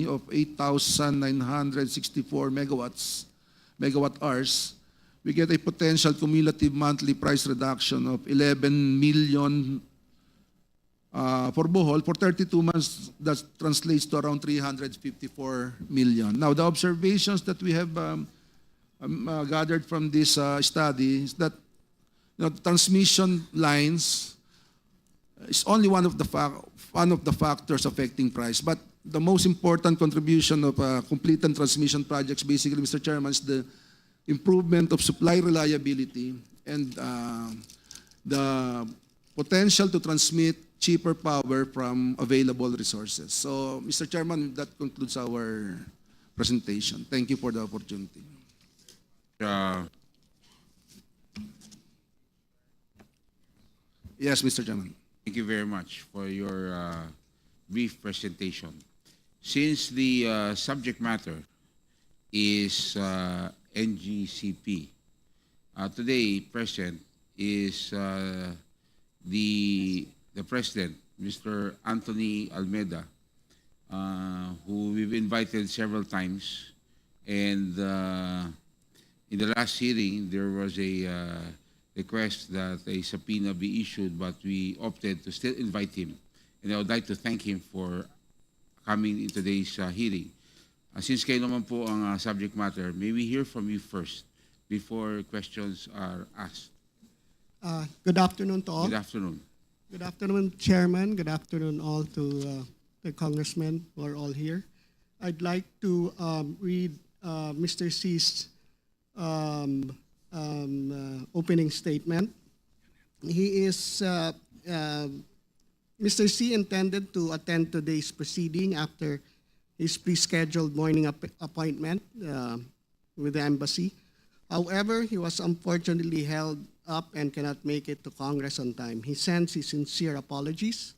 of 8,964 megawatt hours, we get a potential cumulative monthly price reduction of 11 million for Bohol. For 32 months, that translates to around 354 million. Now, the observations that we have gathered from this study is that transmission lines is only one of the factors affecting price. But the most important contribution of complete and transmission projects, basically, Mr. Chairman, is the improvement of supply reliability and the potential to transmit cheaper power from available resources. So, Mr. Chairman, that concludes our presentation. Thank you for the opportunity. Yes, Mr. Chairman. Thank you very much for your brief presentation. Since the subject matter is NGCP, today present is the President, Mr. Anthony Almeida, who we've invited several times. And in the last hearing, there was a request that a subpoena be issued, but we opted to still invite him. And I would like to thank him for coming in today's hearing. Since kayo naman po ang subject matter, may we hear from you first before questions are asked. Good afternoon to all. Good afternoon. Good afternoon, Chairman. Good afternoon all to the congressmen who are all here. I'd like to read Mr. C's opening statement. He is, Mr. C intended to attend today's proceeding after his pre-scheduled morning appointment with the embassy. However, he was unfortunately held up and cannot make it to Congress on time. He sends his sincere apologies,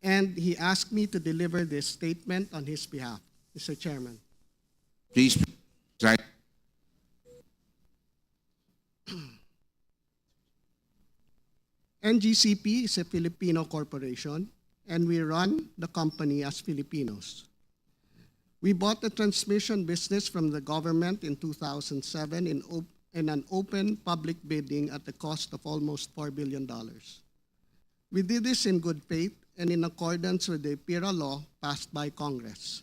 and he asked me to deliver this statement on his behalf. Mr. Chairman. Please. NGCP is a Filipino corporation, and we run the company as Filipinos. We bought the transmission business from the government in 2007 in an open public bidding at the cost of almost $4 billion. We did this in good faith and in accordance with the PIRA law passed by Congress.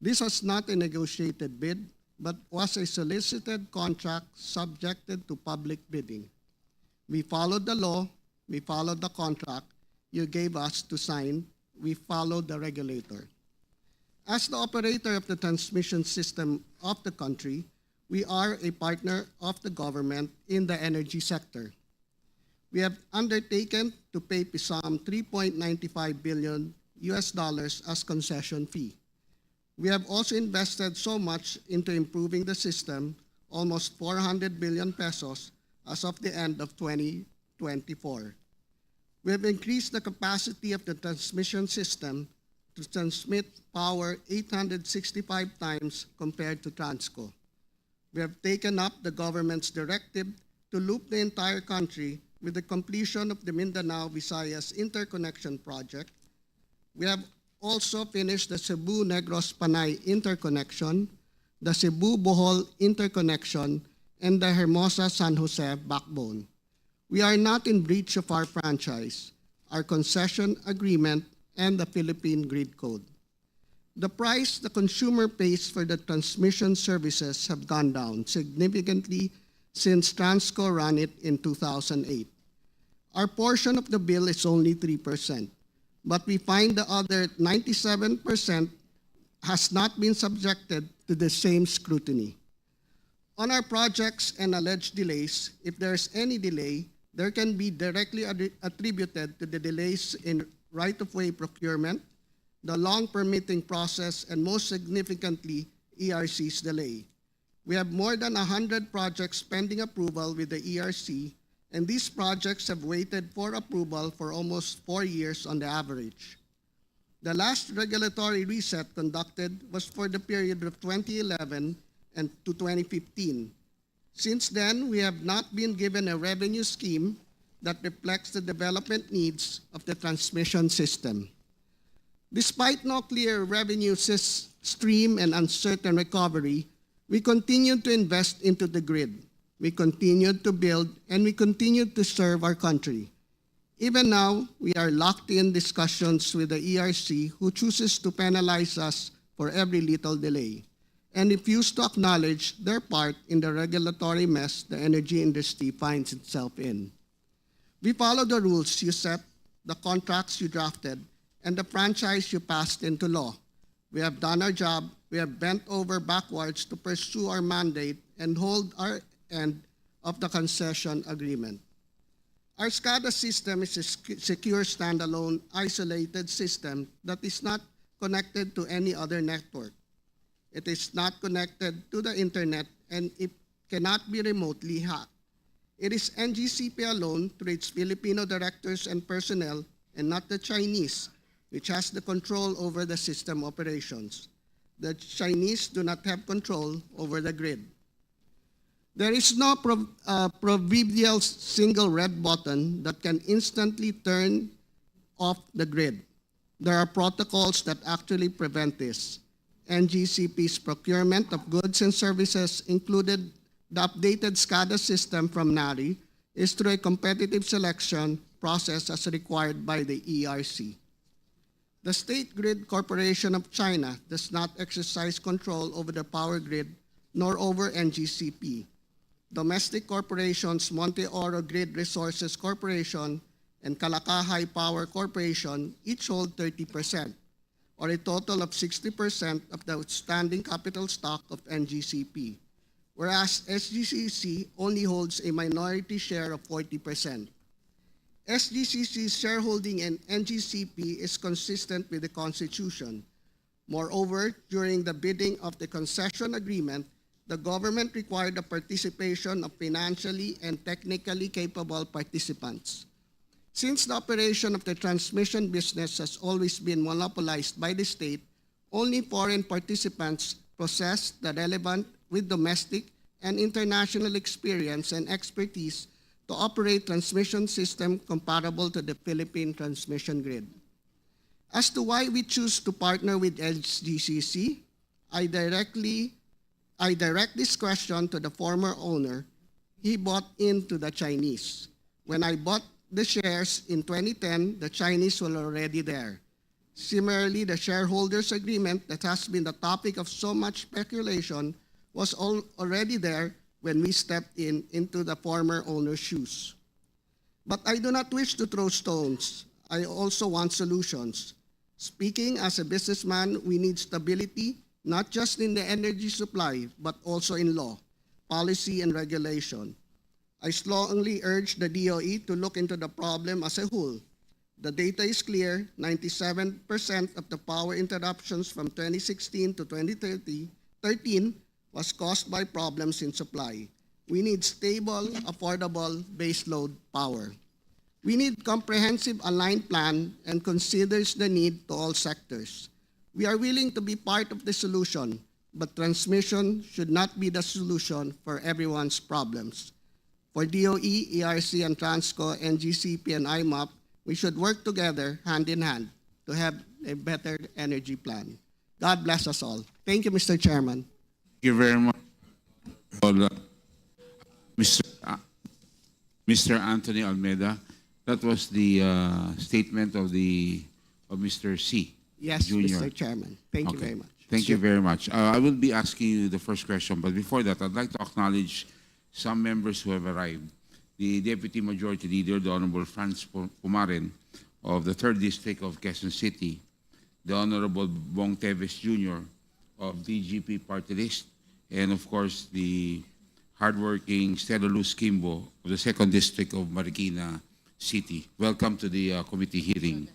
This was not a negotiated bid, but was a solicited contract subjected to public bidding. We followed the law, we followed the contract you gave us to sign, we followed the regulator. As the operator of the transmission system of the country, we are a partner of the government in the energy sector. We have undertaken to pay some $3.95 billion as concession fee. We have also invested so much into improving the system, almost 400 billion pesos as of the end of 2024. We have increased the capacity of the transmission system to transmit power 865 times compared to Transco. We have taken up the government's directive to loop the entire country with the completion of the Mindanao-Visayas interconnection project. We have also finished the Cebu-Negros-Panay interconnection, the Cebu-Bohol interconnection, and the Hermosa-San Jose backbone. We are not in breach of our franchise, our concession agreement, and the Philippine Grid Code. The price the consumer pays for the transmission services have gone down significantly since Transco ran it in 2008. Our portion of the bill is only 3%, but we find the other 97% has not been subjected to the same scrutiny. On our projects and alleged delays, if there's any delay, there can be directly attributed to the delays in right-of-way procurement, the long permitting process, and most significantly, ERC's delay. We have more than 100 projects pending approval with the ERC, and these projects have waited for approval for almost 4 years on the average. The last regulatory reset conducted was for the period of 2011 and to 2015. Since then, we have not been given a revenue scheme that reflects the development needs of the transmission system. Despite no clear revenue stream and uncertain recovery, we continued to invest into the grid. We continued to build, and we continued to serve our country. Even now, we are locked in discussions with the ERC, who chooses to penalize us for every little delay, and refuse to acknowledge their part in the regulatory mess the energy industry finds itself in. We follow the rules you set, the contracts you drafted, and the franchise you passed into law. We have done our job. We have bent over backwards to pursue our mandate and hold our end of the concession agreement. Our SCADA system is a secure, standalone, isolated system that is not connected to any other network. It is not connected to the internet, and it cannot be remotely hacked. It is NGCP alone, through its Filipino directors and personnel, and not the Chinese, which has the control over the system operations. The Chinese do not have control over the grid. There is no proverbial single red button that can instantly turn off the grid. There are protocols that actually prevent this. NGCP's procurement of goods and services included the updated SCADA system from NARI is through a competitive selection process as required by the ERC. The State Grid Corporation of China does not exercise control over the power grid nor over NGCP. Domestic corporations Monte Oro Grid Resources Corporation and Kalakahay Power Corporation each hold 30%, or a total of 60% of the outstanding capital stock of NGCP, whereas SGCC only holds a minority share of 40%. SGCC's shareholding in NGCP is consistent with the Constitution. Moreover, during the bidding of the concession agreement, the government required the participation of financially and technically capable participants. Since the operation of the transmission business has always been monopolized by the state, only foreign participants possess the relevant with domestic and international experience and expertise to operate transmission system comparable to the Philippine transmission grid. As to why we choose to partner with SGCC, I direct this question to the former owner. He bought into the Chinese. When I bought the shares in 2010, the Chinese were already there. Similarly, the shareholders' agreement that has been the topic of so much speculation was already there when we stepped into the former owner's shoes. But I do not wish to throw stones. I also want solutions. Speaking as a businessman, we need stability, not just in the energy supply, but also in law, policy, and regulation. I strongly urge the DOE to look into the problem as a whole. The data is clear: 97% of the power interruptions from 2016 to 2013 was caused by problems in supply. We need stable, affordable baseload power. We need comprehensive aligned plan and considers the need to all sectors. We are willing to be part of the solution, but transmission should not be the solution for everyone's problems. For DOE, ERC, and Transco, NGCP, and IMOP, we should work together hand in hand to have a better energy plan. God bless us all. Thank you, Mr. Chairman. Thank you very much, Mr. Anthony Almeida. That was the statement of Mr. C. Yes, Junior. Mr. Chairman. Thank you very much. Thank you very much. I will be asking you the first question, but before that, I'd like to acknowledge some members who have arrived. The Deputy Majority Leader, the Honorable Franz Pumaren of the 3rd District of Quezon City, the Honorable Bong Teves Jr. of DGP Party List, and of course, the hardworking Stella Luz Kimbo of the 2nd District of Marikina City. Welcome to the committee hearing.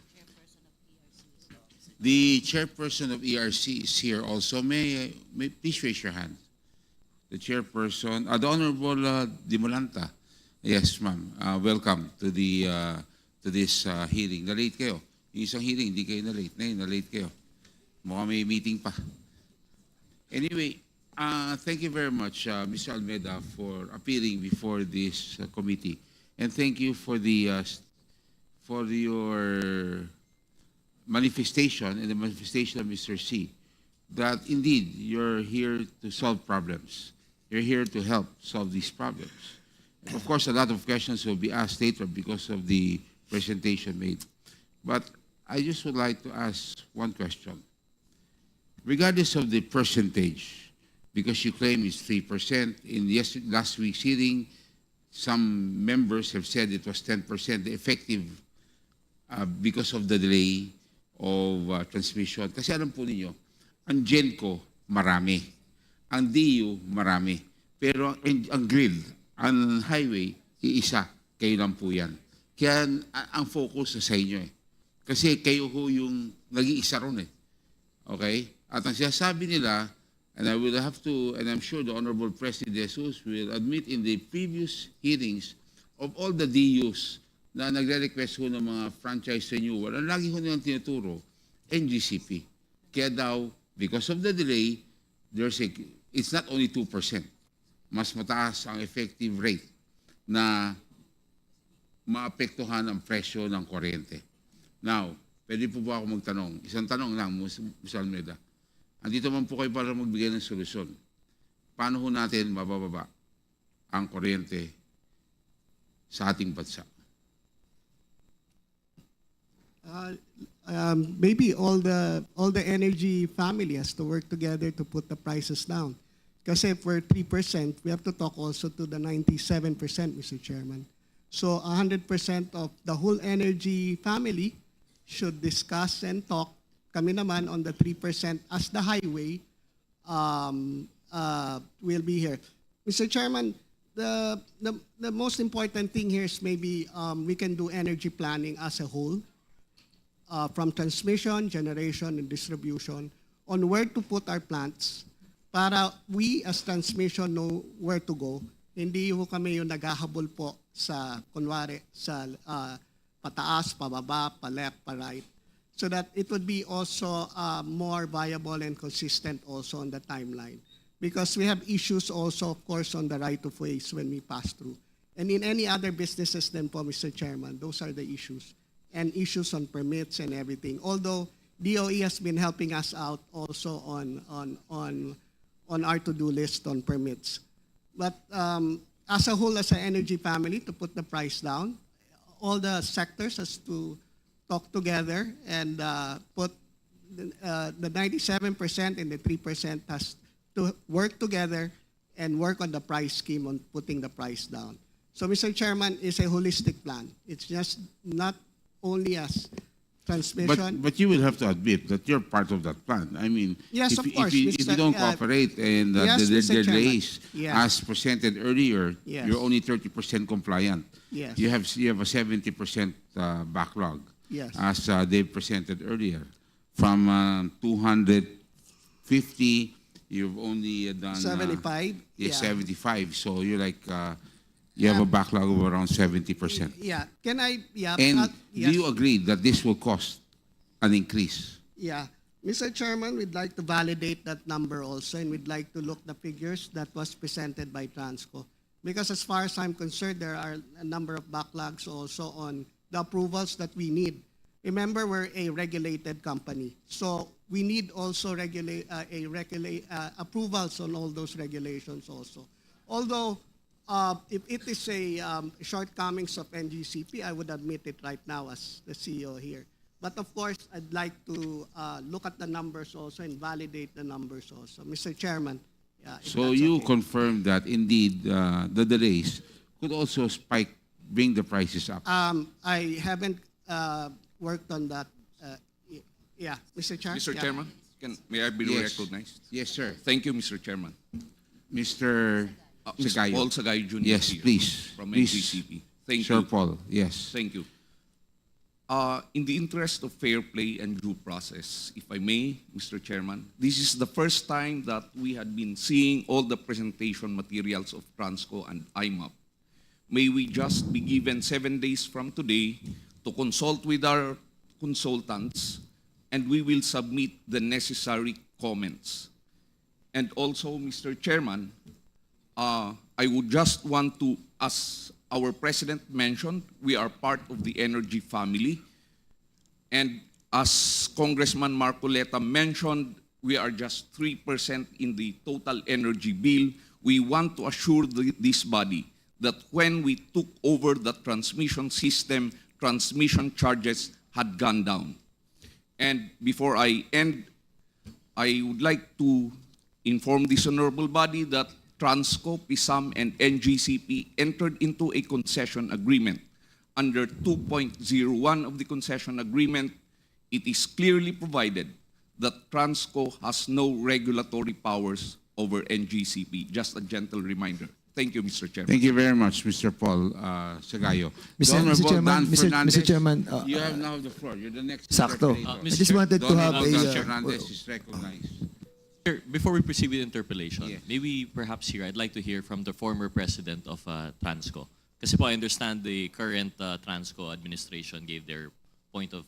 The chairperson of ERC is here also. May please raise your hand. The chairperson, the Honorable Dimolanta. Yes, ma'am. Welcome to this hearing. Na-late kayo. Yung isang hearing, hindi kayo na-late. Ngayon, na-late kayo. Mukhang may meeting pa. Anyway, thank you very much, Mr. Almeida, for appearing before this committee. And thank you for your manifestation and the manifestation of Mr. C, that indeed you're here to solve problems. You're here to help solve these problems. Of course, a lot of questions will be asked later because of the presentation made. But I just would like to ask one question. Regardless of the percentage, because you claim it's 3%, in last week's hearing, some members have said it was 10%, the effective because of the delay of transmission. Kasi alam po ninyo, ang GENCO, marami. Ang DU, marami. Pero ang grid, ang highway, iisa. Kayo lang po yan. Kaya ang focus sa inyo eh. Kasi kayo ho yung nag-iisa ron eh. Okay? At ang sinasabi nila, and I will have to, and I'm sure the Honorable President De Jesus will admit in the previous hearings of all the DUs na nagre-request ho ng mga franchise renewal, ang lagi ho nilang tinuturo, NGCP. Kaya daw, because of the delay, it's not only 2%. Mas mataas ang effective rate na maapektuhan ang presyo ng kuryente. Now, pwede po ba ako magtanong? Isang tanong lang, Ms. Almeida. Andito man po kayo para magbigay ng solusyon. Paano ho natin mabababa ang kuryente sa ating bansa? Maybe all the energy family has to work together to put the prices down. Kasi if we're 3%, we have to talk also to the 97%, Mr. Chairman. So 100% of the whole energy family should discuss and talk. Kami naman on the 3% as the highway will be here. Mr. Chairman, the most important thing here is maybe we can do energy planning as a whole, from transmission, generation, and distribution, on where to put our plants para we as transmission know where to go. Hindi ho kami yung naghahabol po sa, kunwari, sa pataas, pababa, pa-left, pa-right, so that it would be also more viable and consistent also on the timeline. Because we have issues also, of course, on the right-of-ways when we pass through. And in any other businesses then po, Mr. Chairman, those are the issues. And issues on permits and everything. Although DOE has been helping us out also on our to-do list on permits. But as a whole, as an energy family, to put the price down, all the sectors has to talk together and put the 97% and the 3% has to work together and work on the price scheme on putting the price down. So, Mr. Chairman, it's a holistic plan. It's just not only as transmission. But you will have to admit that you're part of that plan. I mean, Yes, if, of course, if you don't cooperate and yes, the Mr. Chairman. delays, Yes. as presented earlier, Yes. you're only 30% compliant. Yes. You have a 70% backlog, Yes. as they presented earlier. From 250, you've only done 75. Yes, Yeah. 75. So you're like you have a backlog of around 70%. Yeah. Can I? Yeah. And yes. do you agree that this will cost an increase? Yeah. Mr. Chairman, we'd like to validate that number also, and we'd like to look the figures that was presented by Transco. Because as far as I'm concerned, there are a number of backlogs also on the approvals that we need. Remember, we're a regulated company. So we need also approvals on all those regulations also. Although, if it is a shortcomings of NGCP, I would admit it right now as the CEO here. But of course, I'd like to look at the numbers also and validate the numbers also. Mr. Chairman. Yeah, if So that's you okay. confirm that indeed the delays could also bring the prices up. I haven't worked on that. Yeah, Mr. Chair. Mr. Yeah. Chairman, may I be Yes. recognized? Yes, sir. Thank you, Mr. Chairman. Mr. Mr. Sagayo. Paul Sagayo Jr. Yes, here please. from Please, NGCP. Thank Sir you. Paul, yes. Thank you. In the interest of fair play and due process, if I may, Mr. Chairman, this is the first time that we had been seeing all the presentation materials of Transco and IMAP. May we just be given 7 days from today to consult with our consultants, and we will submit the necessary comments. And also, Mr. Chairman, I would just want to, as our president mentioned, we are part of the energy family. And as Congressman Marcoleta mentioned, we are just 3% in the total energy bill. We want to assure this body that when we took over the transmission system, transmission charges had gone down. And before I end, I would like to inform this honorable body that Transco, PISAM, and NGCP entered into a concession agreement. Under 2.01 of the concession agreement, it is clearly provided that Transco has no regulatory powers over NGCP. Just a gentle reminder. Thank you, Mr. Chairman. Thank you very much, Mr. Paul Sagayo. Mr. Chairman, Mr. Chairman, you have now the floor. You're the next sakto. interpolator. I just wanted to have Honorable Dan a... Fernandez is recognized. Sir, before we proceed with interpellation, Yes. maybe perhaps here I'd like to hear from the former president of Transco. Kasi po I understand the current Transco administration gave their point of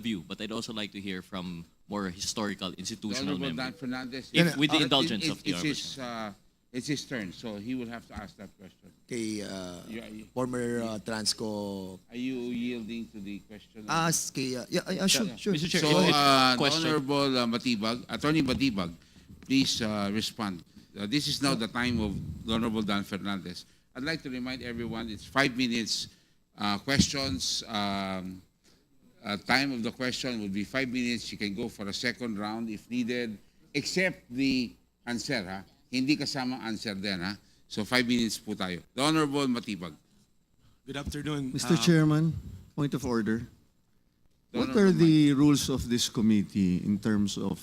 view, but I'd also like to hear from more historical institutional Honorable Dan members. Fernandez. With the indulgence of the It's his turn, so he will have to ask that question. Kay You- former Transco... Are you yielding to the question? Ask kay... yeah, sure. Mr. Chair, So, if the question. Honorable Matibag, Attorney Matibag, please respond. This is now the time of the Honorable Dan Fernandez. I'd like to remind everyone it's 5 minutes questions. Time of the question will be 5 minutes. You can go for a second round if needed, except the answer, ha? Hindi kasama answer din, ha? So 5 minutes po tayo. The Honorable Matibag. Good afternoon. Mr. Chairman, point of order. The What Honorable are the rules of this committee in terms of,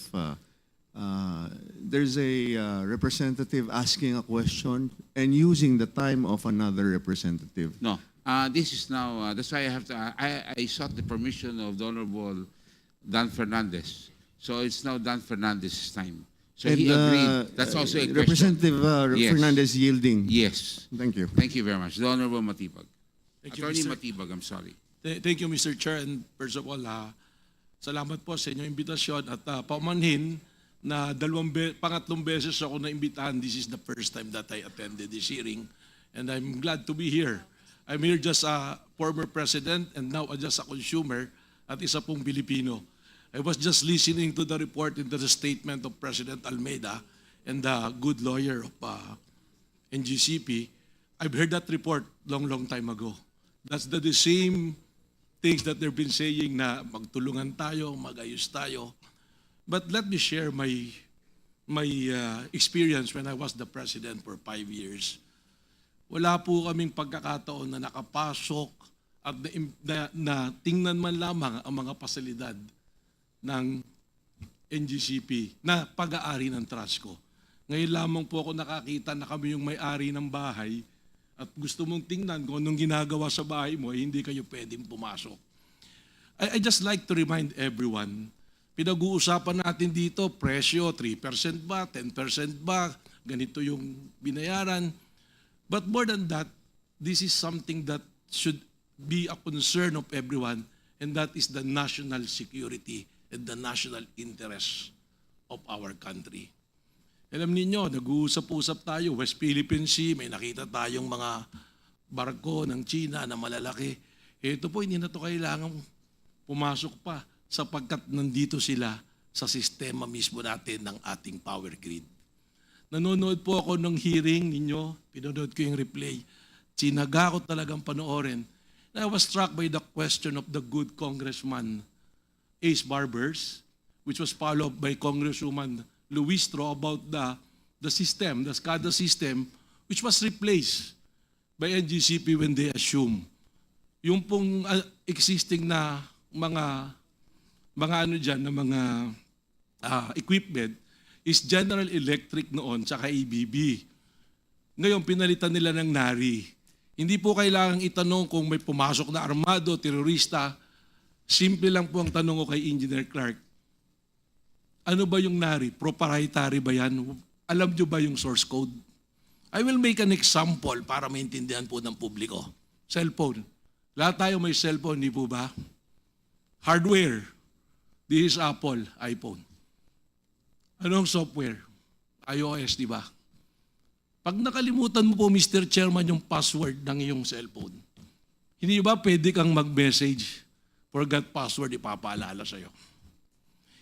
there's a representative asking a question and using the time of another representative? No, this is now, that's why I have to, I sought the permission of the Honorable Dan Fernandez. So it's now Dan Fernandez's time. So he agreed. That's also a question. Representative Yes. Fernandez yielding. Yes. Thank you. Thank you very much. The Honorable Matibag. Thank you, Attorney Mr. Matibag, I'm sorry. Thank you, Mr. Chair. And first of all, salamat po sa inyong imbitasyon at paumanhin na pangatlong beses ako naimbitahan. This is the first time that I attended this hearing. And I'm glad to be here. I'm here just a former president and now just a consumer at isa pong Pilipino. I was just listening to the report and to the statement of President Almeida and the good lawyer of NGCP. I've heard that report long time ago. That's the same things that they've been saying na magtulungan tayo, magayos tayo. But let me share my experience when I was the president for 5 years. Wala po kaming pagkakataon na nakapasok at na tingnan man lamang ang mga pasilidad ng NGCP na pag-aari ng Transco. Ngayon lamang po ako nakakita na kami yung may-ari ng bahay at gusto mong tingnan kung anong ginagawa sa bahay mo, hindi kayo pwedeng pumasok. I just like to remind everyone, pinag-uusapan natin dito, presyo, 3% ba, 10% ba, ganito yung binayaran. But more than that, this is something that should be a concern of everyone, and that is the national security and the national interest of our country. Alam niyo, nag-uusap-usap tayo, West Philippine Sea, may nakita tayong mga barko ng China na malalaki. Ito po, hindi na ito kailangan pumasok pa sapagkat nandito sila sa sistema mismo natin ng ating power grid. Nanonood po ako ng hearing ninyo, pinanood ko yung replay. Sinaga ko talagang panoorin. And I was struck by the question of the good Congressman Ace Barbers, which was followed by Congresswoman Luistro about the system, the SCADA system, which was replaced by NGCP when they assume. Yung pong existing na mga ano dyan, na mga equipment is General Electric noon, tsaka ABB. Ngayon, pinalitan nila ng NARI. Hindi po kailangang itanong kung may pumasok na armado, terorista. Simple lang po ang tanong ko kay Engineer Clark. Ano ba yung NARI? Proprietary ba yan? Alam nyo ba yung source code? I will make an example para maintindihan po ng publiko. Cellphone. Lahat tayo may cellphone, di po ba? Hardware. This is Apple, iPhone. Anong software? iOS, di ba? Pag nakalimutan mo po, Mr. Chairman, yung password ng iyong cellphone, hindi ba pwede kang mag-message? Forgot password, ipapaalala sa'yo.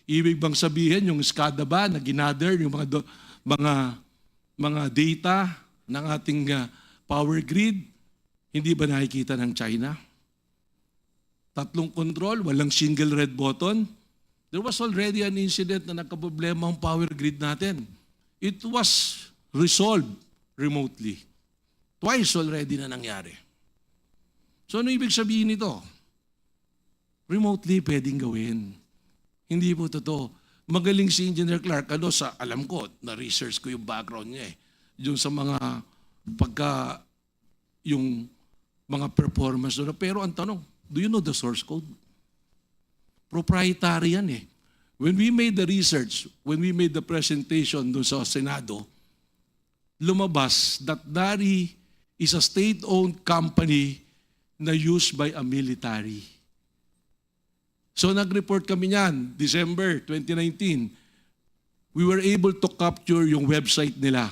Ibig bang sabihin, yung SCADA ba na ginather, yung mga data ng ating power grid, hindi ba nakikita ng China? 3 control, walang single red button. There was already an incident na nagkaproblema ang power grid natin. It was resolved remotely. Twice already na nangyari. So ano ibig sabihin nito? Remotely pwedeng gawin. Hindi po totoo. Magaling si Engineer Clark, alam ko, na-research ko yung background niya yung sa mga yung mga performance doon. Pero ang tanong, do you know the source code? Proprietary yan eh. When we made the research, when we made the presentation doon sa Senado, lumabas that NARI is a state-owned company na used by a military. So nag-report kami niyan, December 2019. We were able to capture yung website nila.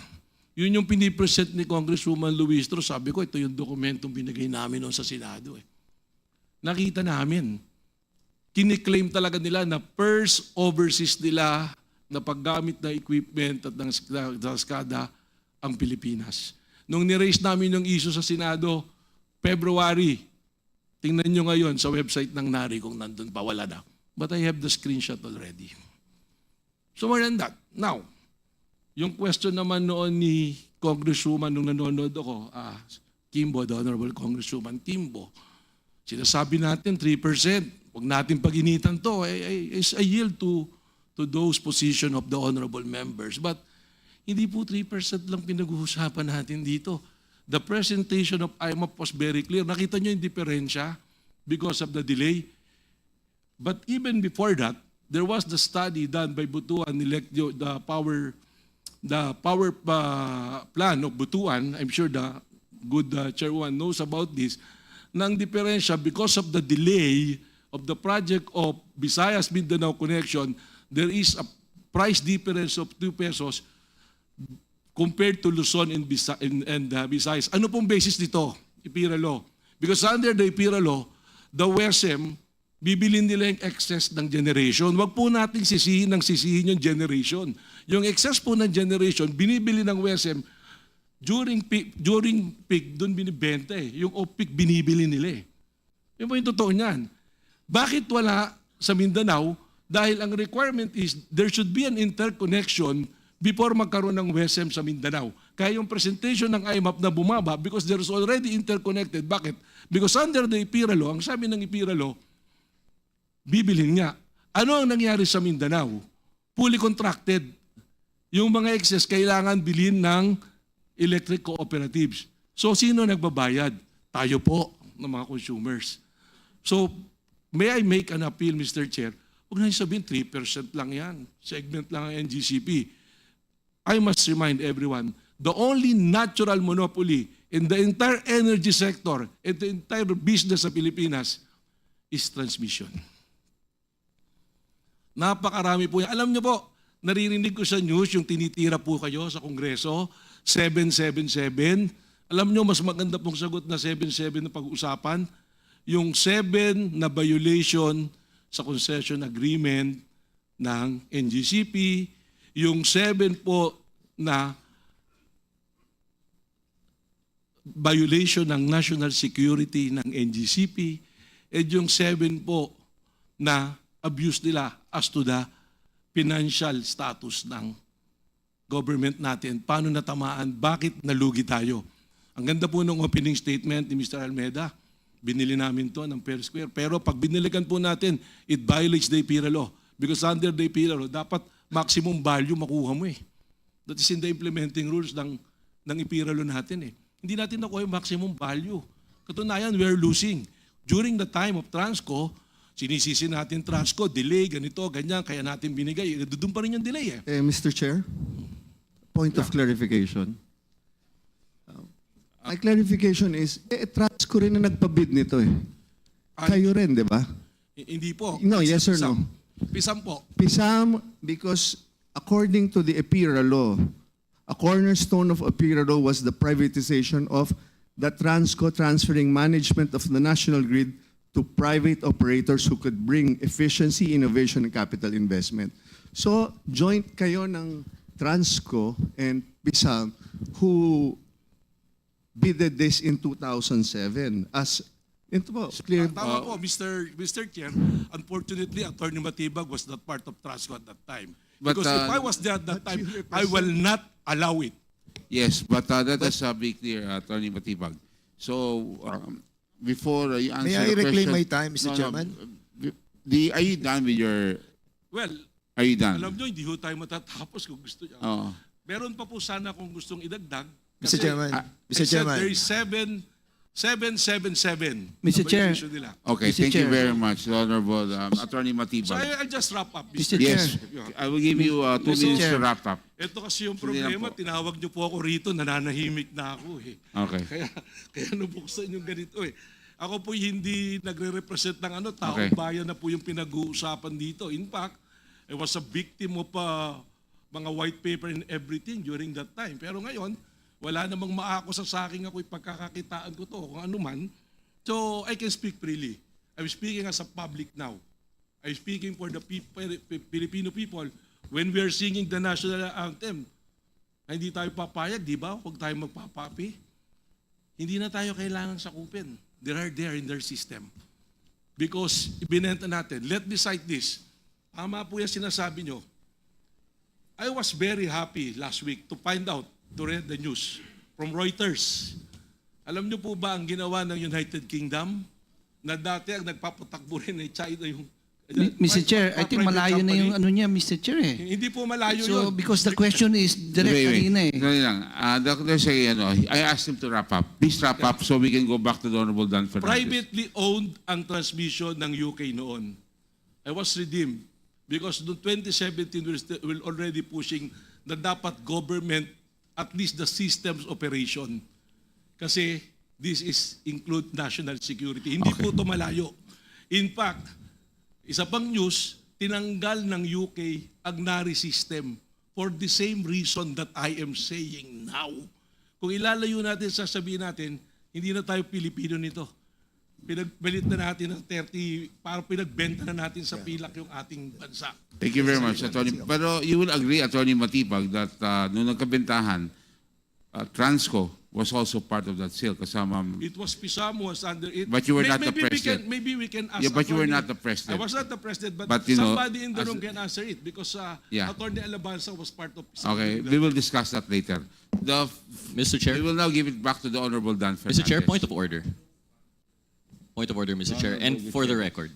Yun yung pinipresent ni Congresswoman Luistro. Sabi ko, ito yung dokumentong binigay namin noon sa Senado. Nakita namin. Kiniklaim talaga nila na first overseas nila na paggamit ng equipment at ng SCADA ang Pilipinas. Nung ni-raise namin yung issue sa Senado, February, tingnan nyo ngayon sa website ng NARI kung nandun pa, wala na. But I have the screenshot already. So more than that. Now, yung question naman noon ni Congresswoman nung nanonood ako, Kimbo, the Honorable Congresswoman Kimbo, sinasabi natin 3%. Huwag natin pag-initan to. I yield to those position of the honorable members. But hindi po 3% lang pinag-uusapan natin dito. The presentation of IMAP was very clear. Nakita nyo yung diferensya because of the delay. But even before that, there was the study done by Butuan, the power plan of Butuan. I'm sure the good chairwoman knows about this. Nang diferensya because of the delay of the project of Visayas Mindanao Connection, there is a price difference of 2 pesos compared to Luzon and Visayas. Ano pong basis dito? IPIRA law. Because under the IPIRA law, the WESM, bibilin nila yung excess ng generation. Huwag po natin sisihin yung generation. Yung excess po ng generation, binibili ng WESM during peak, doon binibenta eh. Yung off-peak, binibili nila eh. Yun po yung totoo niyan. Bakit wala sa Mindanao? Dahil ang requirement is there should be an interconnection before magkaroon ng WESM sa Mindanao. Kaya yung presentation ng IMAP na bumaba because there is already interconnected. Bakit? Because under the IPIRA law, ang sabi ng IPIRA law, bibilhin nga. Ano ang nangyari sa Mindanao? Fully contracted. Yung mga excess kailangan bilhin ng electric cooperatives. So sino nagbabayad? Tayo po ng mga consumers. So may I make an appeal, Mr. Chair? Huwag na sabihin 3% lang yan. Segment lang ang NGCP. I must remind everyone, the only natural monopoly in the entire energy sector and the entire business sa Pilipinas is transmission. Napakarami po yan. Alam niyo po, naririnig ko sa news yung tinitira po kayo sa Kongreso, 777. Alam niyo, mas maganda pong sagot na 77 na pag-uusapan. Yung 7 na violation sa concession agreement ng NGCP, yung 7 po na violation ng national security ng NGCP, at yung 7 po na abuse nila as to the financial status ng government natin. Paano natamaan? Bakit nalugi tayo? Ang ganda po ng opening statement ni Mr. Almeda. Binili namin to ng per square. Pero pag binilikan po natin, it violates the IPIRA law. Because under the IPIRA law, dapat maximum value makuha mo eh. That is in the implementing rules ng IPIRA law natin eh. Hindi natin nakuha yung maximum value. Katunayan, we are losing. During the time of Transco, sinisisi natin Transco, delay, ganito, ganyan, kaya natin binigay. Doon pa rin yung delay eh. Mr. Chair, point of clarification. My clarification is, Transco rin na nagpabid nito eh. Kayo rin, di ba? Hindi po. No, yes or no? Pisam po. Pisam, because according to the IPIRA law, a cornerstone of IPIRA law was the privatization of the Transco transferring management of the national grid to private operators who could bring efficiency, innovation, and capital investment. So, joint kayo ng Transco and Pisang who bidded this in 2007 as ito po, clear. Tama po, Mr. Chair. Unfortunately, Attorney Matibag was not part of Transco at that time. But, Because if I was there at that time, I will not allow it. Yes, but let us be clear, Attorney Matibag. So, before you answer May I the reclaim question- my time, Mr. Chairman? Are you done with your... Well, Are you done? alam nyo, hindi ho tayo matatapos kung gusto nyo. Oo. Meron pa po sana kung gustong idagdag. Mr. Chairman, I Mr. said Chairman. there is 777. Mr. Chair. Nila. Okay, Mr. thank you Chair. very much, Honorable Attorney So Matibag. I'll just wrap up. Mr. Yes, I will give you 2 Mr. minutes Chair. to wrap up. Ito kasi yung Sandali lang problema, po. tinawag nyo po ako rito, nananahimik na ako eh. Okay. Kaya nabuksan yung ganito eh. Ako po hindi nagre-represent ng taong Okay. bayan na po yung pinag-uusapan dito. In fact, I was a victim of mga white paper and everything during that time. Pero ngayon, wala namang maakusa sa akin ako ipagkakakitaan ko to kung ano man. So I can speak freely. I'm speaking as a public now. I'm speaking for the Filipino people when we are singing the national anthem. Hindi tayo papayag, di ba? Huwag tayo magpapapi. Hindi na tayo kailangan sakupin. They are there in their system. Because ibinenta natin. Let me cite this. Tama po yung sinasabi nyo. I was very happy last week to find out, to read the news from Reuters. Alam nyo po ba ang ginawa ng United Kingdom? Na dati ang nagpapatakbo rin ay China yung... Mr. Chair, I think private malayo na company. yung ano niya, Mr. Chair eh. Hindi po malayo So, yun. because the question is direct Wait. kanina eh. Dali lang. Dr. Say, I asked him to wrap up. Please wrap up so we can go back to the Honorable Dan Fernandez. Privately owned ang transmission ng UK noon. I was redeemed because noong 2017 we're already pushing na dapat government at least the systems operation. Kasi this is include national security. Hindi po ito malayo. In fact, isa pang news, tinanggal ng UK ang NARI system for the same reason that I am saying now. Kung ilalayo natin, sasabihin natin, hindi na tayo Pilipino nito. Pinagbalit na natin ng 30, para pinagbenta na natin sa pilak yung ating bansa. Thank you very much, Attorney. Pero you will agree, Attorney Matibag, that nung nagkabentahan, Transco was also part of that sale kasama. It was Pisamo was under it. But you were not the president. Maybe we can ask. Yeah, but you were Attorney- not the president. I was not the president, but But, you know, somebody in the as- room can answer it because Yeah. Attorney Alabanza was part of Pisamo. Okay, we will discuss that later. Mr. Chair. We will now give it back to the Honorable Dan Fernandez. Mr. Chair, point of order. Point of order, Mr. Chair. And for the record,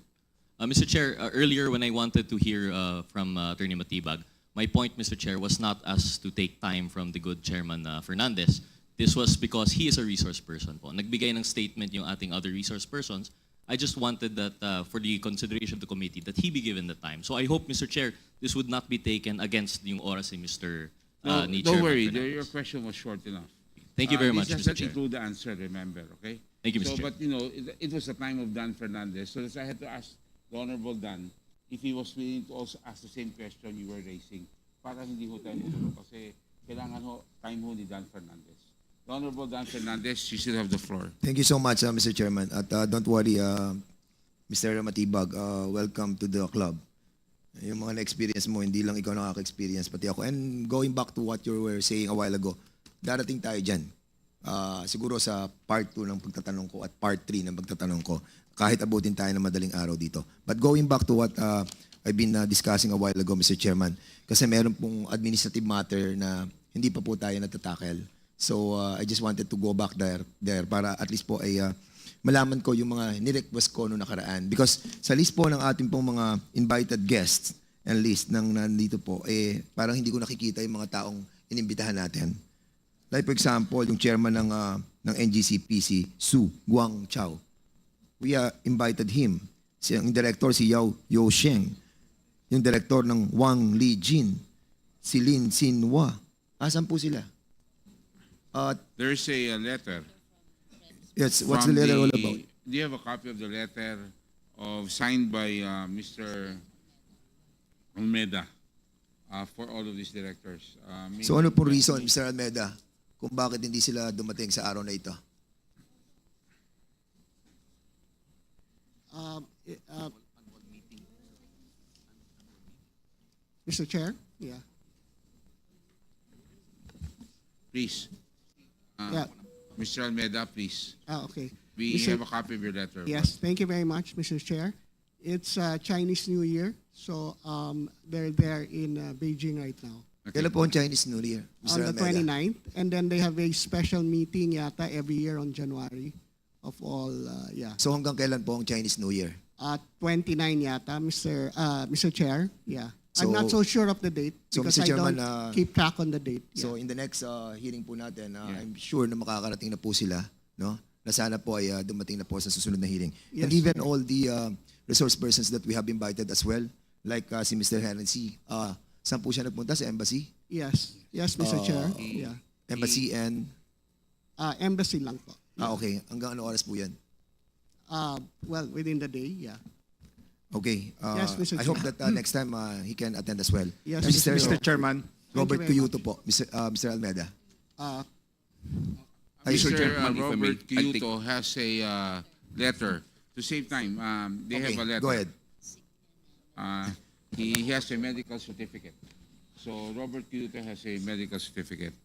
Mr. Chair, earlier when I wanted to hear from Attorney Matibag, my point, Mr. Chair, was not as to take time from the good Chairman Fernandez. This was because he is a resource person po. Nagbigay ng statement yung ating other resource persons. I just wanted that for the consideration of the committee that he be given the time. So I hope, Mr. Chair, this would not be taken against yung oras ni Mr. No, ni don't Chairman worry, Fernandez. your question was short enough. Thank you very much, This Mr. doesn't Chair. include the answer, remember, okay? Thank you, Mr. So, Chair. but it was the time of Dan Fernandez, so I had to ask the Honorable Dan if he was willing to also ask the same question you were raising para hindi ho tayo matulog kasi kailangan ho time ho ni Dan Fernandez. The Honorable Dan Fernandez, you still have the floor. Thank you so much, Mr. Chairman. At don't worry, Mr. Matibag, welcome to the club. Yung mga na-experience mo, hindi lang ikaw nakaka-experience, pati ako. And going back to what you were saying a while ago, darating tayo dyan. Siguro sa part 2 ng pagtatanong ko at part 3 ng pagtatanong ko, kahit abutin tayo ng madaling araw dito. But going back to what I've been discussing a while ago, Mr. Chairman, kasi meron pong administrative matter na hindi pa po tayo natatakel. So I just wanted to go back there para at least po ay malaman ko yung mga ni-request ko noong nakaraan. Because sa list po ng ating pong mga invited guests and list ng nandito po, parang hindi ko nakikita yung mga taong inimbitahan natin. Like for example, yung chairman ng NGCP, si Su Guang Chao. We invited him. Yung director, si Yao Sheng. Yung director ng Wang Li Jin, si Lin Sinhua. Asan po sila? There's a letter. Yes, what's from the letter all about? Do you have a copy of the letter signed by Mr. Almeida for all of these directors? So ano po reason, Mr. Almeida, kung bakit hindi sila dumating sa araw na ito? Uh, Mr. Chair? Yeah. Please. Yeah. Mr. Almeida, please. Okay. We Mr. have a copy of your letter. Yes, thank you very much, Mr. Chair. It's Chinese New Year, so they're there in Beijing right now. Okay. Kailan po ang Chinese New Year, On Mr. the Almeida? 29th, and then they have a special meeting yata every year on January of all, yeah. So hanggang kailan po ang Chinese New Year? 29 yata, Mr. Chair, yeah. So- I'm not so sure of the date So, because Mr. I Chairman, don't keep track on the date. So Yeah. in the next hearing po natin, I'm sure na makakarating na po sila, no? Na sana po ay dumating na po sa susunod na hearing. Yes, And even sir. all the resource persons that we have invited as well, like si Mr. Henry, saan po siya nagpunta? Sa embassy? Yes, yes, Mr. Chair, yeah. Embassy and, Embassy lang po. okay, hanggang ano oras po yan? Well, within the day, yeah. Okay. Yes, Mr. I hope Chair. that next time he can attend as well. Yes, Mr. Chairman. Robert Thank you very Cuyuto po, Mr. Almeida. Uh, Mr. Mr. Chairman, if I may, Robert I'll take- Kiyuto has a letter. To save time, they have a letter. Go ahead. He has a medical certificate. So Robert Kiyuto has a medical certificate.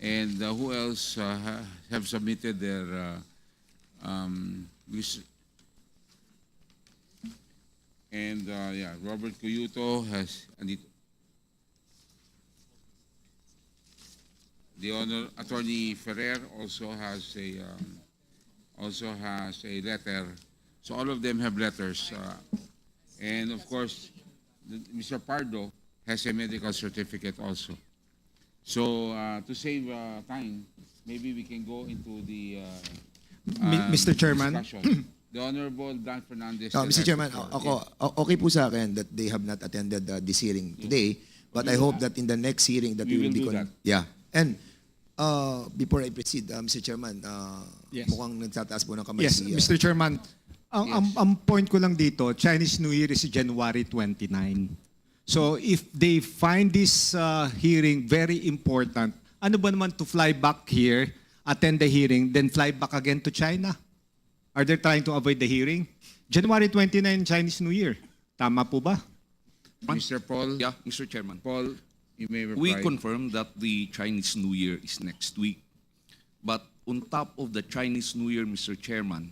And who else have submitted their Robert Kiyuto has the Honor Attorney Ferrer also has a letter. So all of them have letters. And of course, Mr. Pardo has a medical certificate also. So to save time, maybe we can go into the Mr. Chairman. discussion. The Honorable Dan Fernandez. Mr. has Chairman, the floor. okay po sa akin that they have not attended this hearing today, but I hope that in the next hearing that We we will will be do that. Yeah. And before I proceed, Mr. Chairman, Yes. mukhang nagtataas po ng kamay Yes, si Mr. Chairman. Yes. Ang point ko lang dito, Chinese New Year is January 29. So if they find this hearing very important, ano ba naman to fly back here, attend the hearing, then fly back again to China? Are they trying to avoid the hearing? January 29, Chinese New Year. Tama po ba? Mr. Paul. Yeah, Mr. Chairman. Paul, you may reply. We confirm that the Chinese New Year is next week. But on top of the Chinese New Year, Mr. Chairman,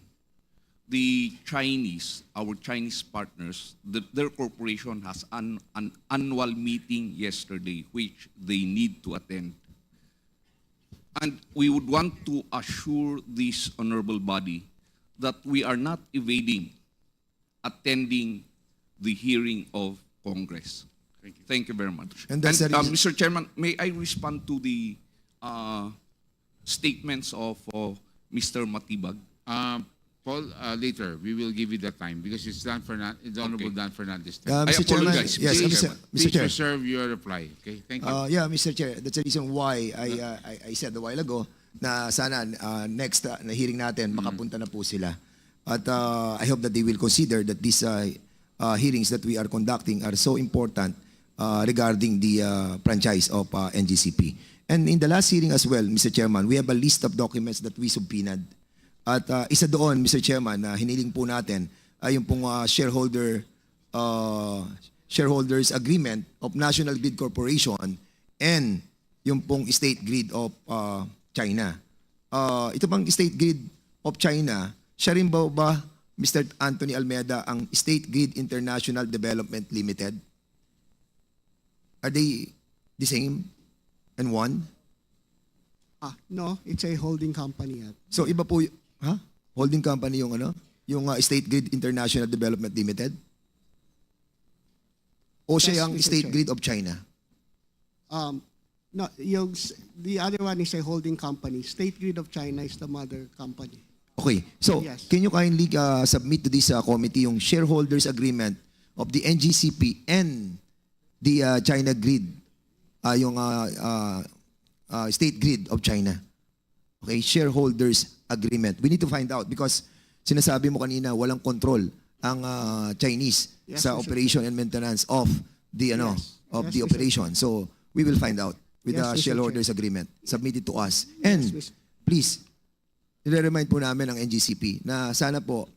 the Chinese, our Chinese partners, their corporation has an annual meeting yesterday, which they need to attend. And we would want to assure this honorable body that we are not evading attending the hearing of Congress. Thank you very much. And that's the reason- Mr. Chairman, may I respond to the statements of Mr. Matibag? Paul, later, we will give you the time because it's Dan Fernandez, the Honorable Dan Fernandez. Mr. I Chairman, apologize, yes, Mr. Mr. Chairman. Mr. Please Chair. reserve your reply. Okay, thank you. Yeah, Mr. Chair, that's the reason why I said a while ago na sana next na hearing natin makapunta na po sila. At I hope that they will consider that these hearings that we are conducting are so important regarding the franchise of NGCP. And in the last hearing as well, Mr. Chairman, we have a list of documents that we subpoenaed. At isa doon, Mr. Chairman, na hiniling po natin ay yung pong shareholders agreement of National Grid Corporation and yung pong state grid of China. Ito pang state grid of China, siya rin ba, Mr. Anthony Almeida, ang State Grid International Development Limited? Are they the same and one? No, it's a holding company. So iba po, holding company yung ano? Yung State Grid International Development Limited? O siya Yes, ang Mr. State Chair. Grid of China? No, the other one is a holding company. State Grid of China is the mother company. Okay. So, Yes. can you kindly submit to this committee yung shareholders agreement of the NGCP and the China Grid, yung State Grid of China? Okay, shareholders agreement. We need to find out because sinasabi mo kanina walang control ang Chinese Yes, sa Mr. operation and maintenance of the Yes. of Yes, the Mr. operation. So, we will find out with Yes, the Mr. shareholders agreement. Submit it to us. And Yes, Mr. please, nire-remind po namin ang NGCP na sana po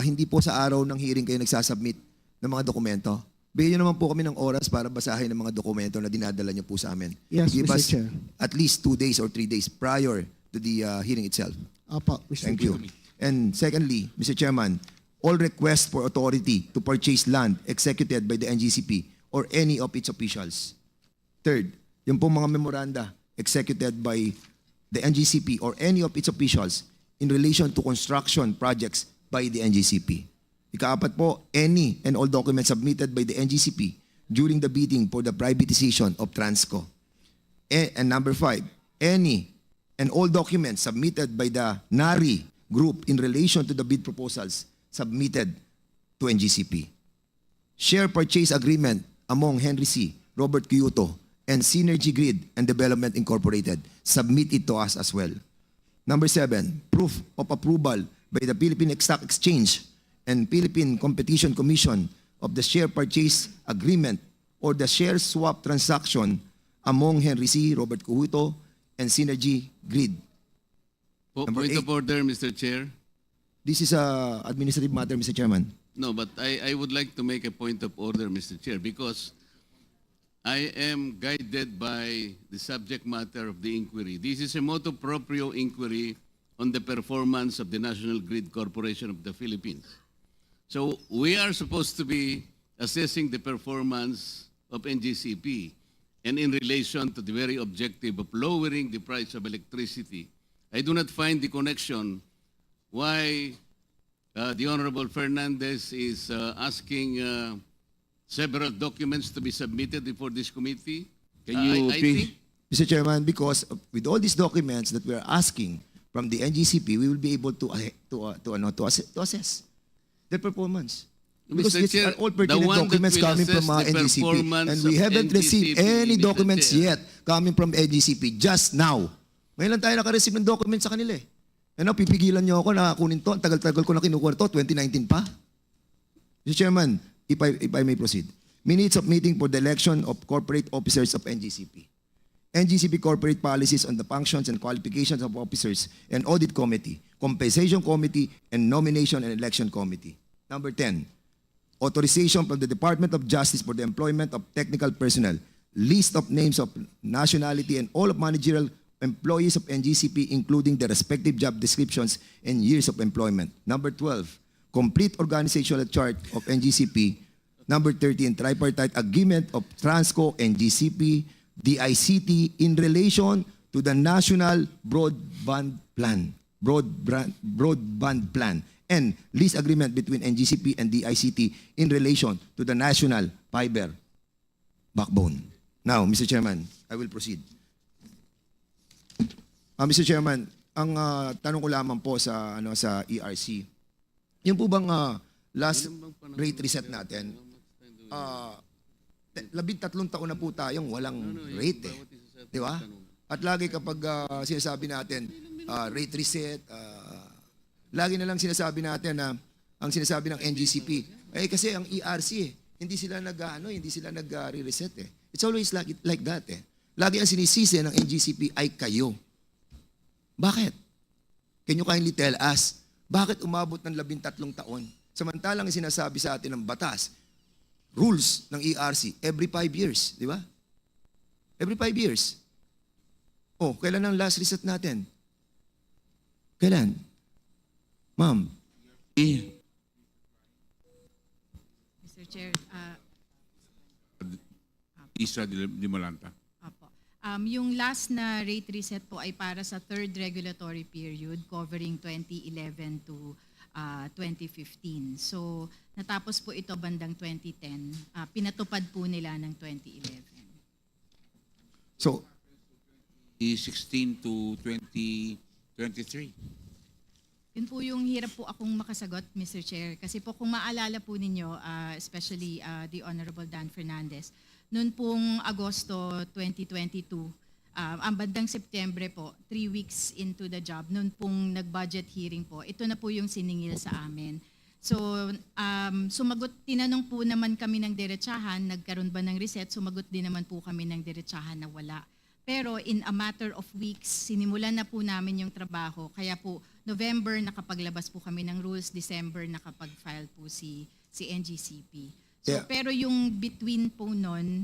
hindi po sa araw ng hearing kayo nagsasubmit ng mga dokumento. Bigyan nyo naman po kami ng oras para basahin ang mga dokumento na dinadala nyo po sa amin. Yes, Give Mr. us Chair. at least 2 days or 3 days prior to the hearing itself. Opo, Mr. Thank Chair. you. And secondly, Mr. Chairman, all requests for authority to purchase land executed by the NGCP or any of its officials. Third, yung pong mga memoranda executed by the NGCP or any of its officials in relation to construction projects by the NGCP. Ikaapat po, any and all documents submitted by the NGCP during the bidding for the privatization of Transco. And number 5, any and all documents submitted by the NARI group in relation to the bid proposals submitted to NGCP. Share purchase agreement among Henry C., Robert Kyoto, and Synergy Grid and Development Incorporated. Submit it to us as well. Number 7, proof of approval by the Philippine Stock Exchange and Philippine Competition Commission of the share purchase agreement or the share swap transaction among Henry C., Robert Kyoto, and Synergy Grid. Number Point 8. of order, Mr. Chair. This is a administrative matter, Mr. Chairman. No, but I would like to make a point of order, Mr. Chair, because I am guided by the subject matter of the inquiry. This is a motu proprio inquiry on the performance of the National Grid Corporation of the Philippines. So we are supposed to be assessing the performance of NGCP and in relation to the very objective of lowering the price of electricity. I do not find the connection why the Honorable Fernandez is asking several documents to be submitted before this committee. Can you I please- think Mr. Chairman, because with all these documents that we are asking from the NGCP, we will be able to assess their performance. Because Mr. these Chair, are all the pertinent one that documents will coming from assess the NGCP. performance And we of haven't received NGCP, any Mr. documents Chair. yet coming from NGCP just now. Ngayon lang tayo nakareceive ng documents sa kanila eh. Ano, pipigilan niyo ako na kunin to. Ang tagal-tagal ko na kinukuha to, 2019 pa. Mr. Chairman, if I may proceed. Minutes of meeting for the election of corporate officers of NGCP. NGCP corporate policies on the functions and qualifications of officers and audit committee, compensation committee, and nomination and election committee. Number 10, authorization from the Department of Justice for the employment of technical personnel, list of names of nationality and all of managerial employees of NGCP, including their respective job descriptions and years of employment. Number 12, complete organizational chart of NGCP. Number 13, tripartite agreement of Transco, NGCP, DICT in relation to the National Broadband Plan. Broadband Plan. And lease agreement between NGCP and DICT in relation to the National Fiber Backbone. Now, Mr. Chairman, I will proceed. Mr. Chairman, ang tanong ko lamang po sa ERC, yung po bang last rate reset natin, 13 taon na po tayong walang rate eh. Di ba? At lagi kapag sinasabi natin rate reset, lagi na lang sinasabi natin na ang sinasabi ng NGCP, kasi ang ERC hindi sila nag-re-reset eh. It's always like that eh. Lagi ang sinisisi ng NGCP ay kayo. Bakit? Can you kindly tell us, bakit umabot ng 13 taon? Samantalang sinasabi sa atin ng batas, rules ng ERC, every 5 years, di ba? Every 5 years. Oh, kailan ang last reset natin? Kailan? Ma'am. Mr. Chair, Isa di Malanta. Apo. Yung last na rate reset po ay para sa third regulatory period covering 2011 to 2015. So, natapos po ito bandang 2010. Pinatupad po nila ng 2011. So, 2016 to 2023. Yun po yung hirap po akong makasagot, Mr. Chair. Kasi po kung maalala po ninyo, especially the Honorable Dan Fernandez, noon pong Agosto 2022, ang bandang September po, 3 weeks into the job, noon pong nag-budget hearing po, ito na po yung siningil sa amin. So, tinanong po naman kami ng diretsahan, nagkaroon ba ng reset, sumagot din naman po kami ng diretsahan na wala. Pero in a matter of weeks, sinimulan na po namin yung trabaho, kaya po November nakapaglabas po kami ng rules, December nakapag-file po si NGCP. So, Yeah. pero yung between po nun,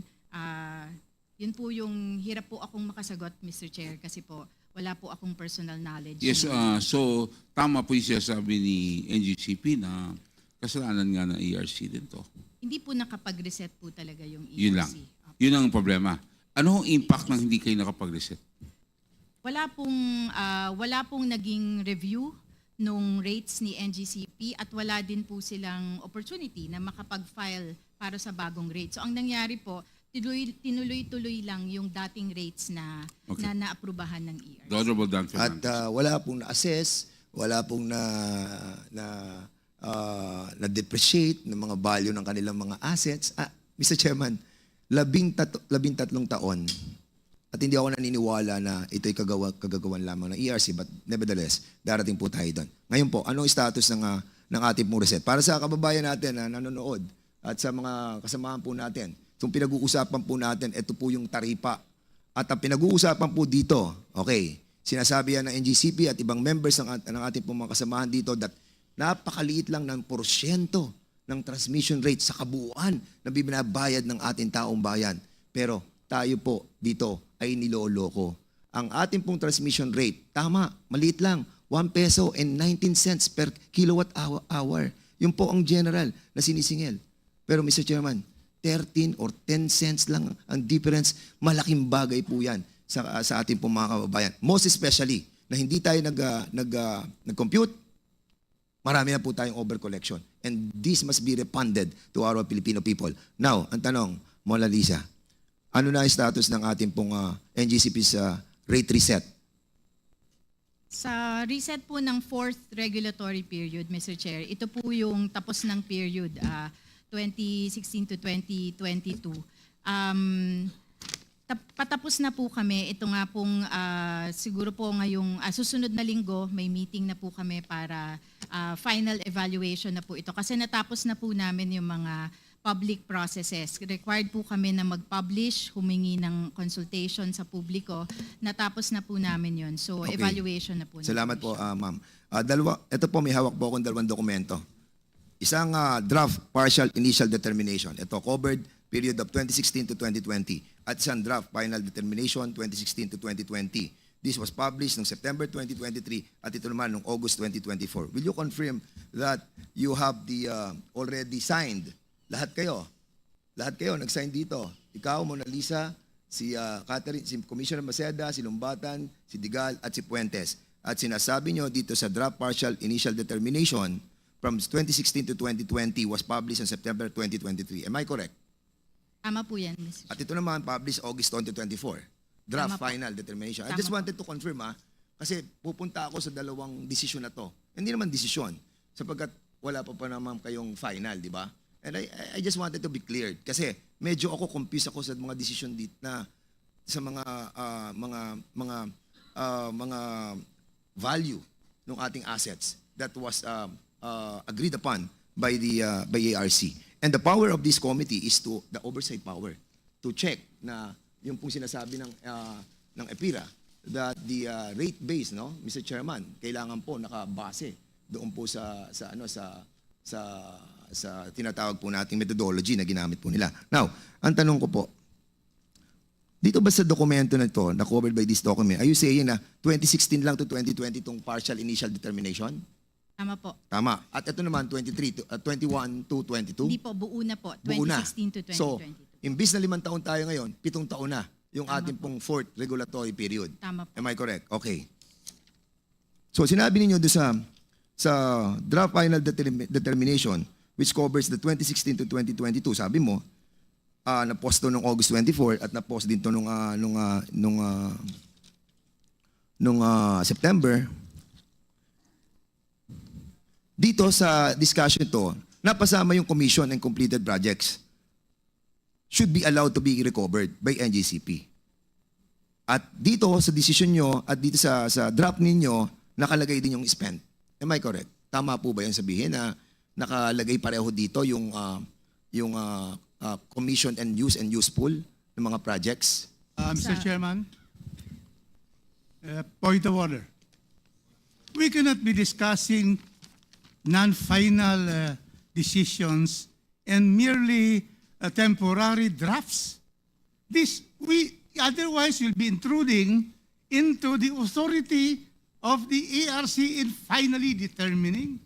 yun po yung hirap po akong makasagot, Mr. Chair, kasi po wala po akong personal knowledge. Yes, so tama po yung sinasabi ni NGCP na kasalanan nga ng ERC din to. Hindi po nakapag-reset po talaga yung ERC. Yun lang. Yun ang problema. Ano ang impact ng hindi kayo nakapag-reset? Wala pong naging review nung rates ni NGCP at wala din po silang opportunity na makapag-file para sa bagong rate. So ang nangyari po, tinuloy-tuloy lang yung dating rates na Okay. na naaprubahan ng ERC. The Honorable Dan At Fernandez. wala pong na-assess, wala pong na-depreciate ng mga value ng kanilang mga assets. Mr. Chairman, 13 taon at hindi ako naniniwala na ito'y kagagawan lamang ng ERC, but nevertheless, darating po tayo doon. Ngayon po, anong status ng ating pong reset? Para sa kababayan natin na nanonood at sa mga kasamahan po natin, itong pinag-uusapan po natin, ito po yung taripa. At ang pinag-uusapan po dito, okay, sinasabi yan ng NGCP at ibang members ng ating pong mga kasamahan dito that napakaliit lang ng porsyento ng transmission rate sa kabuuan na binabayad ng ating taong bayan. Pero tayo po dito ay niloloko. Ang ating pong transmission rate, tama, maliit lang, 1 peso and 19 cents per kilowatt hour. Yun po ang general na sinisingil. Pero Mr. Chairman, 13 or 10 cents lang ang difference. Malaking bagay po yan sa ating pong mga kababayan. Most especially na hindi tayo nag-compute, marami na po tayong overcollection. And this must be refunded to our Filipino people. Now, ang tanong, Mona Lisa, ano na ang status ng ating pong NGCP's rate reset? Sa reset po ng 4th regulatory period, Mr. Chair, ito po yung tapos ng period 2016 to 2022. Patapos na po kami. Ito nga pong siguro po ngayong susunod na linggo, may meeting na po kami para final evaluation na po ito. Kasi natapos na po namin yung mga public processes. Required po kami na mag-publish, humingi ng consultation sa publiko. Natapos na po namin yun. So, Okay. evaluation na po. Salamat po, ma'am. Ito po, may hawak po akong 2 dokumento. Isang draft partial initial determination. Ito, covered period of 2016 to 2020. At isang draft final determination 2016 to 2020. This was published noong September 2023 at ito naman noong August 2024. Will you confirm that you have the already signed? Lahat kayo nag-sign dito. Ikaw, Mona Lisa, si Catherine, si Commissioner Maceda, si Lumbatan, si Digal, at si Puentes. At sinasabi nyo dito sa draft partial initial determination from 2016 to 2020 was published on September 2023. Am I correct? Tama po yan, Mr. At ito naman published August 2024. Draft Tama po. final determination. I Tama just po. wanted to confirm kasi pupunta ako sa dalawang desisyon na to. Hindi naman desisyon sapagkat wala pa naman kayong final, di ba? And I just wanted to be cleared kasi medyo ako confused ako sa mga decision dito na sa mga value ng ating assets that was agreed upon by ARC. And the power of this committee is the oversight power to check na yung pong sinasabi ng EPIRA that the rate base, no, Mr. Chairman, kailangan po nakabase doon po sa tinatawag po nating methodology na ginamit po nila. Now, ang tanong ko po, dito ba sa dokumento na ito, na covered by this document, are you saying na 2016 lang to 2020 itong partial initial determination? Tama po. Tama. At ito naman, 21 to 22? Hindi po, buo na po. Buo na. 2016 to 2022. So, imbis na 5 taon tayo ngayon, 7 taon na yung Tama ating po. pong 4th regulatory period. Tama po. Am I correct? Okay. So, sinabi ninyo doon sa draft final determination which covers the 2016 to 2022, sabi mo, na-post to noong August 24 at na-post din to nung September. Dito sa discussion to, napasama yung commission and completed projects should be allowed to be recovered by NGCP. At dito sa decision nyo at dito sa draft ninyo, nakalagay din yung spent. Am I correct? Tama po ba yung sabihin na nakalagay pareho dito yung commission and useful ng mga projects? Mr. Chairman, point of order. we cannot be discussing non-final decisions and merely temporary drafts. Otherwise will be intruding into the authority of the ARC in finally determining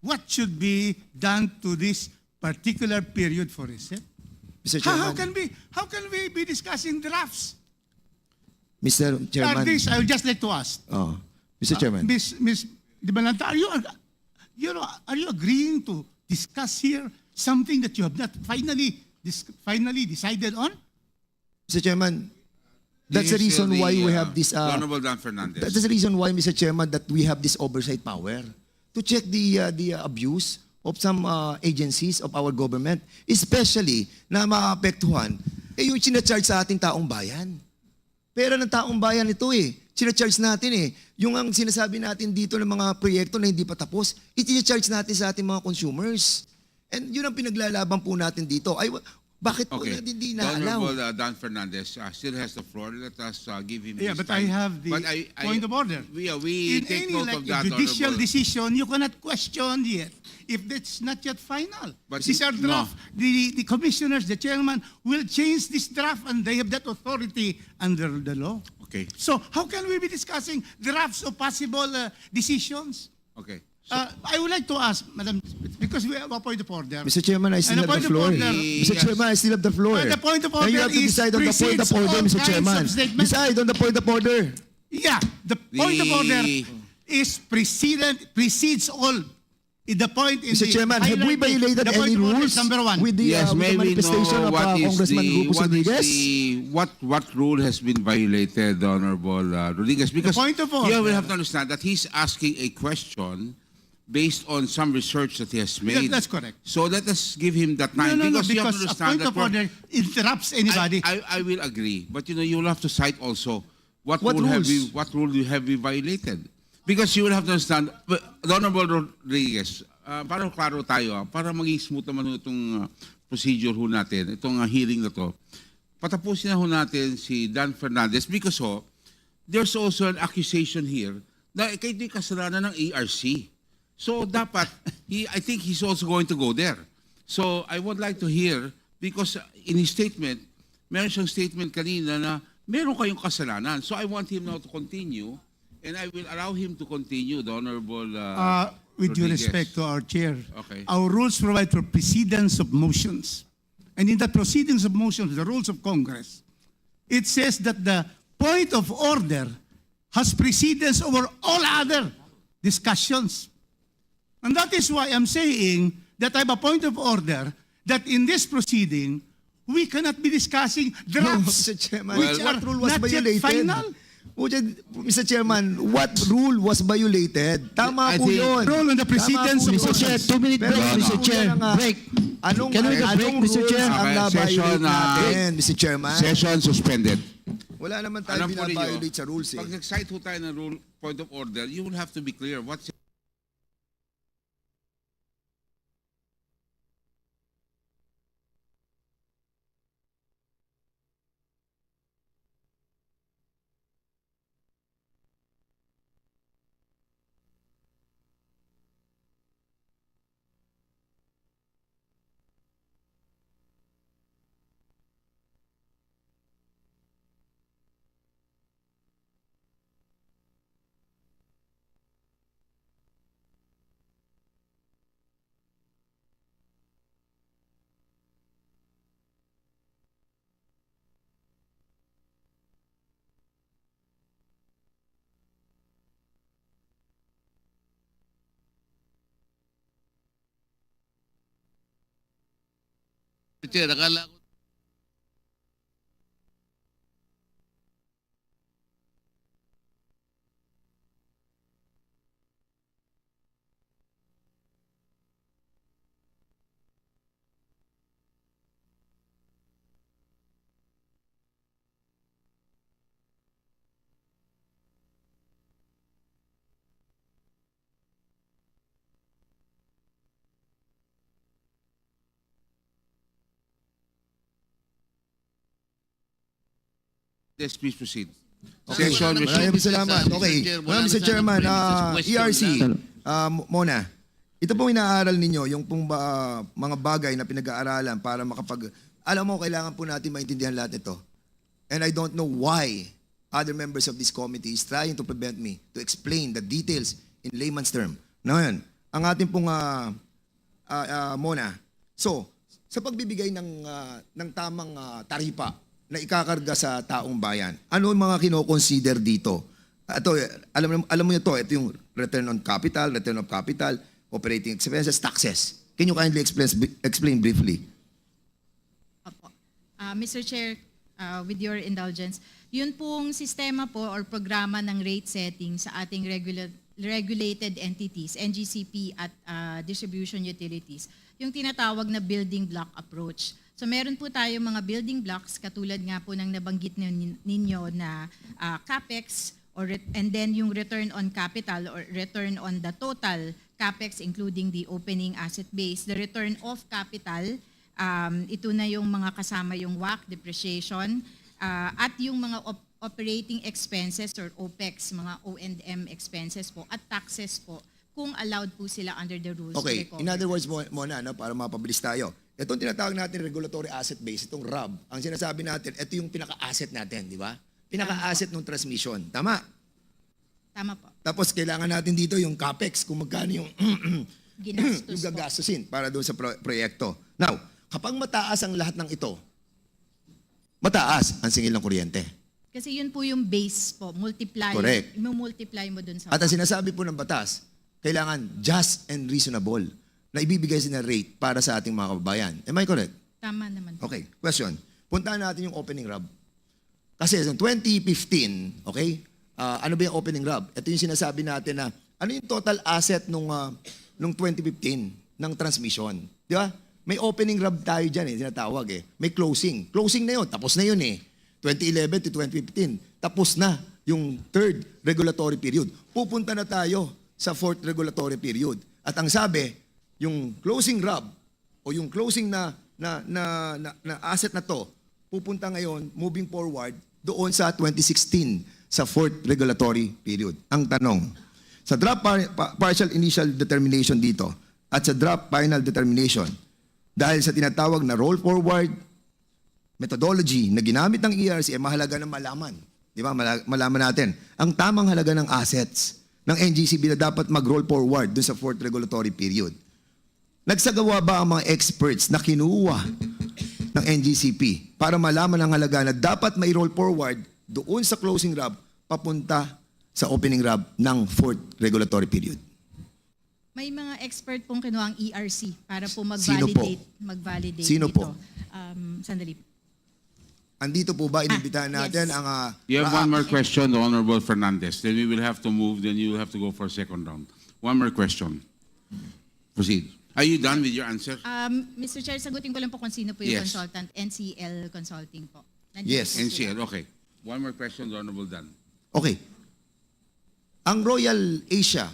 what should be done to this particular period for reset. Mr. How Chairman, how can we be discussing drafts? Mr. Chairman. This, I would just like to ask. Oh, Mr. Chairman. Miss Di Balanta, are you agreeing to discuss here something that you have not finally decided on? Mr. Chairman, that's the This is reason why we have this. Honorable Dan Fernandez. That's the reason why, Mr. Chairman, that we have this oversight power to check the abuse of some agencies of our government, especially na maapektuhan yung sinacharge sa ating taong bayan. Pera ng taong bayan ito sinacharge natin Yung ang sinasabi natin dito ng mga proyekto na hindi pa tapos, i-charge natin sa ating mga consumers. And yun ang pinaglalaban po natin dito. Bakit po Okay. hindi The na-allow? Honorable Dan Fernandez still has the floor. Let us give him Yeah, his but I time. have the But point of order. We In take any note of that, judicial Honorable. decision, you cannot question yet if that's not yet final. But These are no. draft. The commissioners, the chairman, will change this draft and they have that authority under the law. Okay. So how can we be discussing drafts of possible decisions? Okay. I would like to ask, Madam, because we have a point of order. Mr. Chairman, I still And have the the point of floor. order- Mr. Chairman, I still have the floor. The point of Now you order have to is decide on the point of precedes order, all Mr. kinds Chairman. of statements. Decide on the point of order. Yeah, the point of order is precedes all. The point in Mr. the Chairman, have we highlighting, violated the point any of order rules is number one. with the, Yes, with the may we manifestation know of what is Congressman Rufus Rodriguez? what rule has been violated, Honorable Rodriguez? Because point of here we order- have to understand that he's asking a question based on some research that he has made. That's correct. So let us give him that time No, because you have to because a understand point that of order interrupts anybody. I will agree, but you will have to cite also what What rule rules? have we violated, because you will have to understand. Honorable Rodriguez, para klaro tayo, para maging smooth naman itong procedure ho natin, itong hearing na to. Patapusin na ho natin si Dan Fernandez because there's also an accusation here na kayo di kasalanan ng ARC. So dapat, I think he's also going to go there. So I would like to hear, because in his statement, meron siyang statement kanina na meron kayong kasalanan. So I want him now to continue, and I will allow him to continue, the Honorable With due Rodriguez. respect to our chair, Okay. our rules provide for precedence of motions. And in the proceedings of motions, the rules of Congress, it says that the point of order has precedence over all other discussions. And that is why I'm saying that I have a point of order that in this proceeding, we cannot be discussing drafts Mr. Chairman, which what are rule was not yet violated? final. Mr. Chairman, what rule was violated? Tama I po think- yun. Rule on the precedence Tama po of yun. Mr. Chair, 2-minute Pero break, ang Mr. rule Chair. na nga, Break. Anong, Can we have a break, anong Mr. rules Chair? ang Okay, na-violate session, natin, Mr. Chairman? Session suspended. Wala naman tayo Alam po ninyo, binabiolate sa rules pag nag-cite ho tayo ng rule, point of order, you will have to be clear what's Mr. Chair, akala ko Yes, please proceed. Okay, Session maraming resumed. salamat. Okay, maraming Mr. Chairman, ERC, Mona, ito pong inaaral ninyo, yung pong mga bagay na pinag-aaralan para alam mo, kailangan po natin maintindihan lahat ito. And I don't know why other members of this committee is trying to prevent me to explain the details in layman's term. Ngayon, ang ating pong Mona, so, sa pagbibigay ng tamang taripa na ikakarga sa taong bayan, ano ang mga kino-consider dito? Ito, alam mo nyo to, ito yung return on capital, return of capital, operating expenses, taxes. Can you kindly explain briefly? Opo. Mr. Chair, with your indulgence, yun pong sistema po or programa ng rate setting sa ating regulated entities, NGCP at distribution utilities, yung tinatawag na building block approach. So meron po tayo mga building blocks katulad nga po ng nabanggit ninyo na CAPEX and then yung return on capital or return on the total CAPEX including the opening asset base, the return of capital, ito na yung mga kasama yung WACC, depreciation, at yung mga operating expenses or OPEX, mga O&M expenses po, at taxes po, kung allowed po sila under the rules. Okay, in other words, Mona, para mapabilis tayo, itong tinatawag natin regulatory asset base, itong RAB, ang sinasabi natin, ito yung pinaka-asset natin, di ba? Pinaka-asset ng transmission. Tama? Tama po. Tapos kailangan natin dito yung CAPEX, kung magkano yung Ginastos yung po. gagastusin para doon sa proyekto. Now, kapag mataas ang lahat ng ito, mataas ang singil ng kuryente. Kasi yun po yung base po, multiply. Correct. Multiply mo dun sa At ang sinasabi po ng batas, kailangan just and reasonable na ibibigay sa rate para sa ating mga kababayan. Am I correct? Tama naman po. Okay, question. Puntahan natin yung opening RAB. Kasi sa 2015, okay, ano ba yung opening RAB? Ito yung sinasabi natin na ano yung total asset nung 2015 ng transmission. Di ba? May opening RAB tayo dyan tinatawag May closing. Closing na yun, tapos na yun 2011 to 2015, tapos na yung third regulatory period. Pupunta na tayo sa fourth regulatory period. At ang sabi, yung closing RAB o yung closing na asset na to, pupunta ngayon, moving forward, doon sa 2016, sa fourth regulatory period. Ang tanong, sa draft partial initial determination dito at sa draft final determination, dahil sa tinatawag na roll forward methodology na ginamit ng ERC, mahalaga na malaman. Di ba? Malaman natin ang tamang halaga ng assets ng NGCP na dapat mag-roll forward dun sa fourth regulatory period. Nagsagawa ba ang mga experts na kinuha ng NGCP para malaman ang halaga na dapat may roll forward doon sa closing RAB papunta sa opening RAB ng fourth regulatory period? May mga expert pong kinuha ang ERC para po Sino po? mag-validate Sino dito. po? Sandali. Andito po ba inimbitahan natin yes. ang You have one more question, the Honorable Fernandez. Then we will have to move, then you will have to go for a second round. One more question. Proceed. Are you done with your answer? Mr. Chair, sagutin ko lang po kung sino po yung Yes. consultant. NCL Consulting po. Nandiyan Yes. po sila. NCL, okay. One more question, the Honorable Dan. Okay. Ang Royal Asia,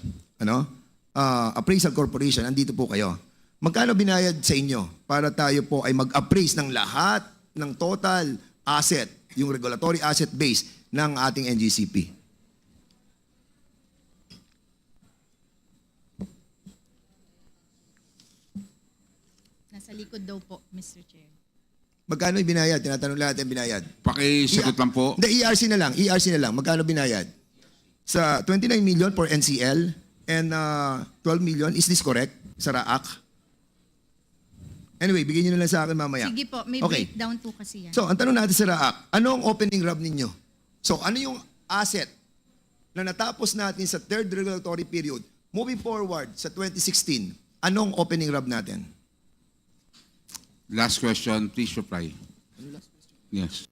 Appraisal Corporation, andito po kayo. Magkano binayad sa inyo para tayo po ay mag-appraise ng lahat ng total asset, yung regulatory asset base ng ating NGCP? Nasa likod daw po, Mr. Chair. Magkano yung binayad? Tinatanong natin binayad. Pakisagot lang po. Hindi, ERC na lang. Magkano binayad? Sa 29 million for NCL and 12 million, is this correct? Sa RAAC? Anyway, bigyan nyo na lang sa akin mamaya. Sige po, may Okay. breakdown po kasi yan. So, ang tanong natin sa RAAC, ano ang opening RAB ninyo? So, ano yung asset na natapos natin sa third regulatory period, moving forward sa 2016, anong opening RAB natin? Last question, please reply. Yes.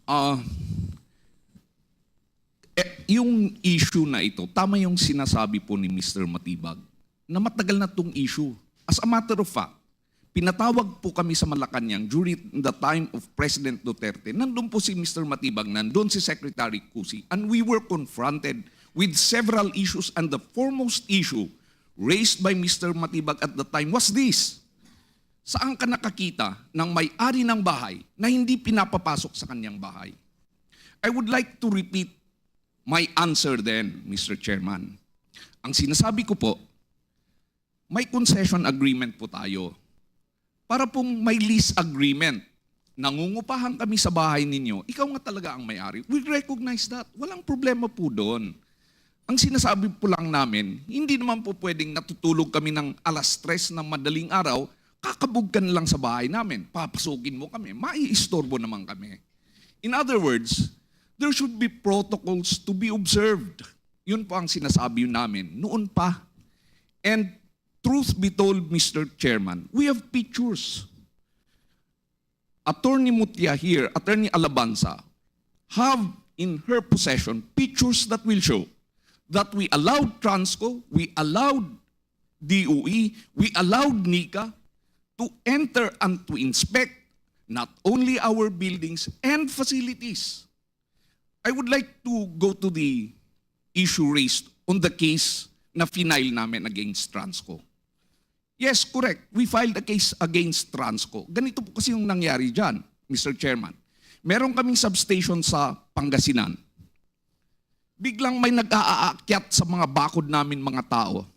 Ah, yung issue na ito, tama yung sinasabi po ni Mr. Matibag, na matagal na itong issue. As a matter of fact, pinatawag po kami sa Malacanang during the time of President Duterte. Nandun po si Mr. Matibag, nandun si Secretary Cusi, and we were confronted with several issues, and the foremost issue raised by Mr. Matibag at the time was this: saan ka nakakita ng may-ari ng bahay na hindi pinapapasok sa kanyang bahay? I would like to repeat my answer then, Mr. Chairman. Ang sinasabi ko po, may concession agreement po tayo. Para pong may lease agreement, nangungupahan kami sa bahay ninyo, ikaw nga talaga ang may-ari. We recognize that. Walang problema po doon. Ang sinasabi po lang namin, hindi naman po pwedeng natutulog kami ng alas 3 ng madaling araw, kakabog ka na lang sa bahay namin, papasukin mo kami, maiistorbo naman kami. In other words, there should be protocols to be observed. Yun po ang sinasabi namin noon pa. And truth be told, Mr. Chairman, we have pictures. Attorney Mutia here, Attorney Alabanza, have in her possession pictures that will show that we allowed Transco, we allowed DOE, we allowed NICA to enter and to inspect not only our buildings and facilities. I would like to go to the issue raised on the case na final namin against Transco. Yes, correct. We filed a case against Transco. Ganito po kasi yung nangyari dyan, Mr. Chairman. Meron kaming substation sa Pangasinan. Biglang may nag-aakyat sa mga bakod namin mga tao.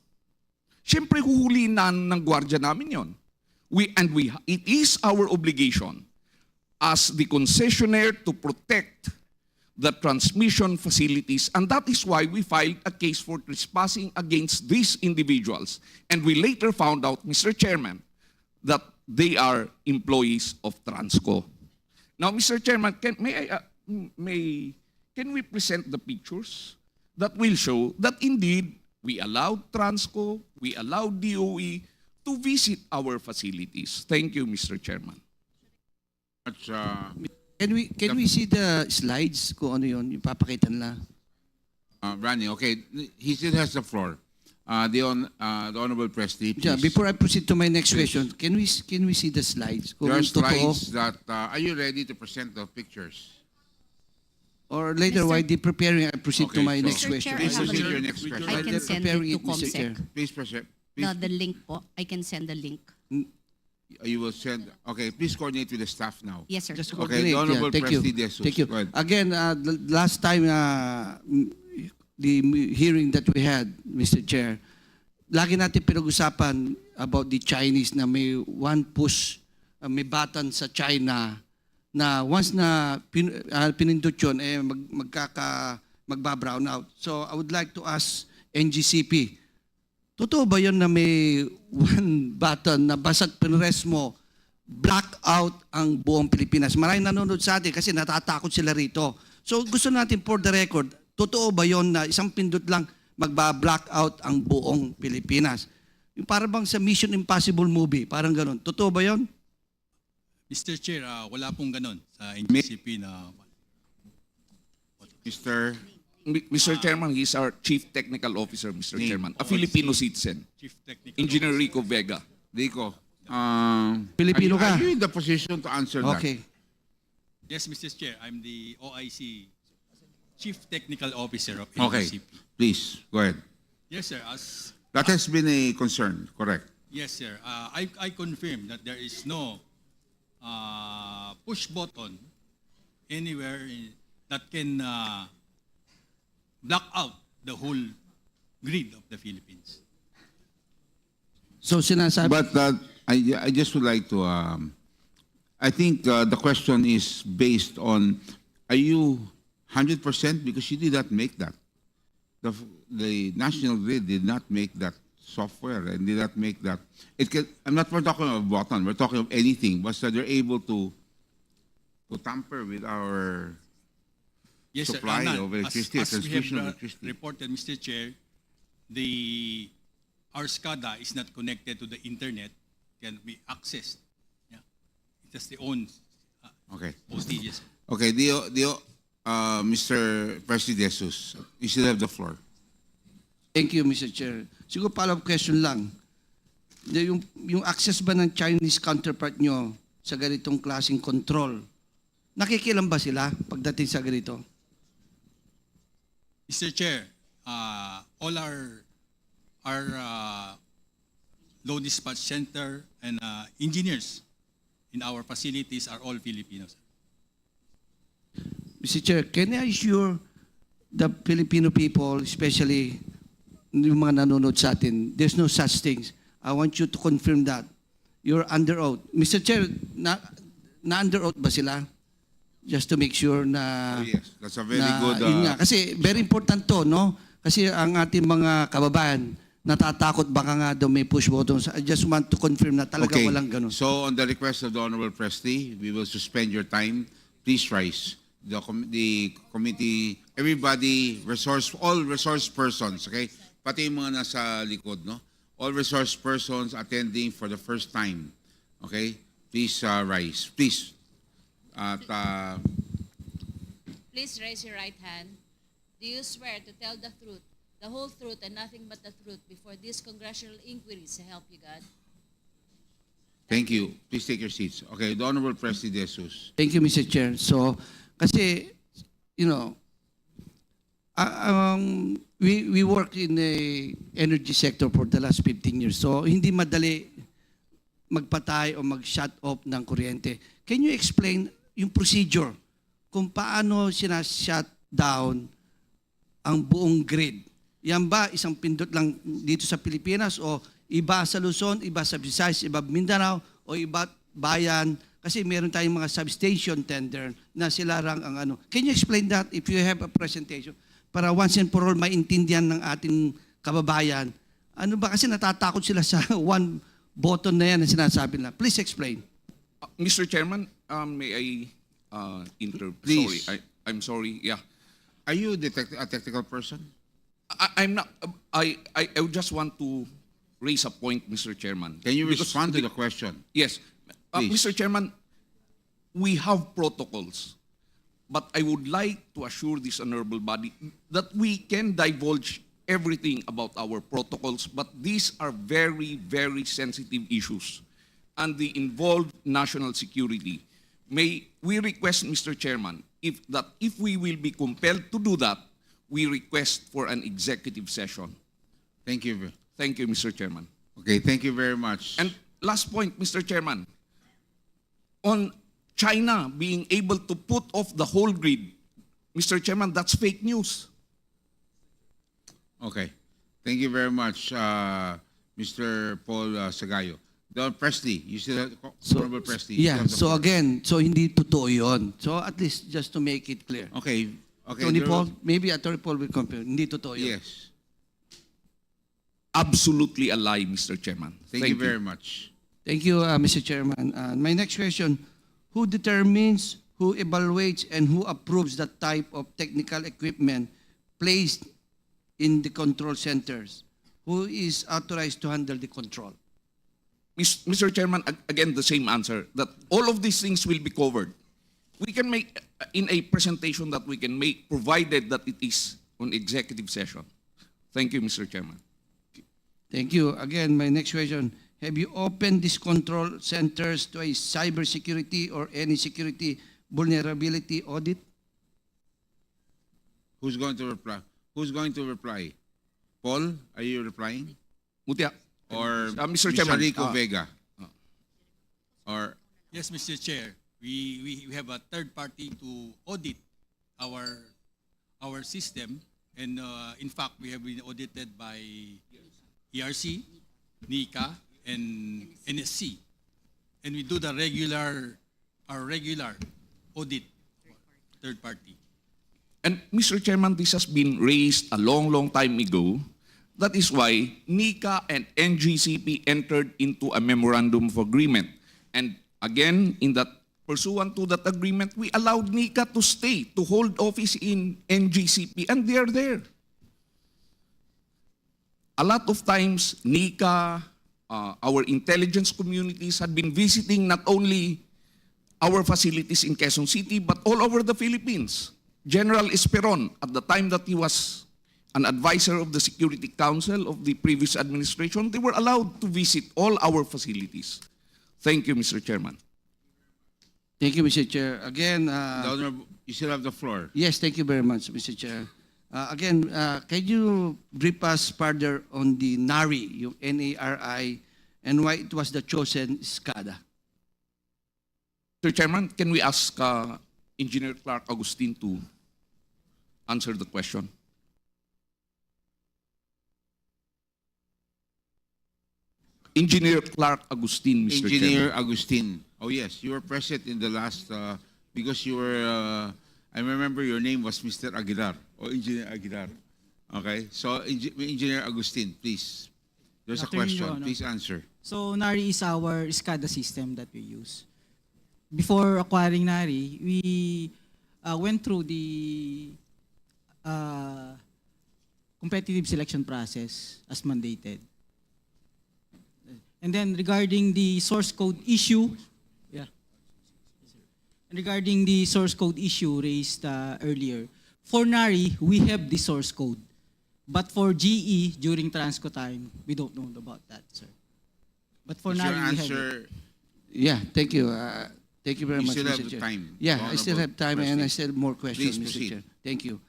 Siyempre, huhuliin na ng gwardiya namin yon. It is our obligation as the concessionaire to protect the transmission facilities, and that is why we filed a case for trespassing against these individuals. And we later found out, Mr. Chairman, that they are employees of Transco. Now, Mr. Chairman, can we present the pictures that will show that indeed we allowed Transco, we allowed DOE to visit our facilities? Thank you, Mr. Chairman. Can we see the slides kung ano yun, yung papakita nila? Rani, okay, he still has the floor. The Honorable President, please. Yeah, before I proceed to my next question, can we see the slides? Kung There are totoo, slides that, are you ready to present the pictures? or later, while they preparing, I proceed to Okay, my so- next Mr. question. Chair, I Please have a proceed to your link. next question. I can They're send preparing it to it, Mr. Chair. COMSEC. Please present. The link po, I can send the link. You will send, okay, please coordinate with the staff now. Yes, sir. Just Okay, coordinate, the Honorable thank you. President Jesus, Thank you. go ahead. Again, the last time the hearing that we had, Mr. Chair, lagi natin pinag-usapan about the Chinese na may one push, may button sa China na once na pinindot yun, magba-brown out. So I would like to ask NGCP, totoo ba yun na may one button na basag pinres mo, black out ang buong Pilipinas? Maraming nanonood sa atin kasi natatakot sila rito. So gusto natin for the record, totoo ba yun na isang pindot lang magba-black out ang buong Pilipinas? Yung parang bang sa Mission Impossible movie, parang ganun. Totoo ba yun? Mr. Chair, wala pong ganun sa NGCP na... Mr. Chairman, he's our Chief Technical Officer, Mr. Chairman, a Filipino citizen, Chief Technical Engineer Officer. Rico Vega. Rico, Pilipino ka? are you in the position to answer that? Okay. Yes, Mr. Chair, I'm the OIC Chief Technical Officer of Okay, NGCP. please, go ahead. Yes, sir. That has been a concern, correct? Yes, sir. I confirm that there is no push button anywhere that can block out the whole grid of the Philippines. So sinasabi... But I just would like to, I think the question is based on, are you 100%? Because you did not make that. The National Grid did not make that software and did not make that. We're talking of button, we're talking of anything, but so they're able to tamper with our Yes, supply sir. of electricity, As we transmission of have electricity. reported, Mr. Chair, our SCADA is not connected to the internet, can be accessed. Yeah. It has the own Okay. hostages. Okay, Mr. President Jesus, you still have the floor. Thank you, Mr. Chair. Siguro follow-up question lang. Yung access ba ng Chinese counterpart nyo sa ganitong klaseng control, nakikilam ba sila pagdating sa ganito? Mr. Chair, all our low dispatch center and engineers in our facilities are all Filipinos. Mr. Chair, can I assure the Filipino people, especially yung mga nanonood sa atin, there's no such things. I want you to confirm that. You're under oath. Mr. Chair, na-under oath ba sila? Just to make sure na... Oh, yes, that's a very na, good... yun nga. Kasi very important to, no? Kasi ang ating mga kababayan, natatakot baka nga daw may push buttons. I just want to confirm na talaga Okay, walang ganun. so on the request of the Honorable Presley, we will suspend your time. Please rise. The committee, everybody, all resource persons, okay? Pati yung mga nasa likod, no? All resource persons attending for the first time, okay? Please rise. Please. At, Please raise your right hand. Do you swear to tell the truth, the whole truth, and nothing but the truth before these congressional inquiries to help you God? thank you. Please take your seats. Okay, the Honorable Presley Jesus. Thank you, Mr. Chair. So, kasi, you know, we work in the energy sector for the last 15 years. So, hindi madali magpatay o mag-shut off ng kuryente. Can you explain yung procedure kung paano sinashut down ang buong grid? Yan ba isang pindot lang dito sa Pilipinas o iba sa Luzon, iba sa Visayas, iba Mindanao o iba bayan? Kasi meron tayong mga substation tender na sila lang ang ano. Can you explain that if you have a presentation? Para once and for all maintindihan ng ating kababayan. Ano ba kasi natatakot sila sa one button na yan na sinasabi nila. Please explain. Mr. Chairman, may I Please. Sorry, I'm sorry. Yeah, Are you a technical person? I'm not. I just want to raise a point, Mr. Chairman. Can you Because respond to the question? Yes, Please. Mr. Chairman, we have protocols, but I would like to assure this honorable body that we can divulge everything about our protocols, but these are very, very sensitive issues and they involve national security. May we request, Mr. Chairman, if we will be compelled to do that, we request for an executive session. Thank you. Thank you, Mr. Chairman. Okay, thank you very much. And last point, Mr. Chairman, on China being able to put off the whole grid, Mr. Chairman, that's fake news. Okay. Thank you very much, Mr. Paul Sagayo. Don Presley, you still have, Honorable Presley. you still Yeah, have the so floor. again, so hindi totoo yun. So at least just to make it clear. Okay. Okay. Attorney there- Paul, maybe Attorney Paul will confirm. Hindi totoo yun. Yes. Absolutely a lie, Mr. Chairman. Thank you very much. Thank you, Mr. Chairman. My next question, who determines, who evaluates, and who approves the type of technical equipment placed in the control centers? Who is authorized to handle the control? Mr. Chairman, again, the same answer, that all of these things will be covered. We can make, in a presentation that we can make, provided that it is on executive session. Thank you, Mr. Chairman. Thank you. Again, my next question, have you opened these control centers to a cybersecurity or any security vulnerability audit? Who's going to reply? Who's going to reply? Paul, are you replying? Mutia. Or Mr. Chairman, Rico Vega? Or Yes, Mr. Chair. We have a third party to audit our system, and in fact, we have been audited by ERC, NICA, and NSC, and we do our regular audit, third party. And Mr. Chairman, this has been raised a long, long time ago. That is why NICA and NGCP entered into a memorandum of agreement. And again, pursuant to that agreement, we allowed NICA to stay, to hold office in NGCP, and they are there. A lot of times, NICA, our intelligence communities had been visiting not only our facilities in Quezon City, but all over the Philippines. General Esperon, at the time that he was an advisor of the Security Council of the previous administration, they were allowed to visit all our facilities. Thank you, Mr. Chairman. Thank you, Mr. Chair. Again, The Honorable, you still have the floor. yes, thank you very much, Mr. Chair. Again, can you brief us further on the NARI, yung NARI, and why it was the chosen SCADA? Mr. Chairman, can we ask Engineer Clark Agustin to answer the question? Engineer Clark Agustin, Mr. Engineer Chairman. Agustin. Oh yes, you were present in the last, because you were, I remember your name was Mr. Aguilar, or Engineer Aguilar. Okay, so Engineer Agustin, please. There's a After you, question, Your Honor. please answer. So NARI is our SCADA system that we use. Before acquiring NARI, we went through the competitive selection process as mandated. And then regarding the source code issue, regarding the source code issue raised earlier, for NARI, we have the source code. But for GE, during Transco time, we don't know about that, sir. But for Is your NARI, we have it. answer, Yeah, thank you. Thank you very you much, still have Mr. the Chair. time. Yeah, I still have time and I still have more questions, Please Mr. proceed. Chair. Thank you.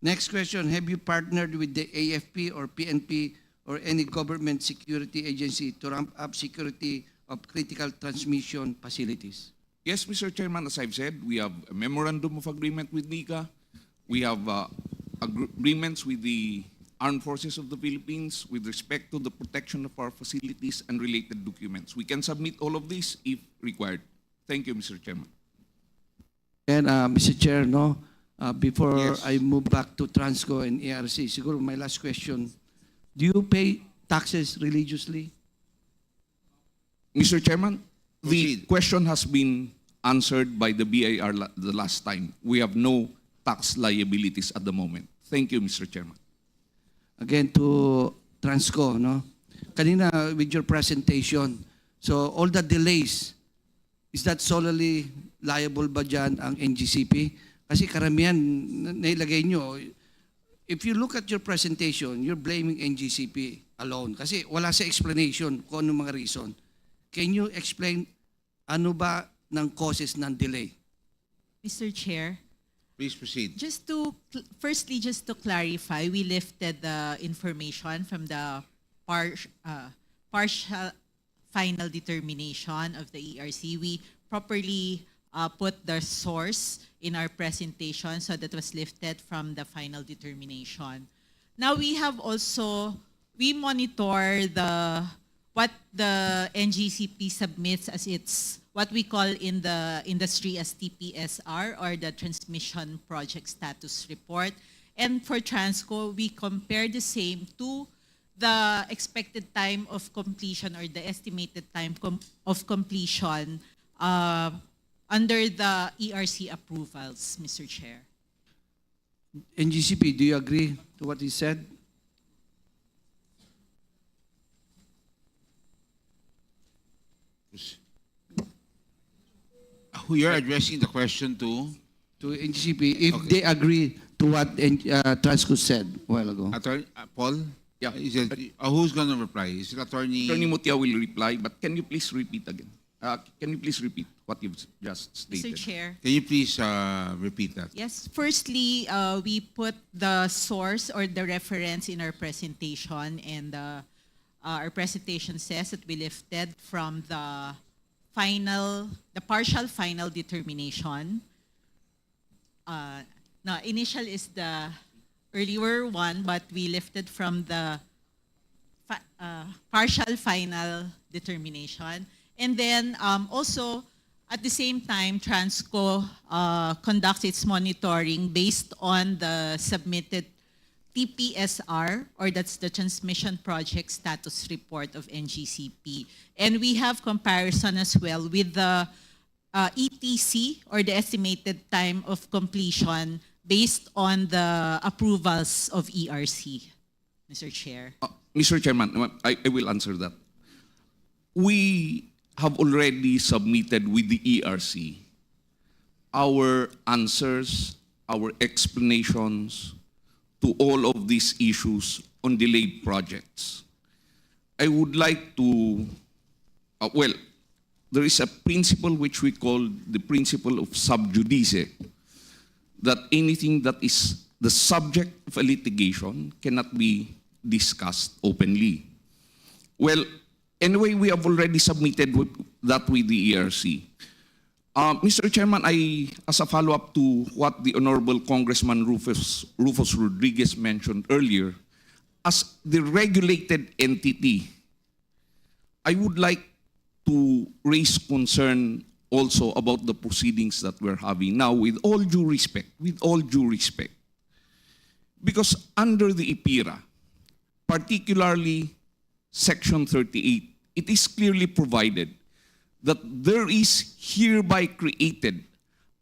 Next question, have you partnered with the AFP or PNP or any government security agency to ramp up security of critical transmission facilities? Yes, Mr. Chairman, as I've said, we have a memorandum of agreement with NICA. We have agreements with the Armed Forces of the Philippines with respect to the protection of our facilities and related documents. We can submit all of this if required. Thank you, Mr. Chairman. And Mr. Chair, no, before Yes. I move back to Transco and ARC, siguro my last question, do you pay taxes religiously? Mr. Chairman, the Proceed. question has been answered by the BIR the last time. We have no tax liabilities at the moment. Thank you, Mr. Chairman. Again, to Transco, no? Kanina, with your presentation, so all the delays, is that solely liable ba dyan ang NGCP? Kasi karamihan, nailagay nyo, if you look at your presentation, you're blaming NGCP alone. Kasi wala sa explanation kung ano mga reason. Can you explain ano ba ng causes ng delay? Mr. Chair, please proceed. firstly, just to clarify, we lifted the information from the partial final determination of the ERC. We properly put the source in our presentation, so that was lifted from the final determination. Now we have also, we monitor what the NGCP submits as its, what we call in the industry as TPSR, or the Transmission Project Status Report. And for Transco, we compare the same to the expected time of completion, or the estimated time of completion under the ERC approvals, Mr. Chair. NGCP, do you agree to what he said? Who you're addressing the question to? To NGCP, if they agree to what Transco said a while ago. Attorney, Paul? Yeah. Is it, who's going to reply? Is it Attorney? Attorney Mutia will reply, but can you please repeat again? Can you please repeat what you've just stated? Mr. Chair. Can you please repeat that? Yes, firstly, we put the source or the reference in our presentation, and our presentation says that we lifted from the partial final determination. No, initial is the earlier one, but we lifted from the partial final determination. And then also, at the same time, Transco conducts its monitoring based on the submitted TPSR, or that's the Transmission Project Status Report of NGCP. And we have comparison as well with the ETC, or the estimated time of completion, based on the approvals of ERC, Mr. Chair. Mr. Chairman, I will answer that. We have already submitted with the ERC our answers, our explanations to all of these issues on delayed projects. I would like to, well, there is a principle which we call the principle of sub judice, that anything that is the subject of a litigation cannot be discussed openly. Well, anyway, we have already submitted that with the ERC. Mr. Chairman, as a follow-up to what the Honorable Congressman Rufus Rodriguez mentioned earlier, as the regulated entity, I would like to raise concern also about the proceedings that we're having now, with all due respect, because under the IPIRA, particularly Section 38, it is clearly provided that there is hereby created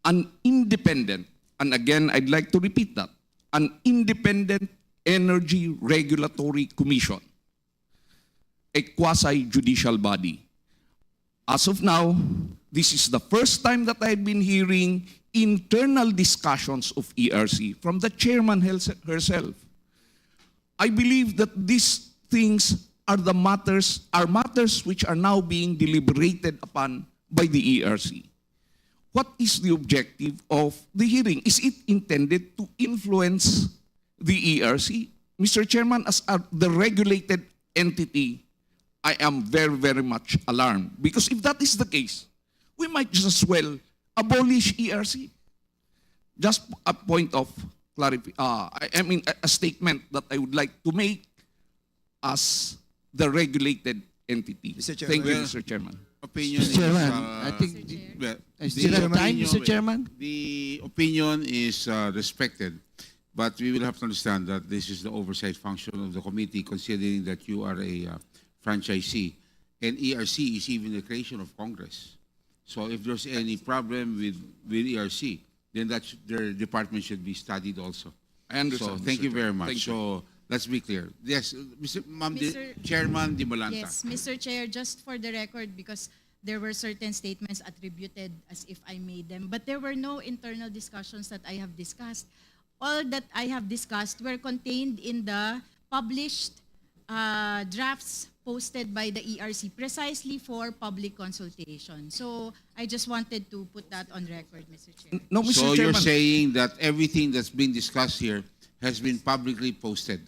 an independent, and again, I'd like to repeat that, an independent energy regulatory commission, a quasi-judicial body. As of now, this is the first time that I've been hearing internal discussions of ERC from the chairman herself. I believe that these things are matters which are now being deliberated upon by the ERC. What is the objective of the hearing? Is it intended to influence the ERC? Mr. Chairman, as the regulated entity, I am very, very much alarmed. Because if that is the case, we might just as well abolish ERC. Just a point of clarification, a statement that I would like to make as the regulated entity. Mr. Chairman. Thank you, Mr. Chairman. Opinion Mr. Chairman, is, I think well, I still have time, Mr. Chairman. The opinion is respected, but we will have to understand that this is the oversight function of the committee, considering that you are a franchisee, and ERC is even the creation of Congress. So if there's any problem with ERC, then their department should be studied also. I understand. So thank you very much. Thank you. So let's be clear. Yes, Mr. Chairman Di Malanta. Yes, Mr. Chair, just for the record, because there were certain statements attributed as if I made them, but there were no internal discussions that I have discussed. All that I have discussed were contained in the published drafts posted by the ERC precisely for public consultation. So I just wanted to put that on record, Mr. Chair. No, Mr. So Chairman. you're saying that everything that's been discussed here has been publicly posted?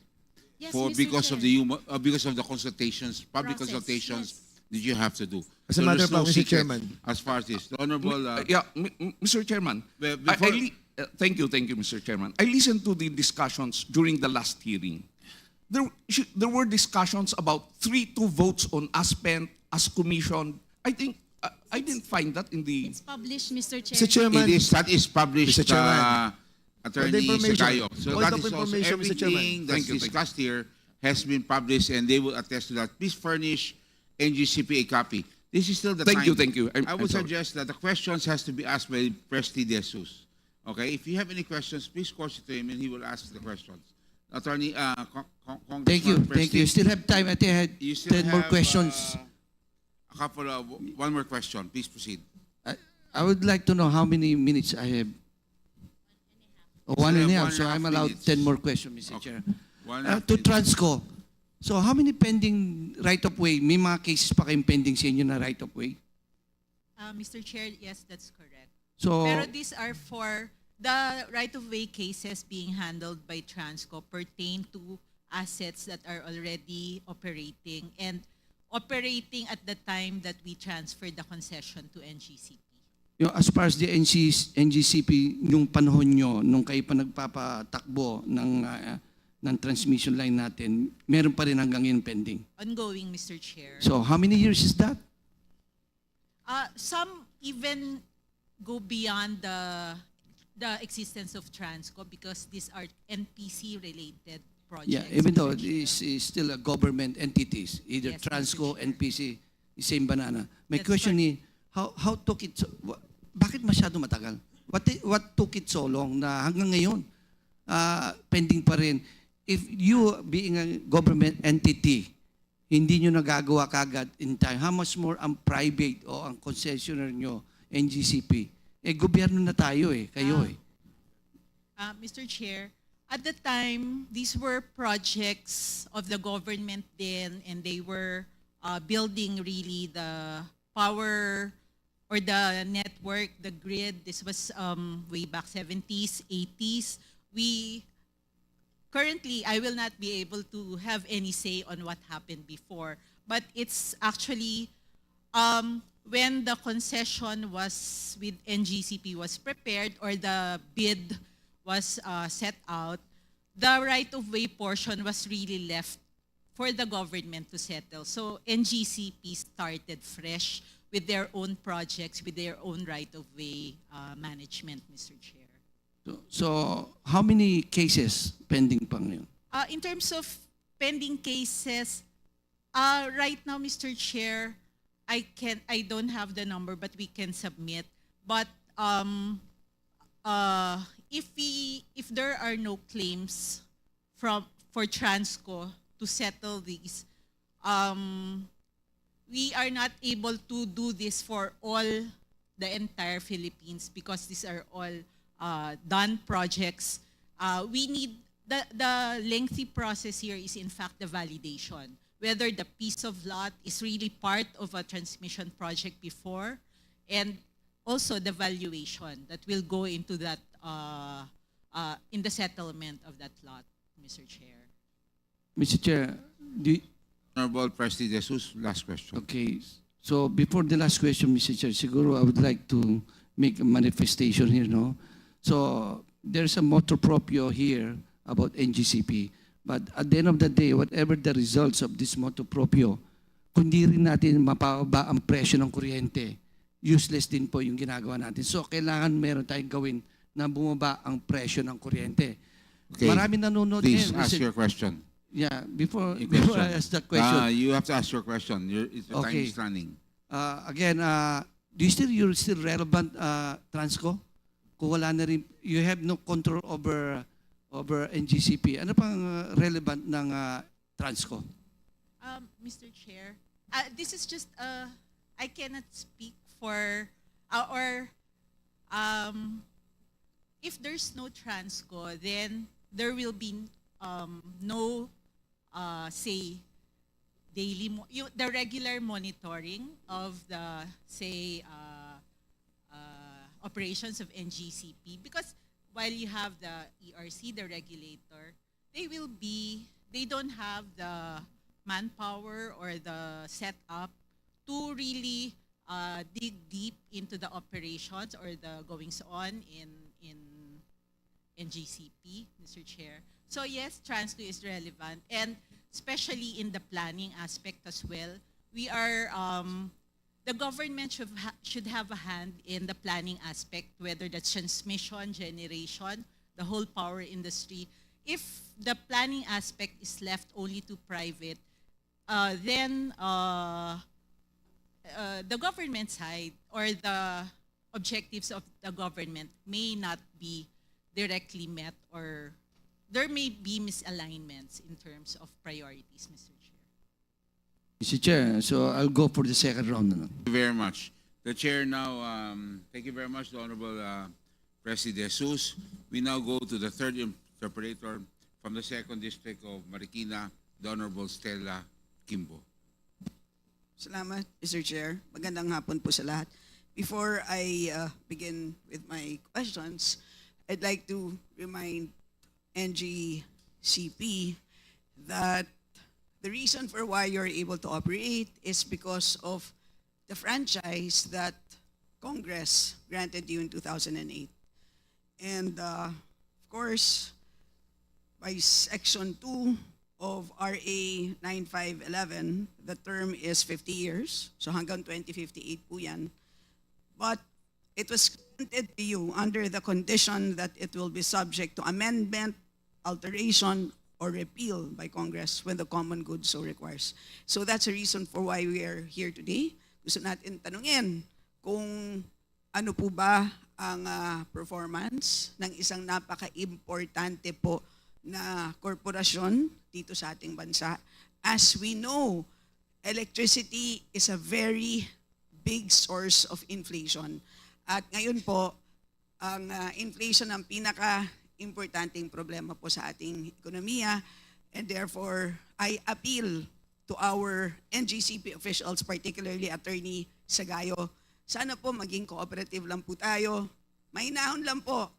Yes, For Mr. because Chair. because of the consultations, public Process, consultations yes. that you have to do. As a matter there's of fact, Mr. secret Chairman. as far as this, the honorable. Mr. Chairman, Well, before- thank you, Mr. Chairman. I listened to the discussions during the last hearing. There were discussions about 3-2 votes on as spent, as commissioned. I think I didn't find that in the. It's published, Mr. Chair. Mr. Chairman. That is published, Mr. Chairman. Attorney information. Segayo. So Point that of is also information, Mr. Chairman. everything that's Thank you. discussed here has been published, and they will attest to that. Please furnish NGCP a copy. This is still the time. Thank you. I I'm would sorry. suggest that the questions has to be asked by Presti De Jesus. Okay, if you have any questions, please call it to him, and he will ask the questions. Attorney, Thank you. Congressman Thank you. Presti, Still have time. I think I had you still 10 more have, questions. one more question. Please proceed. I would like to know how many minutes I have. Oh, one You and a have half. So 1.5 I'm allowed minutes. 10 more questions, Mr. Okay. Chair. 1.5 To minutes. Transco. So how many pending right-of-way? May mga cases pa kayong pending sa inyo na right-of-way? Mr. Chair, yes, that's correct. So, Pero these are for the right-of-way cases being handled by Transco pertain to assets that are already operating and operating at the time that we transferred the concession to NGCP. as far as the NGCP, yung panahon nyo, nung kayo pa nagpapatakbo ng transmission line natin, meron pa rin hanggang yun pending. Ongoing, Mr. Chair. So how many years is that? Some even go beyond the existence of Transco because these are NPC-related projects. Yeah, even though Mr. it Chair. is still a government entities, either Yes, Mr. Transco, Chair. NPC, same banana. My That's question is, how took it so, bakit masyado matagal? What took it so long na hanggang ngayon pending pa rin? If you being a government entity, hindi nyo nagagawa kagad in time, how much more ang private o ang concessionaire nyo, NGCP, Eh, gobyerno na tayo eh, kayo eh. Mr. Chair, at the time, these were projects of the government then, and they were building really the power or the network, the grid. This was way back 70s, 80s. Currently, I will not be able to have any say on what happened before, but it's actually when the concession was with NGCP was prepared or the bid was set out, the right-of-way portion was really left for the government to settle. So NGCP started fresh with their own projects, with their own right-of-way management, Mr. Chair. So how many cases pending pa ngayon? In terms of pending cases, right now, Mr. Chair, I don't have the number, but we can submit. But if there are no claims for Transco to settle these, we are not able to do this for all the entire Philippines because these are all done projects. We need the lengthy process here is in fact the validation, whether the piece of lot is really part of a transmission project before, and also the valuation that will go into that in the settlement of that lot, Mr. Chair. Mr. Chair, Honorable President Jesus, last question. okay, so before the last question, Mr. Chair, siguro I would like to make a manifestation here, no? So there's a motu proprio here about NGCP. But at the end of the day, whatever the results of this motu proprio, kung di rin natin mapababa ang presyo ng kuryente, useless din po yung ginagawa natin. So kailangan meron tayong gawin na bumaba ang presyo ng kuryente. Okay. Marami nanonood Please ngayon. ask your question. Yeah, before Your I ask that question. You have to ask your question. The time Okay. is running. Again, you're still relevant, Transco? Kung wala na rin, you have no control over NGCP. Ano pang relevant ng Transco? Mr. Chair, this is just, I cannot speak for, if there's no Transco, then there will be no, say, the regular monitoring of the, say, operations of NGCP, because while you have the ERC, the regulator, they don't have the manpower or the setup to really dig deep into the operations or the goings on in NGCP, Mr. Chair. So yes, Transco is relevant, and especially in the planning aspect as well. We are the government should have a hand in the planning aspect, whether that's transmission, generation, the whole power industry. If the planning aspect is left only to private, then the government side or the objectives of the government may not be directly met, or there may be misalignments in terms of priorities, Mr. Chair. Mr. Chair, so I'll go for the second round. Thank you very much. The chair now, thank you very much, the Honorable President Jesus. We now go to the third interpreter from the 2nd District of Marikina, the Honorable Stella Kimbo. Salamat, Mr. Chair. Magandang hapon po sa lahat. Before I begin with my questions, I'd like to remind NGCP that the reason for why you're able to operate is because of the franchise that Congress granted you in 2008. And of course, by Section 2 of RA 9511, the term is 50 years. So hanggang 2058 po yan. But it was granted to you under the condition that it will be subject to amendment, alteration, or repeal by Congress when the common good so requires. So that's the reason for why we are here today. Gusto natin tanungin kung ano po ba ang performance ng isang napaka-importante po na korporasyon dito sa ating bansa. As we know, electricity is a very big source of inflation. At ngayon po, ang inflation ang pinaka-importanting problema po sa ating ekonomiya, and therefore, I appeal to our NGCP officials, particularly Attorney Sagayo, sana po maging cooperative lang po tayo. Mahinahon lang po.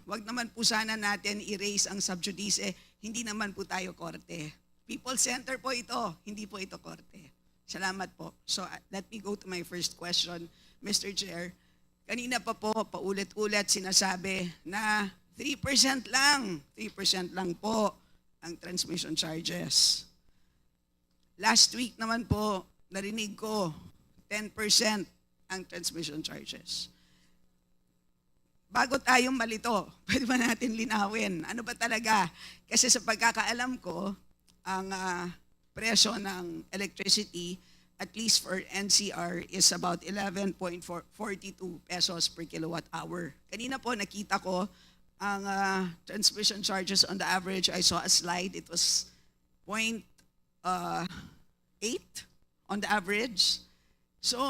Wag naman po sana natin i-raise ang sub judice. Hindi naman po tayo korte. People center po ito, hindi po ito korte. Salamat po. So let me go to my first question, Mr. Chair. Kanina pa po, paulit-ulit sinasabi na 3% lang po ang transmission charges. Last week naman po, narinig ko, 10% ang transmission charges. Bago tayong malito, pwede ba natin linawin? Ano ba talaga? Kasi sa pagkakaalam ko, ang presyo ng electricity, at least for NCR, is about 11.42 pesos per kilowatt hour. Kanina po nakita ko ang transmission charges on the average. I saw a slide. It was 0.8 on the average. So,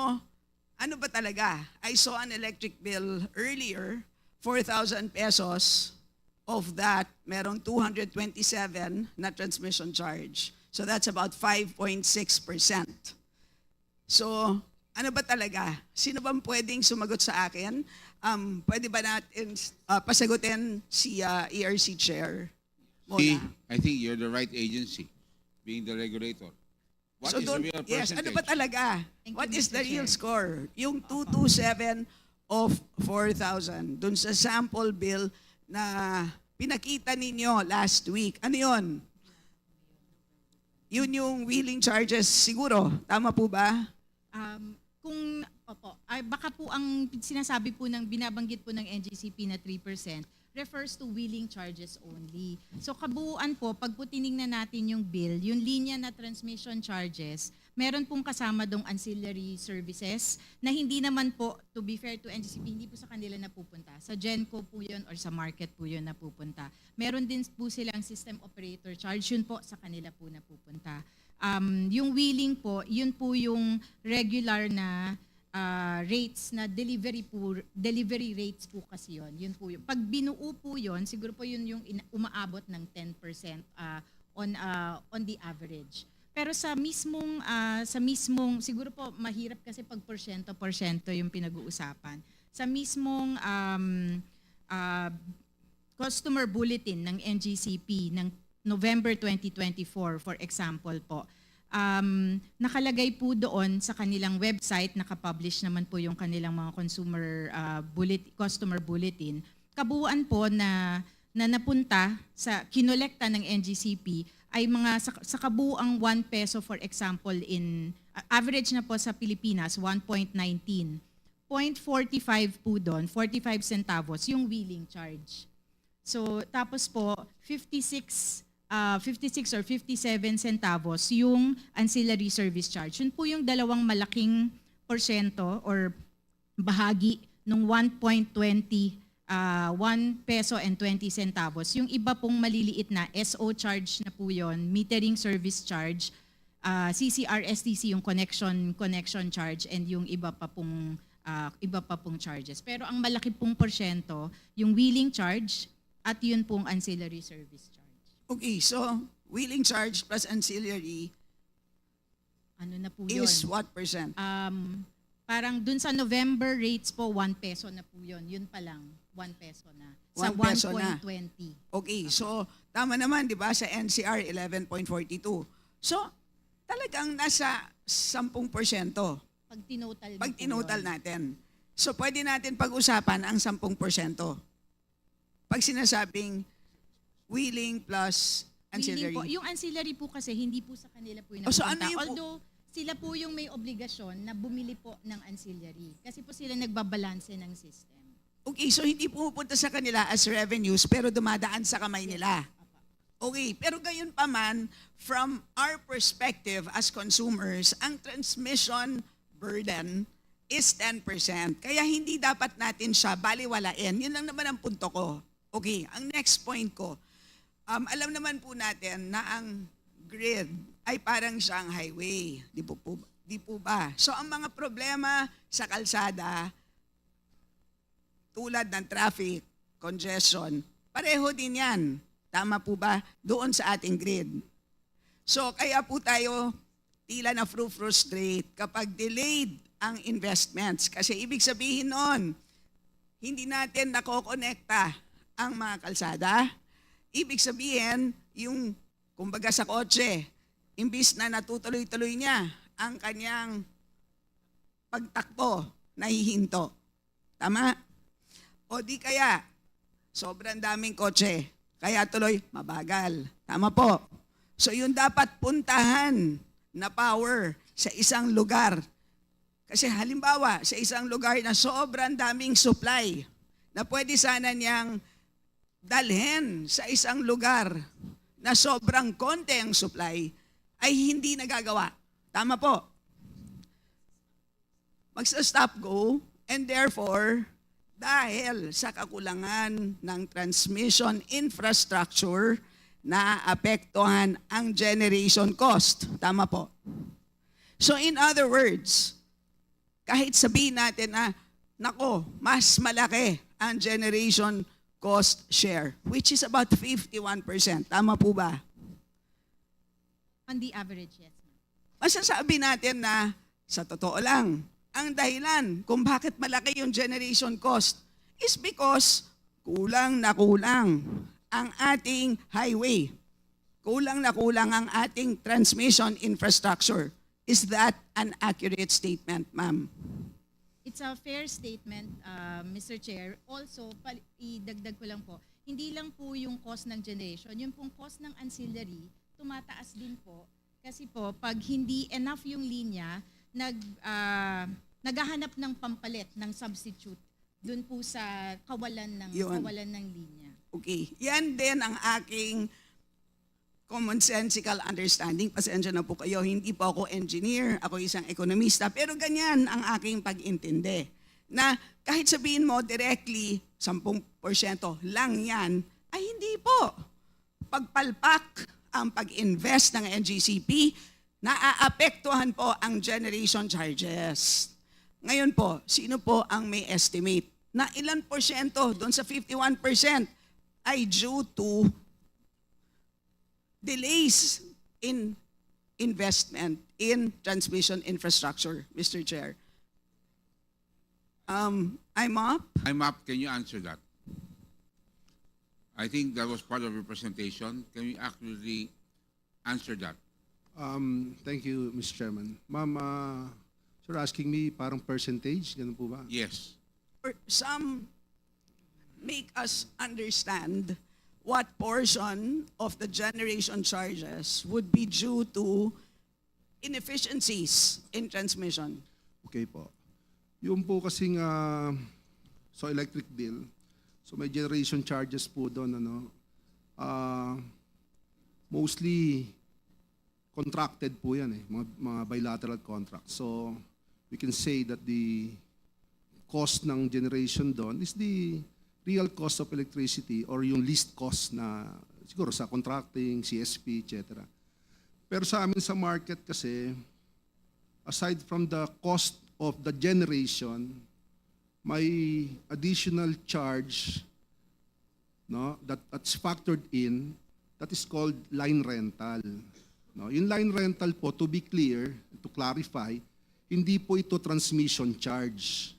ano ba talaga? I saw an electric bill earlier, 4,000 pesos. Of that, merong 227 na transmission charge. So that's about 5.6%. So, ano ba talaga? Sino bang pwedeng sumagot sa akin? Pwede ba natin pasagutin si ERC Chair? Mona? I think you're the right agency, being the regulator. What is the real percentage? Yes, ano ba talaga? Thank you, What is Mr. the real Chair. score? Yung 227 of 4,000, dun sa sample bill na pinakita ninyo last week. Ano yun? Yun yung wheeling charges siguro. Tama po ba? Baka po ang sinasabi po binabanggit po ng NGCP na 3% refers to wheeling charges only. So kabuuan po, pag po tinignan natin yung bill, yung linya na transmission charges, meron pong kasama dong ancillary services na hindi naman po, to be fair to NGCP, hindi po sa kanila napupunta. Sa Genco po yun or sa market po yun napupunta. Meron din po silang system operator charge, yun po sa kanila po napupunta. Yung wheeling po, yun po yung regular na rates na delivery rates po kasi yun. Yun po yun. Pag binuo po yun, siguro po yun yung umaabot ng 10% on the average. Pero sa mismong siguro po mahirap kasi pag porsyento yung pinag-uusapan. Sa mismong customer bulletin ng NGCP ng November 2024, for example po, nakalagay po doon sa kanilang website, nakapublish naman po yung kanilang mga customer bulletin, kabuuan po na napunta sa kinolekta ng NGCP ay mga sa kabuuang 1 peso, for example, average na po sa Pilipinas, 1.19. 0.45 po doon, 45 centavos, yung wheeling charge. So, tapos po, 56 or 57 centavos yung ancillary service charge. Yun po yung dalawang malaking porsyento or bahagi ng 1.20, 1 peso and 20 centavos. Yung iba pong maliliit na SO charge na po yun, metering service charge, CCR, STC yung connection charge, and yung iba pa pong charges. Pero ang malaki pong porsyento, yung wheeling charge at yun pong ancillary service charge. Okay, so wheeling charge plus ancillary ano na po yun? is what percent? Parang dun sa November rates po, 1 peso na po yun. Yun pa lang, 1 peso na. Sa 1 peso na. 1.20. Okay, so tama naman, di ba, sa NCR 11.42. So talagang nasa 10%. Pag tinotal, Pag tinotal natin. So pwede natin pag-usapan ang 10%. Pag sinasabing wheeling plus ancillary. Po, yung ancillary po kasi hindi po sa kanila po yung Oh, so napupunta. ano yung Although sila po yung may obligasyon na bumili po ng ancillary. Kasi po sila nagbabalanse ng system. Okay, so hindi pumupunta sa kanila as revenues pero dumadaan sa kamay nila. Okay, pero gayon pa man, from our perspective as consumers, ang transmission burden is 10%. Kaya hindi dapat natin siya baliwalain. Yun lang naman ang punto ko. Okay, ang next point ko, alam naman po natin na ang grid ay parang siyang highway. Di po ba? So ang mga problema sa kalsada, tulad ng traffic, congestion, pareho din yan. Tama po ba? Doon sa ating grid. So kaya po tayo tila na frustrate kapag delayed ang investments. Kasi ibig sabihin nun, hindi natin nakokonekta ang mga kalsada. Ibig sabihin, yung kumbaga sa kotse, imbis na natutuloy-tuloy niya ang kanyang pagtakbo, nahihinto. Tama? O di kaya, sobrang daming kotse, kaya tuloy mabagal. Tama po. So yun dapat puntahan na power sa isang lugar. Kasi halimbawa, sa isang lugar na sobrang daming supply, na pwede sana niyang dalhin sa isang lugar na sobrang konti ang supply, ay hindi nagagawa. Tama po. Magsa-stop go, and therefore, dahil sa kakulangan ng transmission infrastructure, naapektuhan ang generation cost. Tama po. So in other words, kahit sabihin natin na, nako, mas malaki ang generation cost share, which is about 51%. Tama po ba? On the average, yes. Masasabi natin na, sa totoo lang, ang dahilan kung bakit malaki yung generation cost is because kulang na kulang ang ating highway. Kulang na kulang ang ating transmission infrastructure. Is that an accurate statement, ma'am? It's a fair statement, Mr. Chair. Also, idagdag ko lang po, hindi lang po yung cost ng generation, yung pong cost ng ancillary, tumataas din po. Kasi po, pag hindi enough yung linya, naghahanap ng pampalit, ng substitute, dun po sa kawalan ng linya. Okay. Yan din ang aking commonsensical understanding. Pasensya na po kayo, hindi po ako engineer, ako isang ekonomista, pero ganyan ang aking pag-intindi. Na kahit sabihin mo directly, 10% lang yan, ay hindi po. Pagpalpak ang pag-invest ng NGCP, naaapektuhan po ang generation charges. Ngayon po, sino po ang may estimate na ilan porsyento doon sa 51% ay due to delays in investment in transmission infrastructure, Mr. Chair? I'm up. I'm up. Can you answer that? I think that was part of your presentation. Can you accurately answer that? Thank you, Mr. Chairman. Ma'am, you're asking me parang percentage, ganun po ba? Yes. Some make us understand what portion of the generation charges would be due to inefficiencies in transmission. Okay po. Yung po kasing so electric bill, so may generation charges po doon, mostly contracted po yan mga bilateral contracts. So we can say that the cost ng generation doon is the real cost of electricity or yung least cost na siguro sa contracting, CSP, etc. Pero sa amin sa market kasi, aside from the cost of the generation, may additional charge that's factored in that is called line rental. Yung line rental po, to be clear, to clarify, hindi po ito transmission charge.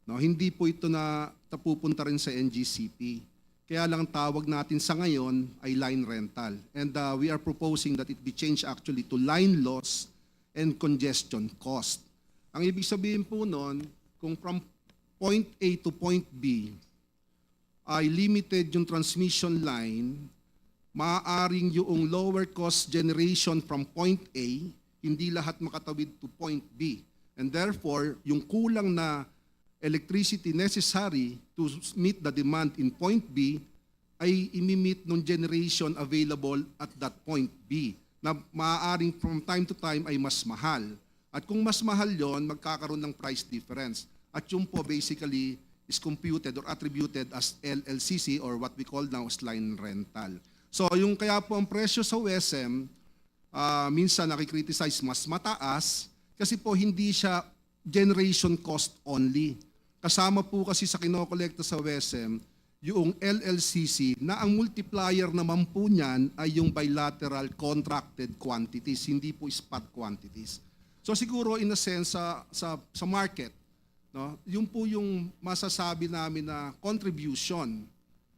Hindi po ito na pupunta rin sa NGCP. Kaya lang tawag natin sa ngayon ay line rental. And we are proposing that it be changed actually to line loss and congestion cost. Ang ibig sabihin po nun, kung from point A to point B ay limited yung transmission line, maaaring yung lower cost generation from point A, hindi lahat makatawid to point B. And therefore, yung kulang na electricity necessary to meet the demand in point B ay imi-meet ng generation available at that point B na maaaring from time to time ay mas mahal. At kung mas mahal yon, magkakaroon ng price difference. At yung po basically is computed or attributed as LLCC or what we call now as line rental. So yung kaya po ang presyo sa WSM, minsan nakikriticize mas mataas kasi po hindi siya generation cost only. kasama po kasi sa kinokolekta sa WESM, yung LLCC na ang multiplier naman po niyan ay yung bilateral contracted quantities, hindi po spot quantities. So siguro in a sense sa market, no, yun po yung masasabi namin na contribution.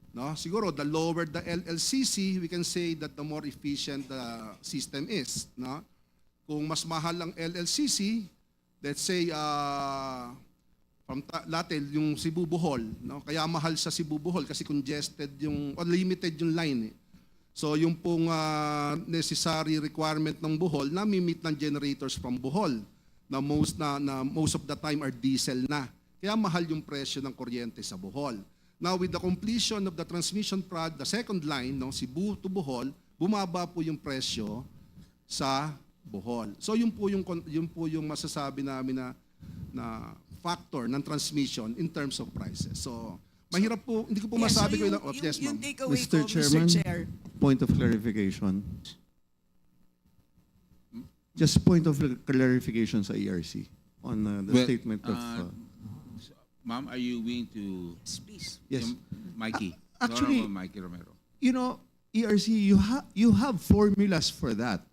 No? Siguro the lower the LLCC, we can say that the more efficient the system is. No? Kung mas mahal ang LLCC, let's say latin yung Cebu Bohol, no? Kaya mahal sa Cebu Bohol kasi congested yung or limited yung line. So yung pong necessary requirement ng Bohol na mi-meet ng generators from Bohol na most of the time are diesel na. Kaya mahal yung presyo ng kuryente sa Bohol. Now with the completion of the transmission prod, the second line, no, Cebu to Bohol, bumaba po yung presyo sa Bohol. So yun po yung masasabi namin na factor ng transmission in terms of prices. So, mahirap po, hindi ko po masabi ko ilang. Yes, ma'am. Yung takeaway Mr. ko, Chairman, Mr. Chair. point of clarification. Just point of clarification sa ERC on the statement of... Ma'am, are you willing to... Yes, please. Yes. Mikey. Actually, Honorable Mikey Romero. You know, ERC, you have formulas for that.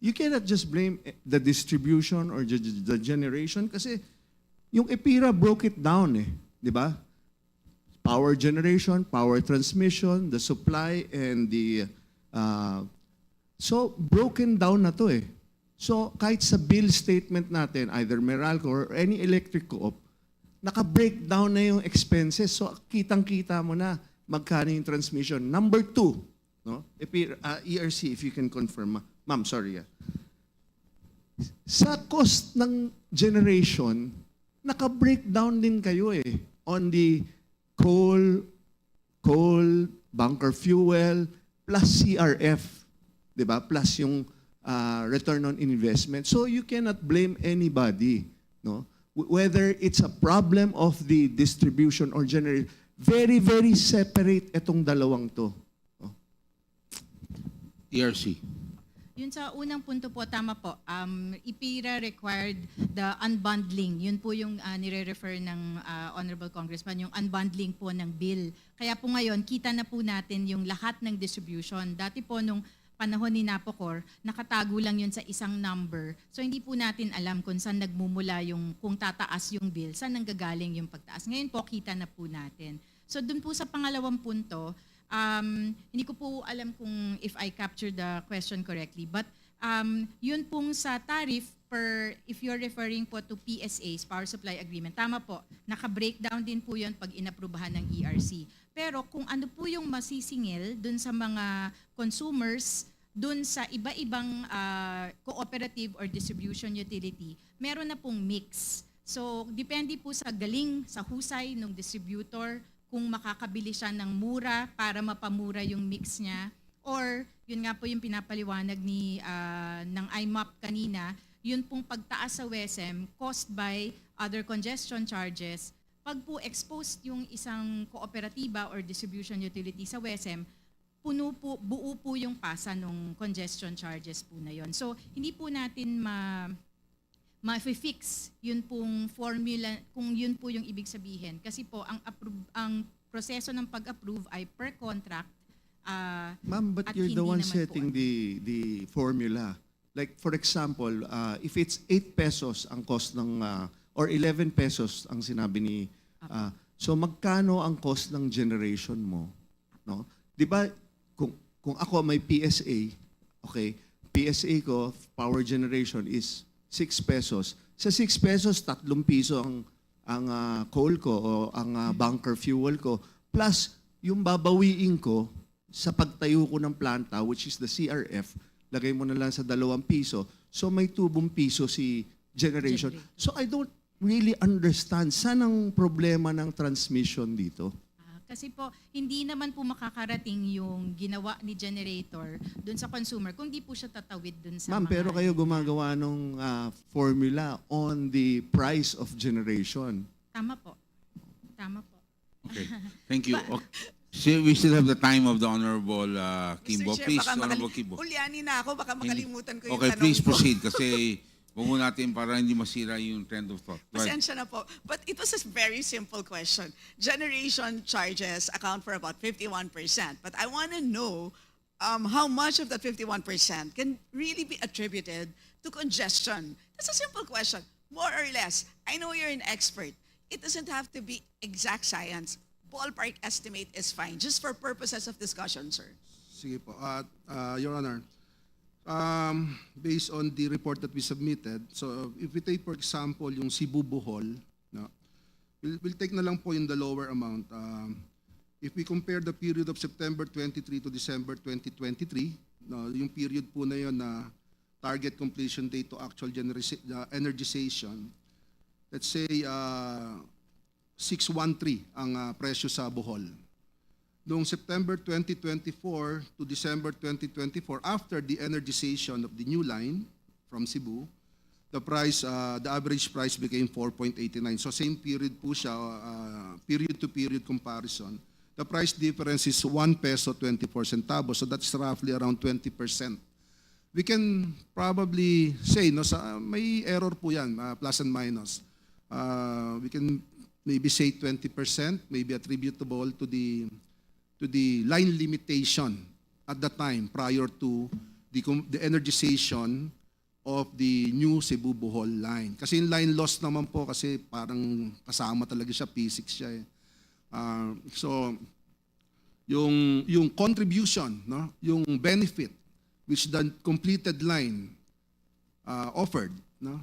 You cannot just blame the distribution or the generation kasi yung EPIRA broke it down di ba? Power generation, power transmission, the supply, and the... so, broken down na to So, kahit sa bill statement natin, either Meralco or any electric co-op, naka-breakdown na yung expenses. So, kitang-kita mo na magkano yung transmission. Number 2, no? ERC, if you can confirm. Ma'am, sorry. Sa cost ng generation, naka-breakdown din kayo on the coal, bunker fuel, plus CRF, di ba? Plus yung return on investment. So you cannot blame anybody, no? Whether it's a problem of the distribution or generation, very, very separate itong dalawang to. ERC. Yun sa unang punto po, tama po. IPIRA required the unbundling. Yun po yung nire-refer ng Honorable Congressman, yung unbundling po ng bill. Kaya po ngayon, kita na po natin yung lahat ng distribution. Dati po nung panahon ni Napocor, nakatago lang yun sa isang number. So hindi po natin alam kung saan nagmumula yung, kung tataas yung bill, saan nanggagaling yung pagtaas. Ngayon po, kita na po natin. So dun po sa pangalawang punto, hindi ko po alam kung if I captured the question correctly, but yun pong sa tariff per, if you're referring po to PSAs, Power Supply Agreement, tama po, naka-breakdown din po yun pag inaprubahan ng ERC. Pero kung ano po yung masisingil dun sa mga consumers, dun sa iba-ibang cooperative or distribution utility, meron na pong mix. So, depende po sa galing, sa husay ng distributor, kung makakabili siya ng mura para mapamura yung mix niya. Or, yun nga po yung pinapaliwanag ng IMAP kanina, yun pong pagtaas sa WESM caused by other congestion charges. Pag po exposed yung isang kooperatiba or distribution utility sa WESM, buo po yung pasa ng congestion charges po na yun. So, hindi po natin ma-fix yun pong formula, kung yun po yung ibig sabihin. Kasi po, ang proseso ng pag-approve ay per contract. Ma'am, but you're the one setting the formula. Like, for example, if it's 8 pesos ang cost ng, or 11 pesos ang sinabi ni, so magkano ang cost ng generation mo? No? Di ba, kung ako may PSA, okay, PSA ko, power generation is 6 pesos. Sa 6 pesos, 3 piso ang coal ko o ang bunker fuel ko. Plus, yung babawiin ko sa pagtayo ko ng planta, which is the CRF, lagay mo na lang sa 2 piso. So may 2 piso si generation. So I don't really understand saan ang problema ng transmission dito. Kasi po, hindi naman po makakarating yung ginawa ni generator dun sa consumer kung di po siya tatawid dun sa Ma'am, pero kayo gumagawa ng formula on the price of generation. Tama po. Tama po. Okay. Thank you. Okay. We still have the time of the Honorable Kimbo. Mr. Chair, Please, baka Honorable Kimbo. Ulyanin na ako, baka makalimutan ko yung Okay, tanong please ko. proceed kasi Huwag mo natin para hindi masira yung trend of thought. Go ahead. Pasensya na po. But it was a very simple question. Generation charges account for about 51%. But I want to know how much of that 51% can really be attributed to congestion. That's a simple question. More or less. I know you're an expert. It doesn't have to be exact science. Ballpark estimate is fine, just for purposes of discussion, sir. Sige po. Your Honor, based on the report that we submitted, so if we take, for example, yung Cebu Bohol, no, we'll take na lang po yung the lower amount. If we compare the period of September 23 to December 2023, no, yung period po na yun na target completion date to actual energization, let's say 613 ang presyo sa Bohol. Noong September 2024 to December 2024, after the energization of the new line from Cebu, the average price became 4.89. So same period po siya, period-to-period comparison. The price difference is 1 peso 24 centavos, so that's roughly around 20%. We can probably say, no, may error po yan, plus and minus. We can maybe say 20%, maybe attributable to the line limitation at the time prior to the energization of the new Cebu Bohol line. Kasi yung line loss naman po kasi parang kasama talaga siya, P6 siya eh. So yung contribution, no, yung benefit which the completed line offered, no,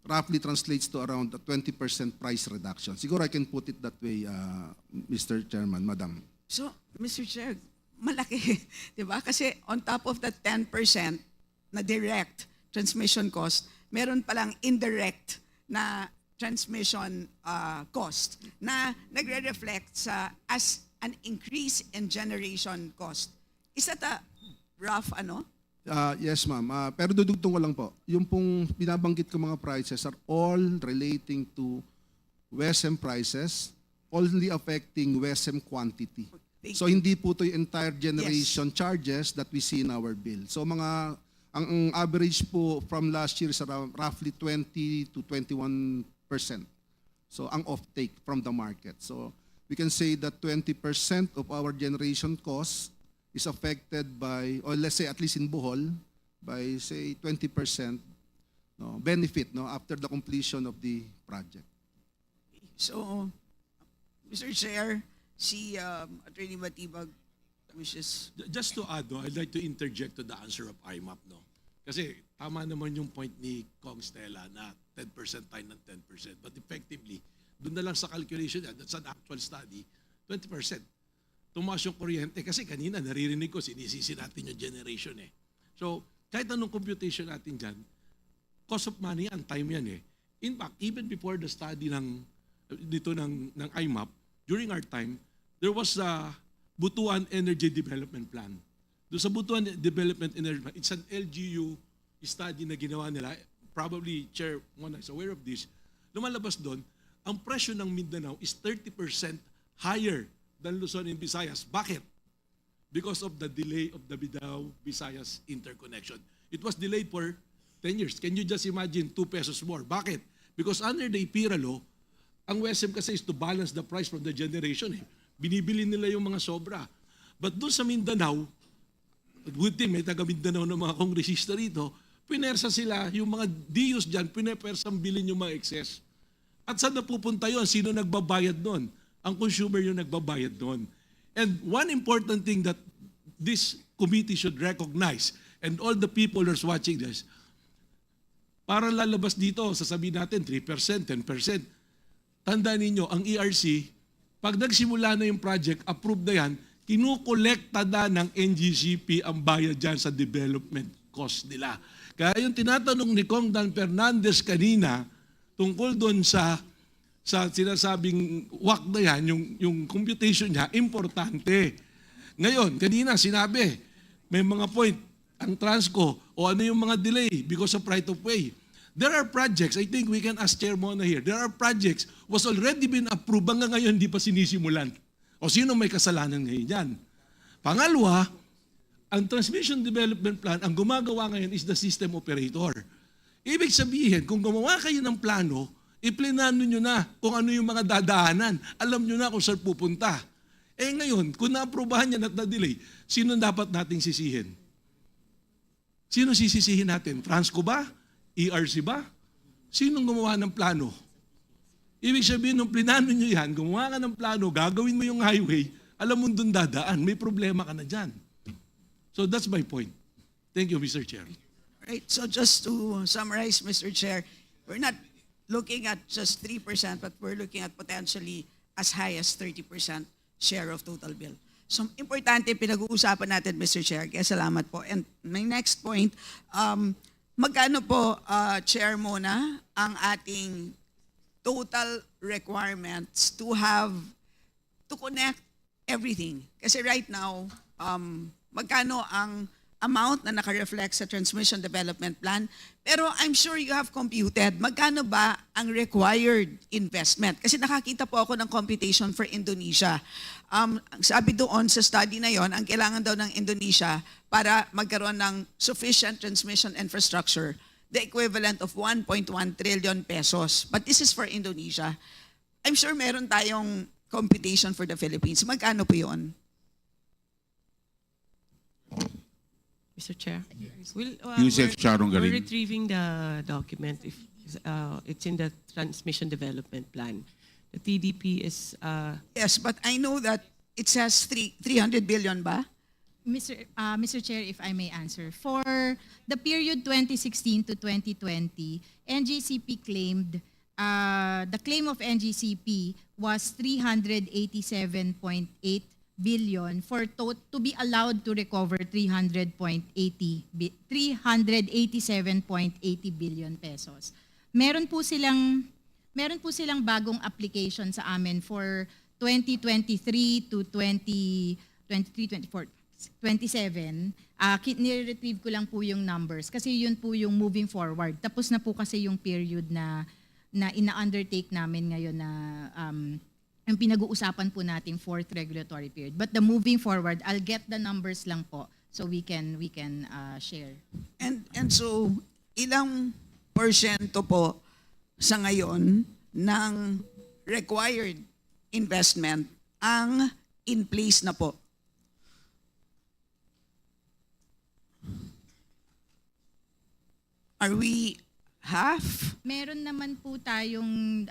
roughly translates to around a 20% price reduction. Siguro I can put it that way, Mr. Chairman, Madam. So, Mr. Chair, malaki, di ba? Kasi on top of that 10% na direct transmission cost, meron palang indirect na transmission cost na nagre-reflect as an increase in generation cost. Is that a rough Yes, ma'am. Pero dudugtong ko lang po. Yung pong binabanggit ko mga prices are all relating to WESM prices, only affecting WESM quantity. So hindi po to yung entire generation charges that we see in our bill. So ang average po from last year is around roughly 20 to 21%. So ang offtake from the market. So we can say that 20% of our generation cost is affected by, or let's say at least in Bohol, by say 20% benefit after the completion of the project. So, Mr. Chair, si Attorney Matibag wishes. Just to add, I'd like to interject to the answer of IMAP. Kasi tama naman yung point ni Kong Stella na 10% tayo ng 10%. But effectively, doon na lang sa calculation niya, that's an actual study, 20%. Tumaas yung kuryente kasi kanina naririnig ko sinisisi natin yung generation eh. So, kahit anong computation natin dyan, cost of money and time yan eh. In fact, even before the study ng IMAP, during our time, there was a Butuan Energy Development Plan. Doon sa Butuan Development Energy Plan, it's an LGU study na ginawa nila. Probably Chair Mona is aware of this. Lumalabas doon, ang presyo ng Mindanao is 30% higher than Luzon and Visayas. Bakit? Because of the delay of the Mindanao-Visayas interconnection. It was delayed for 10 years. Can you just imagine 2 pesos more? Bakit? Because under the IPIRA law, ang WESM kasi is to balance the price from the generation. Binibili nila yung mga sobra. But doon sa Mindanao, good thing, may taga Mindanao ng mga kongresista rito, pinersa sila, yung mga DUs dyan, pinepersang bilin yung mga excess. At saan napupunta yun? Sino nagbabayad doon? Ang consumer yung nagbabayad doon. And one important thing that this committee should recognize, and all the people who are watching this, para lalabas dito, sasabihin natin 3%, 10%. Tandaan ninyo, ang ERC, pag nagsimula na yung project, approved na yan, kinukolekta na ng NGCP ang bayad dyan sa development cost nila. Kaya yung tinatanong ni Kong Dan Fernandez kanina, tungkol doon sa sinasabing WAC na yan, yung computation niya, importante. Ngayon, kanina sinabi, may mga point, ang Transco, o ano yung mga delay because of right of way. There are projects, I think we can ask Chair Mona here, there are projects was already been approved, hanggang ngayon hindi pa sinisimulan. O sino may kasalanan ngayon yan? Pangalawa, ang Transmission Development Plan, ang gumagawa ngayon is the system operator. Ibig sabihin, kung gumawa kayo ng plano, iplinano nyo na kung ano yung mga dadaanan. Alam nyo na kung saan pupunta. Ngayon, kung na-aprobahan yan at na-delay, sino dapat nating sisihin? Sino sisisihin natin? Transco ba? ERC ba? Sinong gumawa ng plano? Ibig sabihin, nung plinano nyo yan, gumawa ka ng plano, gagawin mo yung highway, alam mo doon dadaan, may problema ka na dyan. So that's my point. Thank you, Mr. Chair. Right, so just to summarize, Mr. Chair, we're not looking at just 3%, but we're looking at potentially as high as 30% share of total bill. So, importante pinag-uusapan natin, Mr. Chair, kaya salamat po. And my next point, magkano po, Chair muna, ang ating total requirements to connect everything? Kasi right now, magkano ang amount na naka-reflect sa Transmission Development Plan, pero I'm sure you have computed, magkano ba ang required investment? Kasi nakakita po ako ng computation for Indonesia. Sabi doon sa study na yon, ang kailangan daw ng Indonesia para magkaroon ng sufficient transmission infrastructure, the equivalent of 1.1 trillion pesos. But this is for Indonesia. I'm sure meron tayong computation for the Philippines. Magkano po yun? Mr. Chair, Yusef Charong we're Garin. retrieving the document. If it's in the Transmission Development Plan, the TDP is. Yes, but I know that it says 300 billion ba? Mr. Chair, if I may answer. For the period 2016 to 2020, NGCP claimed, the claim of NGCP was 387.8 billion to be allowed to recover 387.80 billion pesos. Meron po silang bagong application sa amin for 2023 to 2024, 27. Nire-retrieve ko lang po yung numbers kasi yun po yung moving forward. Tapos na po kasi yung period na ina-undertake namin ngayon na yung pinag-uusapan po natin fourth regulatory period. But the moving forward, I'll get the numbers lang po so we can share. And so, ilang porsyento po sa ngayon ng required investment ang in place na po? Are we half? Meron naman po tayong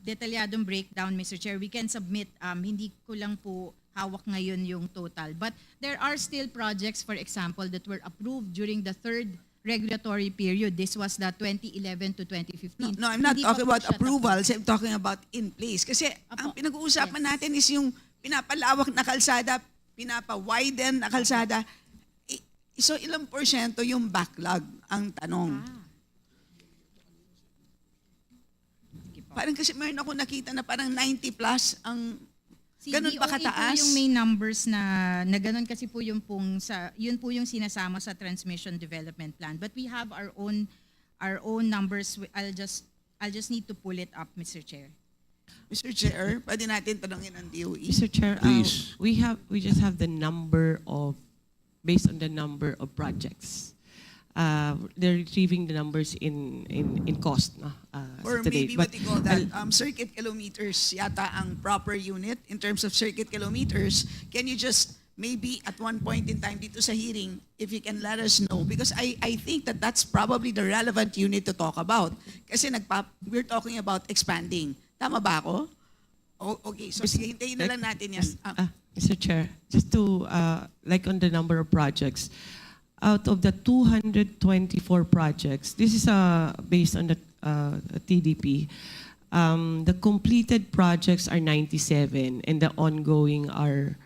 detalyadong breakdown, Mr. Chair. We can submit, hindi ko lang po hawak ngayon yung total. But there are still projects, for example, that were approved during the third regulatory period. This was the 2011 to 2015. No, I'm not Hindi talking pa po about siya approvals. I'm talking about in place. Kasi ang pinag-uusapan natin is yung pinapalawak na kalsada, pinapa-widen na kalsada. So ilang porsyento yung backlog ang tanong? Parang kasi meron ako nakita na parang 90 plus ang ganun ba kataas? Po yung may numbers na ganun kasi po yung yun po yung sinasama sa Transmission Development Plan. But we have our own numbers. I'll just need to pull it up, Mr. Chair. Mr. Chair, pwede natin tanongin ang DOE. Mr. Chair, Please. we just have the number of, based on the number of projects. They're retrieving the numbers in cost. No? Or today. maybe what you call that, circuit kilometers yata ang proper unit in terms of circuit kilometers. Can you just maybe at one point in time dito sa hearing, if you can let us know? Because I think that that's probably the relevant unit to talk about. Kasi we're talking about expanding. Tama ba ako? Okay, so sige, hintayin na lang natin yan. Mr. Chair, just to, like on the number of projects, out of the 224 projects, this is based on the TDP, the completed projects are 97 and the ongoing are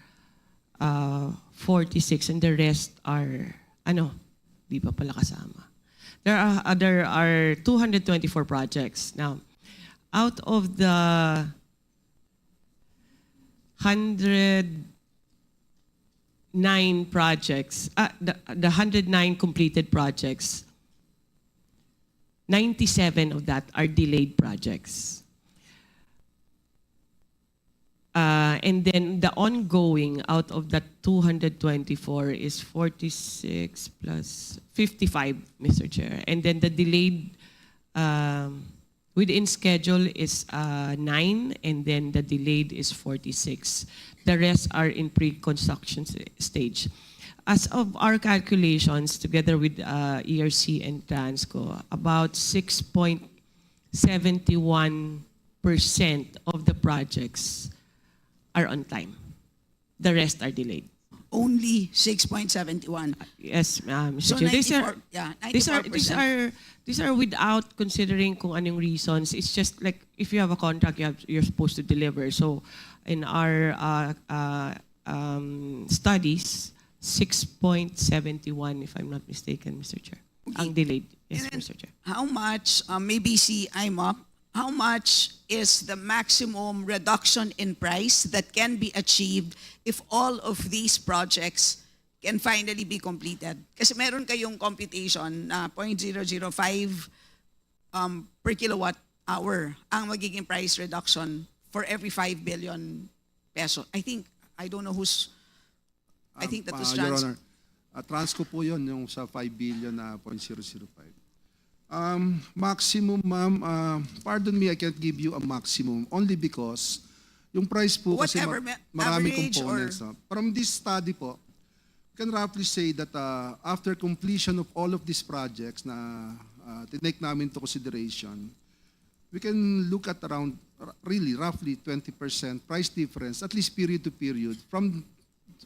46 and the rest are, di pa pala kasama. There are 224 projects. Now, out of the 109 projects, the 109 completed projects, 97 of that are delayed projects. And then the ongoing out of that 224 is 46 plus 55, Mr. Chair. And then the delayed within schedule is 9, and then the delayed is 46. The rest are in pre-construction stage. As of our calculations, together with ERC and Transco, about 6.71% of the projects are on time. The rest are delayed. Only 6.71. Yes, Mr. So Chair. 94, yeah, 94%. These are without considering kung anong reasons. It's just like if you have a contract, you're supposed to deliver. So in our studies, 6.71, if I'm not mistaken, Mr. Chair. Ang delayed. Yes, And then Mr. Chair. how much, maybe see I'm up, how much is the maximum reduction in price that can be achieved if all of these projects can finally be completed? Kasi meron kayong computation na 0.005 per kilowatt hour ang magiging price reduction for every 5 billion peso. I don't know who's, I think that was Your Honor, Transco po yun, yung sa 5 billion na 0.005. Maximum, ma'am, pardon me, I can't give you a maximum only because yung price po kasi Whatever, maraming average components. or- From this study po, can roughly say that after completion of all of these projects na tinake namin into consideration, we can look at around really roughly 20% price difference, at least period to period, from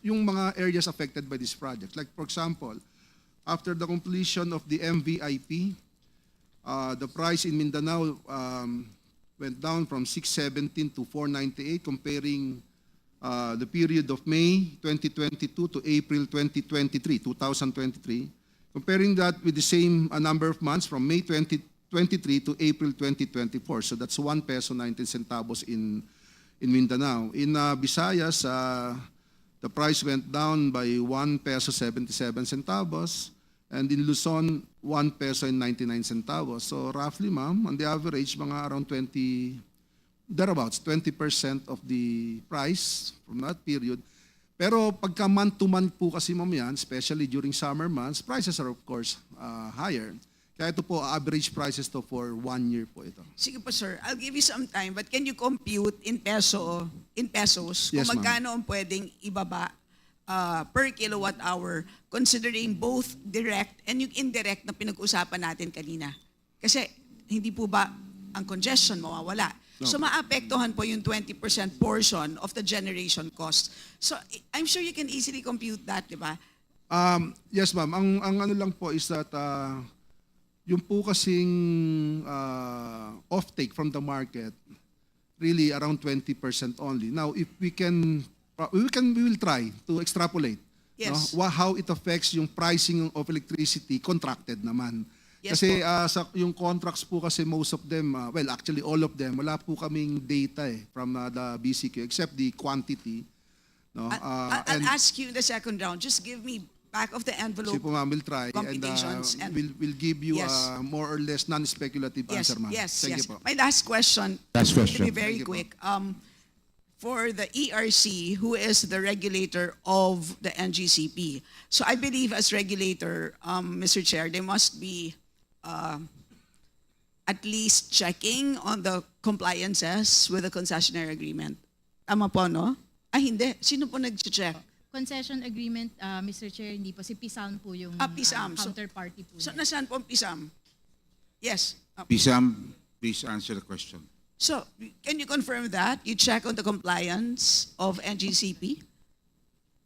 yung mga areas affected by this project. Like for example, after the completion of the MVIP, the price in Mindanao went down from 617 to 498, comparing the period of May 2022 to April 2023. Comparing that with the same number of months from May 2023 to April 2024. So that's 1 peso 19 centavos in Mindanao. In Visayas, the price went down by 1 peso 77 centavos. And in Luzon, 1 peso and 99 centavos. So roughly, ma'am, on the average, mga around 20% of the price from that period. Pero pagka month-to-month po kasi, ma'am, yan, especially during summer months, prices are of course higher. Kaya ito po, average prices to for 1 year po ito. Sige po, sir. I'll give you some time, but can you compute in pesos Yes, kung ma'am. magkano ang pwedeng ibaba per kilowatt hour, considering both direct and yung indirect na pinag-usapan natin kanina? Kasi hindi po ba ang congestion mawawala? No. So maapektuhan po yung 20% portion of the generation cost. So I'm sure you can easily compute that, di ba? Yes, ma'am. Ang ano lang po is that yung po kasing offtake from the market, really around 20% only. Now, if we will try to extrapolate Yes. how it affects yung pricing of electricity contracted naman. Yes Kasi yung contracts po kasi most of them, well actually all of them, wala po kaming data from the BCQ except the quantity. No? I'll ask you in the second round. Just give me back of the envelope. Sige po ma'am, we'll try computations and and- we'll give you Yes. more or less non-speculative answer, ma'am. Thank you po. My last question. Last question. To be very Thank you po. quick. For the ERC, who is the regulator of the NGCP. So I believe as regulator, Mr. Chair, they must be at least checking on the compliances with the concessionary agreement. Tama po, no? Hindi. Sino po nag-check? Concession agreement, Mr. Chair, hindi po. Si PISAM po yung PISAM. counterparty po. So niya. nasaan po ang PISAM? Yes. Pisam, please answer the question. So, can you confirm that? You check on the compliance of NGCP?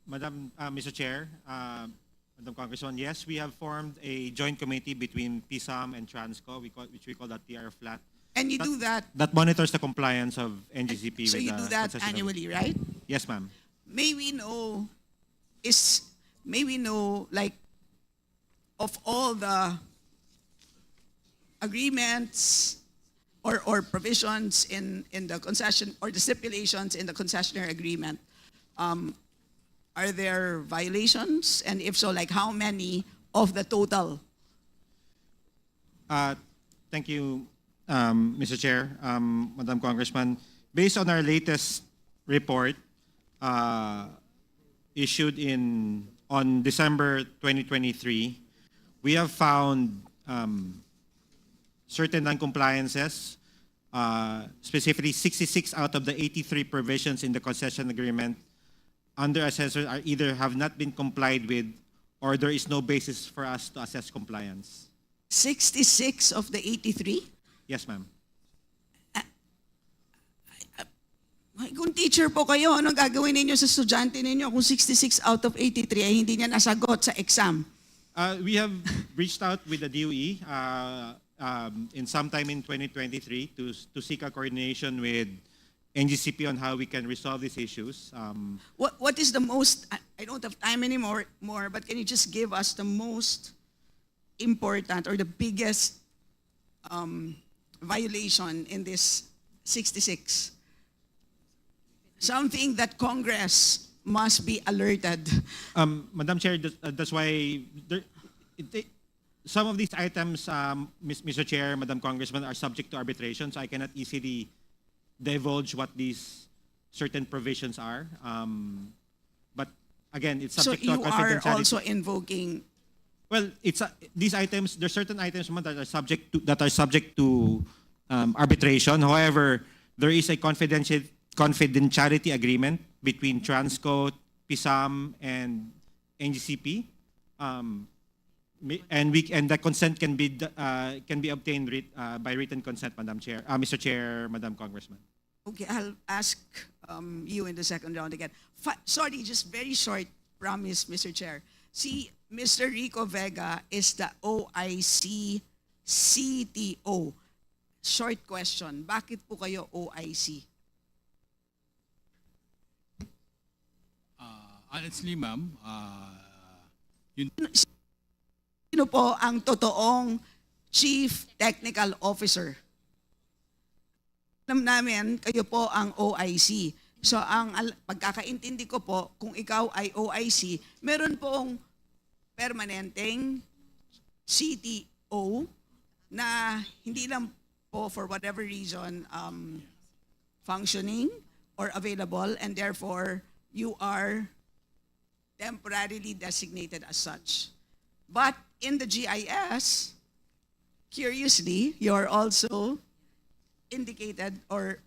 Mr. Chair, Madam Congresswoman, yes, we have formed a joint committee between PSAM and Transco, which we call the TR flat. And you do that, That monitors the compliance of NGCP so with you the do that concession annually, right? Yes, ma'am. May we know, like, of all the agreements or provisions in the concession, or the stipulations in the concessionary agreement, are there violations? And if so, like how many of the total? Thank you, Mr. Chair, Madam Congressman. Based on our latest report issued on December 2023, we have found certain non-compliances, specifically 66 out of the 83 provisions in the concession agreement under assessor are either have not been complied with or there is no basis for us to assess compliance. 66 of the 83? Yes, ma'am. Kung teacher po kayo, anong gagawin ninyo sa estudyante ninyo kung 66 out of 83 ay hindi niya nasagot sa exam? We have reached out with the DOE in sometime in 2023 to seek a coordination with NGCP on how we can resolve these issues. What is the most, I don't have time anymore, but can you just give us the most important or the biggest violation in this 66? Something that Congress must be alerted. Madam Chair, that's why some of these items, Mr. Chair, Madam Congressman, are subject to arbitration, so I cannot easily divulge what these certain provisions are. But again, it's subject to So you are confidentiality. also invoking. Well, these items. There's certain items that are subject to arbitration. However, there is a confidentiality agreement between Transco, PISAM, and NGCP, and the consent can be obtained by written consent, Madam Chair, Mr. Chair, Madam Congressman. Okay, I'll ask you in the second round again. Sorry, just very short promise, Mr. Chair. See, Mr. Rico Vega is the OIC CTO. Short question, bakit po kayo OIC? Honestly, ma'am, Sino po ang totoong Chief Technical Officer? Alam namin, kayo po ang OIC. So ang pagkakaintindi ko po, kung ikaw ay OIC, meron pong permanenteng CTO na hindi lang po for whatever reason functioning or available, and therefore you are temporarily designated as such. But in the GIS, curiously, you're also indicated or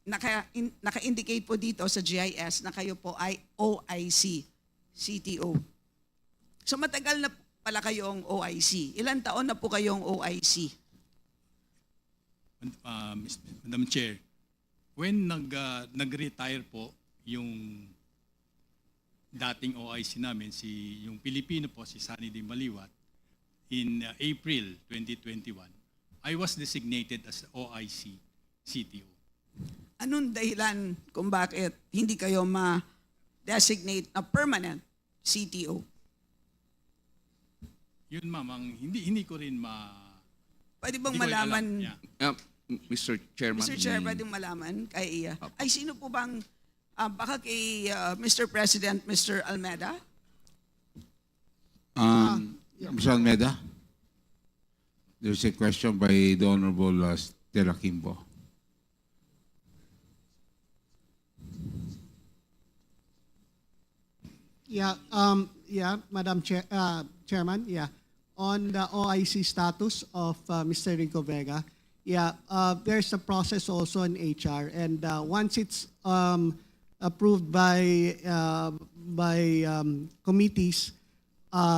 naka-indicate po dito sa GIS na kayo po ay OIC, CTO. So matagal na pala kayong OIC. Ilan taon na po kayong OIC? Madam Chair, when nag-retire po yung dating OIC namin, yung Pilipino po, si Sunny D. Maliwat, in April 2021, I was designated as OIC CTO. Anong dahilan kung bakit hindi kayo ma-designate na permanent CTO? Yun ma'am, hindi ko rin Pwede bang hindi ko rin alam. malaman, Yeah. Mr. Chairman. Mr. Chair, pwede malaman kay Iya? Ay, sino po bang, baka kay Mr. President, Mr. Almeda? Mr. Almeda, there's a question by the Honorable Stella Kimbo. Madam Chairman, on the OIC status of Mr. Rico Vega, there's a process also in HR, and once it's approved by committees,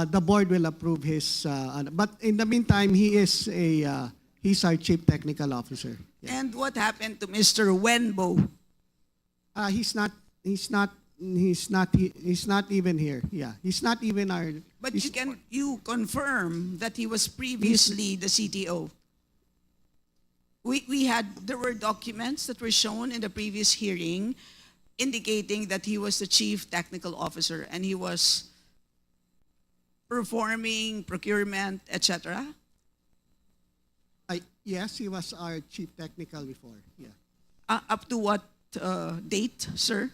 the board will approve his. But in the meantime, he's our chief technical officer. And what happened to Mr. Wenbo? He's not even here. Yeah, he's not even our. But you confirm that he was previously the CTO? There were documents that were shown in the previous hearing indicating that he was the chief technical officer and he was performing procurement, etc. Yes, he was our chief technical before. Yeah. Up to what date, sir?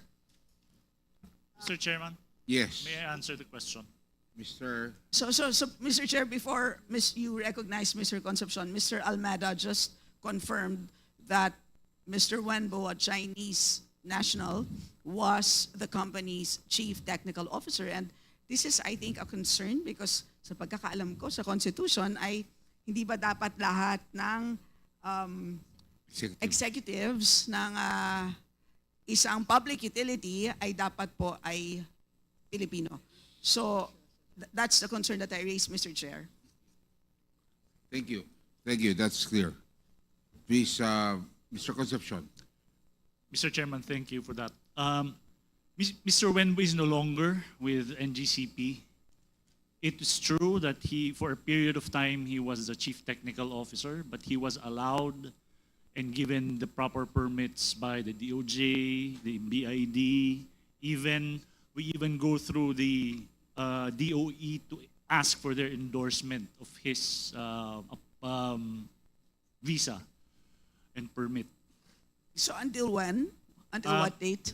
Mr. Chairman? Yes. May I answer the question? Mr. So, Mr. Chair, before you recognize Mr. Concepcion, Mr. Almeda just confirmed that Mr. Wenbo, a Chinese national, was the company's chief technical officer. And this is, I think, a concern because sa pagkakaalam ko sa Constitution ay Hindi ba dapat lahat ng executives ng isang public utility ay dapat po ay Pilipino? So that's the concern that I raised, Mr. Chair. Thank you. Thank you. That's clear. Please, Mr. Concepcion. Mr. Chairman, thank you for that. Mr. Wenbo is no longer with NGCP. It is true that for a period of time, he was the chief technical officer, but he was allowed and given the proper permits by the DOJ, the BID, we even go through the DOE to ask for their endorsement of his visa and permit. So until when? Until what date?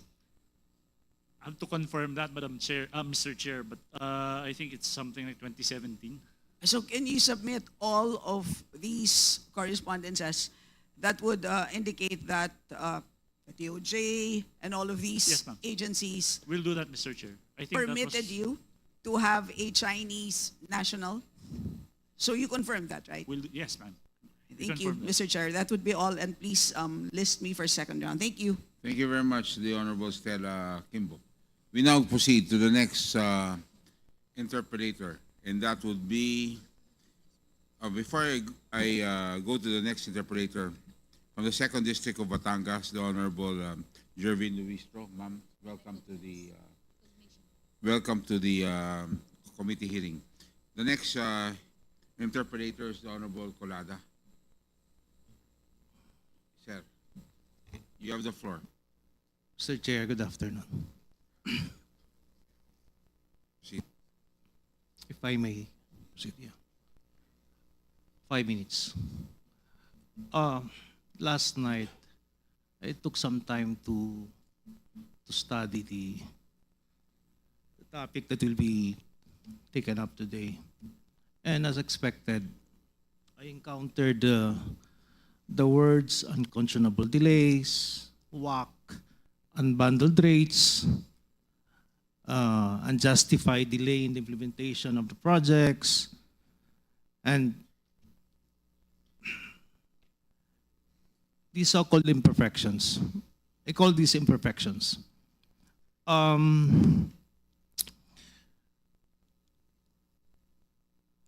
I have to confirm that, Mr. Chair, but I think it's something like 2017. So can you submit all of these correspondences that would indicate that the DOJ and all of these Yes, ma'am. agencies We'll do that, Mr. Chair. I think that permitted was, you to have a Chinese national? So you confirmed that, right? Yes, ma'am. We Thank you, confirm that. Mr. Chair. That would be all, and please list me for second round. Thank you. Thank you very much, the Honorable Stella Kimbo. We now proceed to the next interpolator, and that would be, before I go to the next interpolator, from the 2nd District of Batangas, the Honorable Jervin Luistro. Ma'am, welcome to the committee hearing. The next interpolator is the Honorable Colada. Sir, you have the floor. Mr. Chair, good afternoon. Proceed. If I may proceed, yeah. 5 minutes. Last night, I took some time to study the topic that will be taken up today. And as expected, I encountered the words unconscionable delays, WAC, unbundled rates, unjustified delay in the implementation of the projects, and these so-called imperfections. I call these imperfections.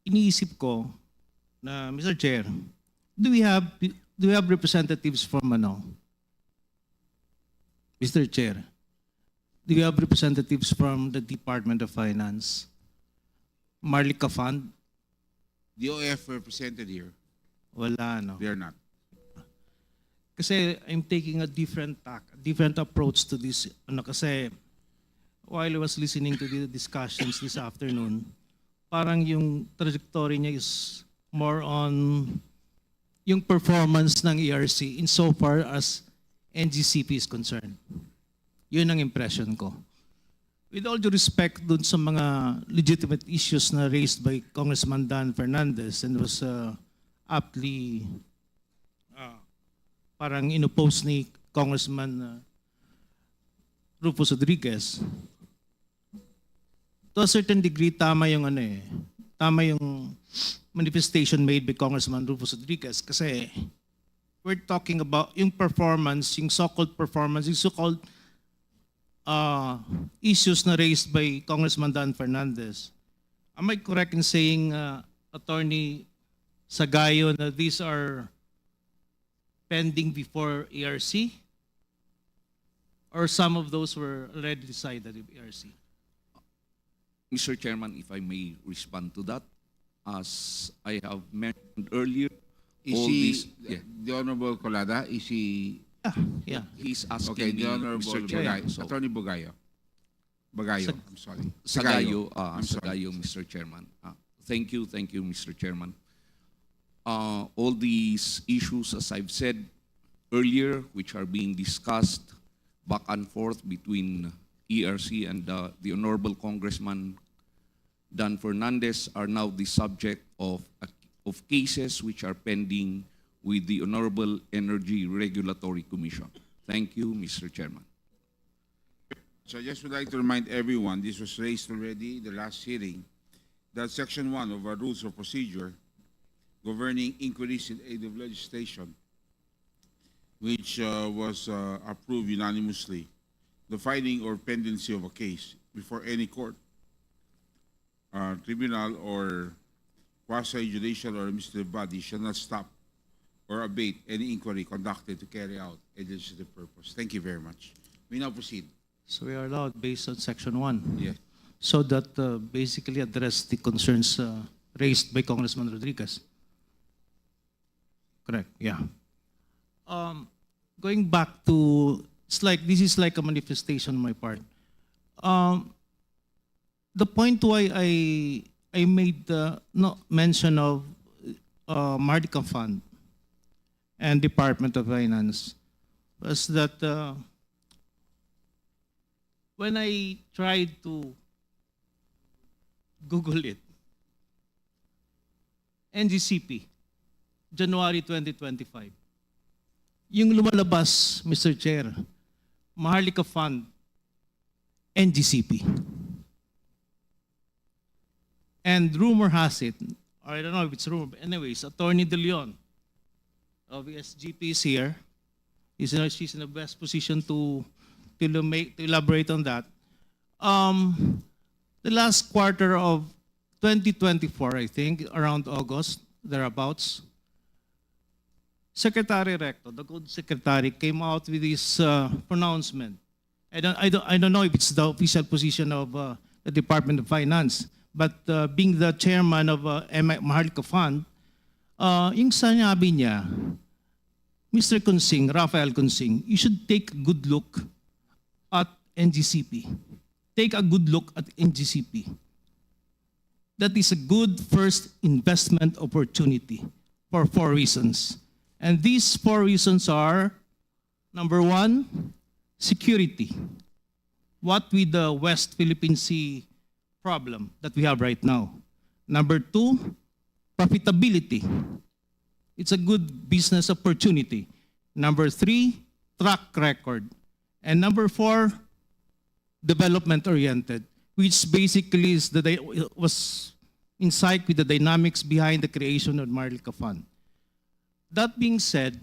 Iniisip ko na, Mr. Chair, do we have representatives from Mr. Chair, do you have representatives from the Department of Finance? Marlica Fund? DOF represented here. Wala, no? They're not. Kasi I'm taking a different tack, a different approach to this. Kasi while I was listening to the discussions this afternoon, parang yung trajectory niya is more on yung performance ng ERC insofar as NGCP is concerned. Yun ang impression ko. With all due respect dun sa mga legitimate issues na raised by Congressman Dan Fernandez and was aptly parang inopose ni Congressman Rufus Rodriguez, to a certain degree, tama yung tama yung manifestation made by Congressman Rufus Rodriguez kasi we're talking about yung performance, yung so-called performance, yung so-called issues na raised by Congressman Dan Fernandez. Am I correct in saying, Attorney Sagayo, na these are pending before ERC? Or some of those were already decided in ERC? Mr. Chairman, if I may respond to that, as I have mentioned earlier, The Honorable Colada, is he? Yeah. He's asking Okay, me, the Honorable Mr. Chair. Attorney Bugayo. I'm sorry. Sagayo, I'm sorry. Sagayo, Mr. Chairman. Thank you, Mr. Chairman. All these issues, as I've said earlier, which are being discussed back and forth between ERC and the Honorable Congressman Dan Fernandez, are now the subject of cases which are pending with the Honorable Energy Regulatory Commission. Thank you, Mr. Chairman. So I just would like to remind everyone, this was raised already the last hearing, that Section 1 of our Rules of Procedure governing inquiries in aid of legislation, which was approved unanimously. The filing or pendency of a case before any court, tribunal, or quasi-judicial or administrative body shall not stop or abate any inquiry conducted to carry out a legislative purpose. Thank you very much. We now proceed. So we are allowed based on Section 1. Yes. So that basically address the concerns raised by Congressman Rodriguez. Correct, yeah. Going back to, this is like a manifestation on my part. The point why I made no mention of Mardica Fund and Department of Finance was that when I tried to Google it, NGCP, January 2025. Yung lumalabas, Mr. Chair, Maharlika Fund, NGCP. And rumor has it, or I don't know if it's rumor, but anyways, Attorney De Leon of SGP is here. She's in the best position to elaborate on that. The last quarter of 2024, I think, around August, thereabouts, Secretary Recto, the good secretary, came out with this pronouncement. I don't know if it's the official position of the Department of Finance, but being the chairman of Maharlika Fund, yung sinabi niya, Mr. Consing, Rafael Consing, you should take a good look at NGCP. Take a good look at NGCP. That is a good first investment opportunity for 4 reasons. And these 4 reasons are, number 1, security. What with the West Philippine Sea problem that we have right now. Number 2, profitability. It's a good business opportunity. Number 3, track record. And number 4, development-oriented, which basically is was in sync with the dynamics behind the creation of Maharlika Fund. That being said,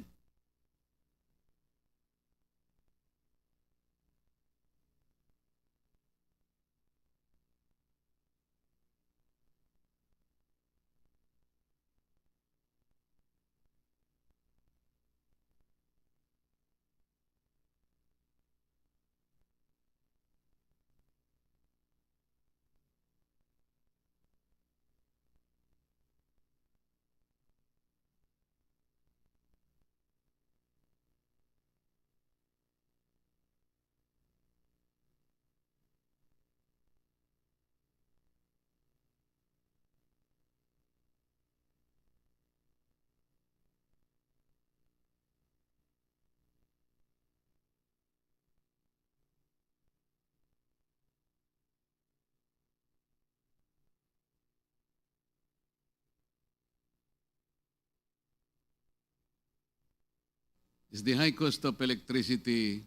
Is the high cost of electricity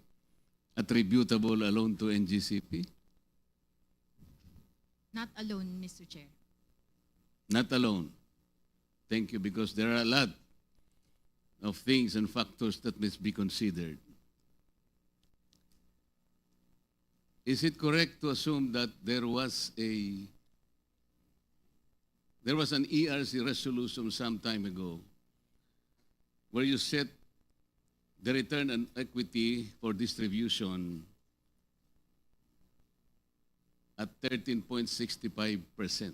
attributable alone to NGCP? Not alone, Mr. Chair. Not alone. Thank you, because there are a lot of things and factors that must be considered. Is it correct to assume that there was an ERC resolution some time ago where you set the return on equity for distribution at 13.65%?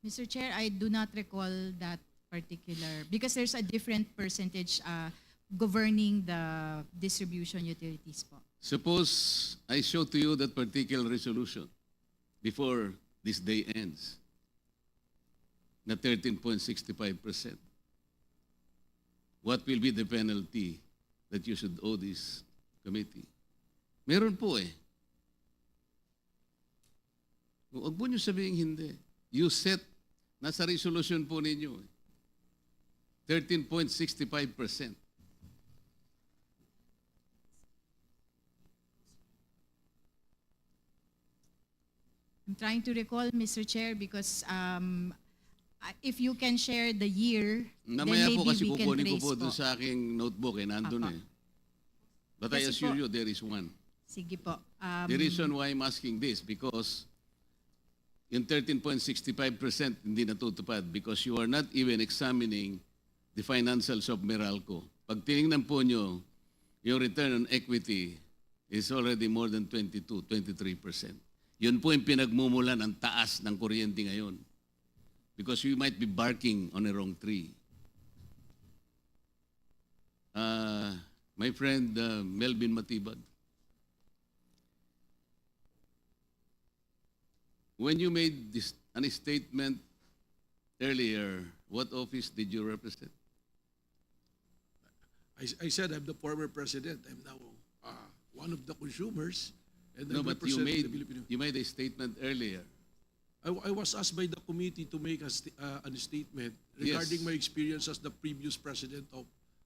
Mr. Chair, I do not recall that particular, because there's a different percentage governing the distribution utilities po. Suppose I show to you that particular resolution before this day ends, na 13.65%. What will be the penalty that you should owe this committee? Meron po eh. Huwag po nyo sabihin hindi. You set, nasa resolution po ninyo, 13.65%. I'm trying to recall, Mr. Chair, because if you can share the year, then Namaya maybe po kasi we can kukunin ko trace po po. dun sa aking notebook, nandun Apa. eh. But I Kasi assure po- you there is one. Sige po. The reason why I'm asking this, because yung 13.65% hindi natutupad because you are not even examining the financials of Meralco. Pag tinignan po nyo, yung return on equity is already more than 23%. Yun po yung pinagmumulan ang taas ng kuryente ngayon. Because we might be barking on a wrong tree. My friend Melvin Matibag, when you made this an statement earlier, what office did you represent? I said I'm the former president. I'm now one of the consumers, and No, I but represent the Filipino. you made a statement earlier. I was asked by the committee to make a statement regarding Yes. my experience as the previous president of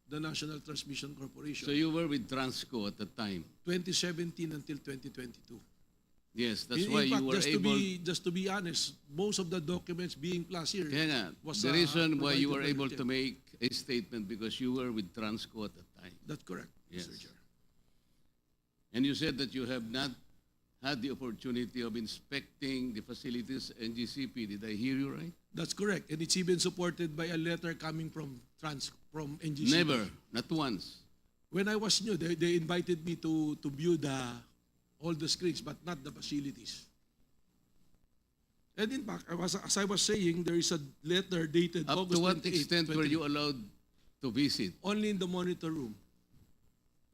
the National Transmission Corporation, So you were with Transco at the time. 2017 until 2022. Yes, that's In why fact, you were able. just to be honest, most of the documents being plus here Kaya nga, was the reason why you were provided by able the to chair. make a statement because you were with Transco at the time. That's correct, Yes. Mr. Chair. And you said that you have not had the opportunity of inspecting the facilities NGCP. Did I hear you right? That's correct, and it's even supported by a letter coming from NGCP. Never, not once. When I was new, they invited me to view all the screens, but not the facilities. And in fact, as I was saying, there is a letter dated Up August to what 28, extent were you allowed to visit? Only in the monitor room.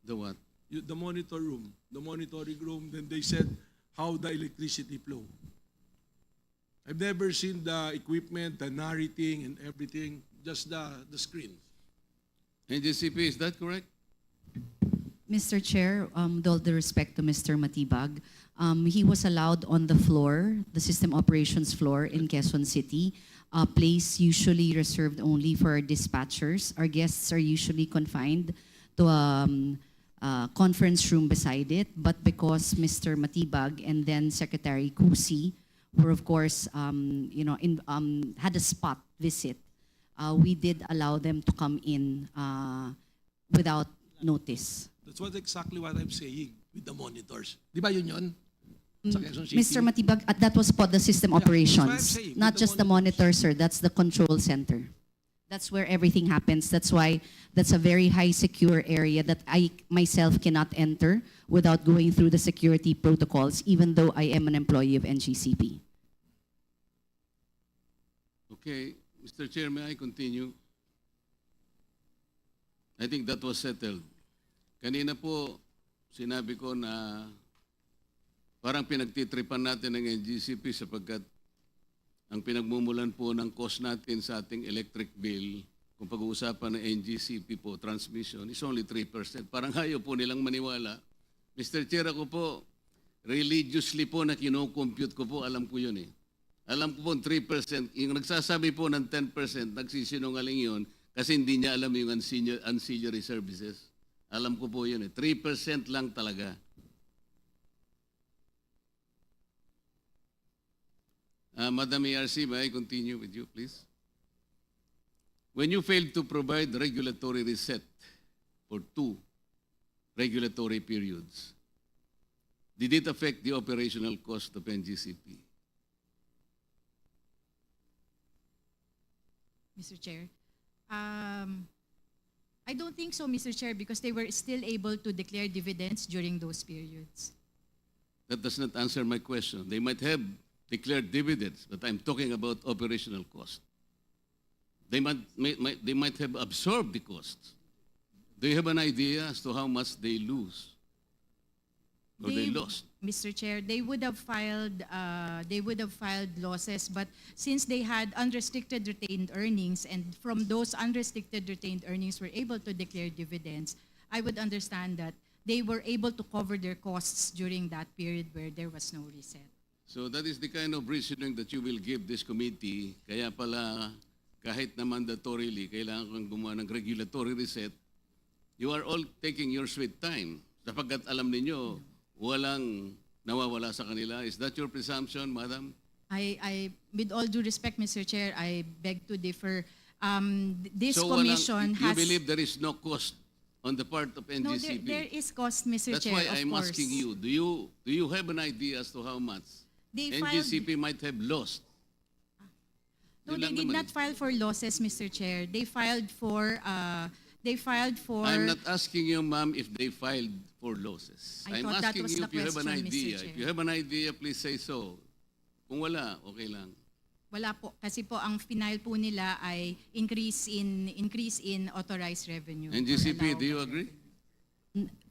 The what? The monitor room, the monitoring room, then they said how the electricity flow. I've never seen the equipment, the narrating and everything, just the screen. NGCP, is that correct? Mr. Chair, with all the respect to Mr. Matibag, he was allowed on the floor, the system operations floor in Quezon City, a place usually reserved only for dispatchers. Our guests are usually confined to a conference room beside it, but because Mr. Matibag and then Secretary Kusi were, of course, had a spot visit, we did allow them to come in without notice. That's exactly what I'm saying with the monitors. Di ba yun? Sa Quezon City? Mr. Matibag, that was for the system Yeah, that's what I'm operations, saying, with not the just the monitor, sir. That's the control center. That's where everything happens. That's why that's a very high secure area that I myself cannot enter without going through the security protocols, even though I am an employee of NGCP. Okay, Mr. Chair, may I continue? I think that was settled. Kanina po, sinabi ko na parang pinagtitripan natin ng NGCP sapagkat ang pinagmumulan po ng cost natin sa ating electric bill, kung pag-uusapan ng NGCP po, transmission, is only 3%. Parang ayaw po nilang maniwala. Mr. Chair, ako po, religiously po na kinocompute ko po, alam ko yun eh. Alam ko po 3%, yung nagsasabi po ng 10%, nagsisinungaling yun kasi hindi niya alam yung ancillary services. Alam ko po yun eh. 3% lang talaga. Madam ARC, may I continue with you, please? When you failed to provide regulatory reset for 2 regulatory periods, did it affect the operational cost of NGCP? Mr. Chair. I don't think so, Mr. Chair, because they were still able to declare dividends during those periods. That does not answer my question. They might have declared dividends, but I'm talking about operational cost. They might have absorbed the costs. Do you have an idea as to how much they lose or they lost? Mr. Chair, they would have filed losses, but since they had unrestricted retained earnings, and from those unrestricted retained earnings were able to declare dividends, I would understand that they were able to cover their costs during that period where there was no reset. So that is the kind of reasoning that you will give this committee. Kaya pala, kahit na mandatorily, kailangan kang gumawa ng regulatory reset, you are all taking your sweet time. Sapagkat alam ninyo, walang nawawala sa kanila. Is that your presumption, Madam? With all due respect, Mr. Chair, I beg to differ. This So commission you has... believe there is no cost on the part of NGCP? No, there is cost, Mr. That's Chair, why of I'm course. asking you, do you have an idea as to how much They filed- NGCP might have lost? No, Yun they lang did naman not file for losses, Mr. Chair. They filed for... I'm not asking you, ma'am, if they filed for losses. I I'm thought that asking was you the if you have an question, Mr. idea. Chair. If you have an idea, please say so. Kung wala, okay lang. Wala po. Kasi po, ang final po nila ay increase in authorized revenue. NGCP, do you agree?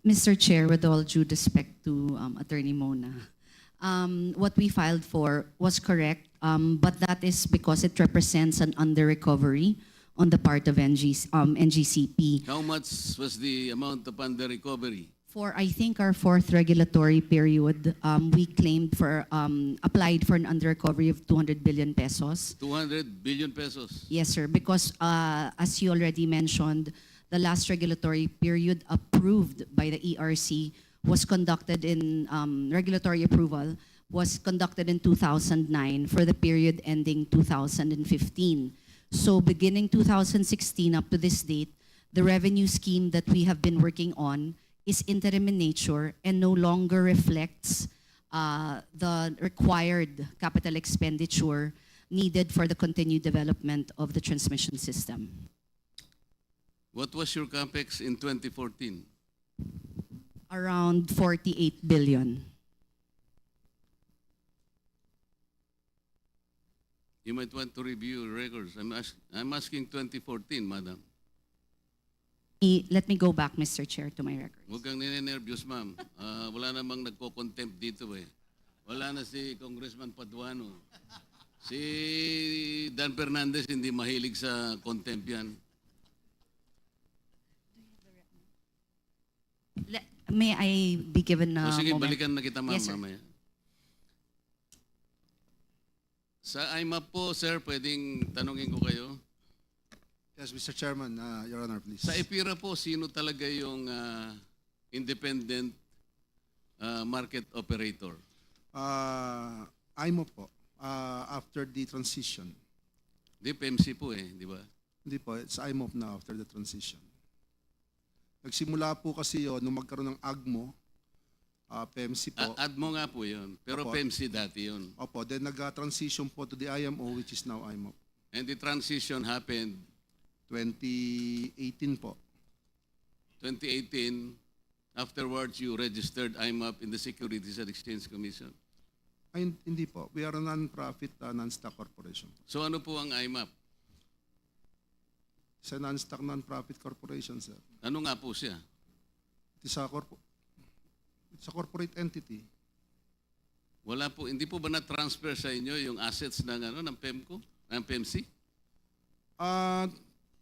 Mr. Chair, with all due respect to Attorney Mona, what we filed for was correct, but that is because it represents an under-recovery on the part of NGCP. How much was the amount of under recovery? For, I think, our fourth regulatory period, we applied for an under-recovery of 200 billion pesos. 200 billion pesos. Yes, sir, because as you already mentioned, the last regulatory period approved by the ERC was conducted in, regulatory approval was conducted in 2009 for the period ending 2015. So beginning 2016 up to this date, the revenue scheme that we have been working on is interim in nature and no longer reflects the required capital expenditure needed for the continued development of the transmission system. What was your capex in 2014? Around 48 billion. You might want to review your records. I'm asking 2014, madam. Let me go back, Mr. Chair, to my record. Huwag kang ninenervyos, ma'am. Wala namang nagko-contempt dito eh. Wala na si Congressman Paduano. Si Dan Fernandez hindi mahilig sa contempt yan. May I be given a O sige, moment? balikan na kita, ma'am, Yes, sir. mamaya. Sa IMAP po, sir, pwedeng tanungin ko kayo. Yes, Mr. Chairman, Your Honor, please. Sa EPIRA po, sino talaga yung independent market operator? IMO po, after the transition. Di, PMC po eh, di ba? Hindi po, it's IMOP na after the transition. Nagsimula po kasi yun nung magkaroon ng AGMO, PMC po. ADMO nga po yun, pero Opo. PMC dati yun. Opo, then nag-transition po to the IMO, which is now IMOP. And the transition happened 2018 po. 2018. Afterwards, you registered IMAP in the Securities and Exchange Commission. Ay, hindi po. We are a non-profit, non-stock corporation. So ano po ang IMAP? It's a non-stock, non-profit corporation, sir. Ano nga po siya? It's a corporate entity. Wala po, hindi po ba na-transfer sa inyo yung assets ng PEMCO, ng PMC?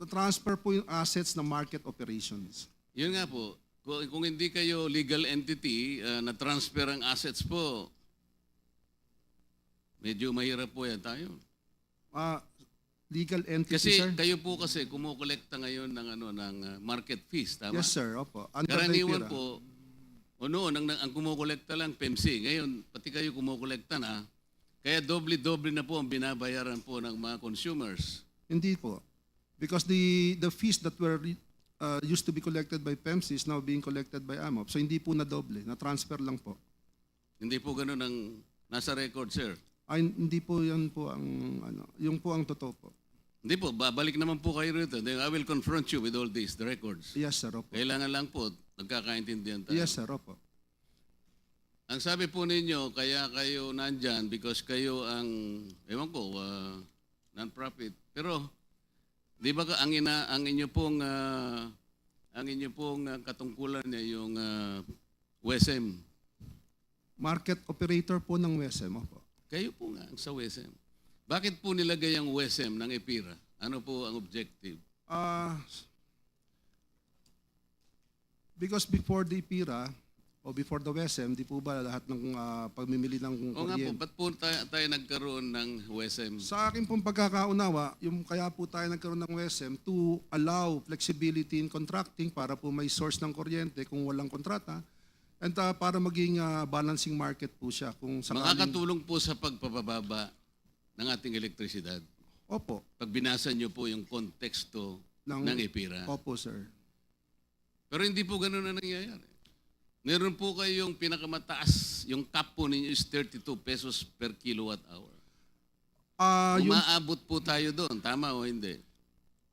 Transfer po yung assets ng market operations. Yun nga po, kung hindi kayo legal entity, na-transfer ang assets po, medyo mahirap po yan tayo. Legal entity, Kasi sir? kayo po kasi kumukolekta ngayon ng market fees, tama? Yes, sir. Opo. Under Karaniwan the IPIRA. po, o noon, ang kumukolekta lang PMC. Ngayon, pati kayo kumukolekta na, kaya doble-doble na po ang binabayaran po ng mga consumers. Hindi po. Because the fees that were used to be collected by PEMC is now being collected by AMOP. So hindi po na doble, na-transfer lang po. Hindi po ganun ang nasa record, sir. Ay, hindi po yan po ang, yung po ang totoo po. Hindi po, babalik naman po kayo rito. Then I will confront you with all this, the records. Yes, sir. Opo. Kailangan lang po, nagkakaintindihan tayo. Yes, sir. Opo. Ang sabi po ninyo, kaya kayo nandyan because kayo ang, ewan ko, non-profit. Pero, di ba ang inyo pong katungkulan niya yung WSM? Market operator po ng WSM. Opo. Kayo po nga ang sa WSM. Bakit po nilagay ang WSM ng EPIRA? Ano po ang objective? Because before the IPIRA, o before the WSM, di po ba lahat ng pagmimili ng O nga po, kuryente? ba't po tayo nagkaroon ng WSM? Sa akin pong pagkakaunawa, yung kaya po tayo nagkaroon ng WSM to allow flexibility in contracting para po may source ng kuryente kung walang kontrata. And para maging balancing market po siya kung sakaling... Makakatulong po sa pagpapababa ng ating elektrisidad. Opo. Pag binasa niyo po yung konteksto ng EPIRA. Opo, sir. Pero hindi po ganun na nangyayari. Meron po kayong pinakamataas, yung cap po ninyo is 32 pesos per kilowatt hour. Umaabot po tayo doon, tama o hindi?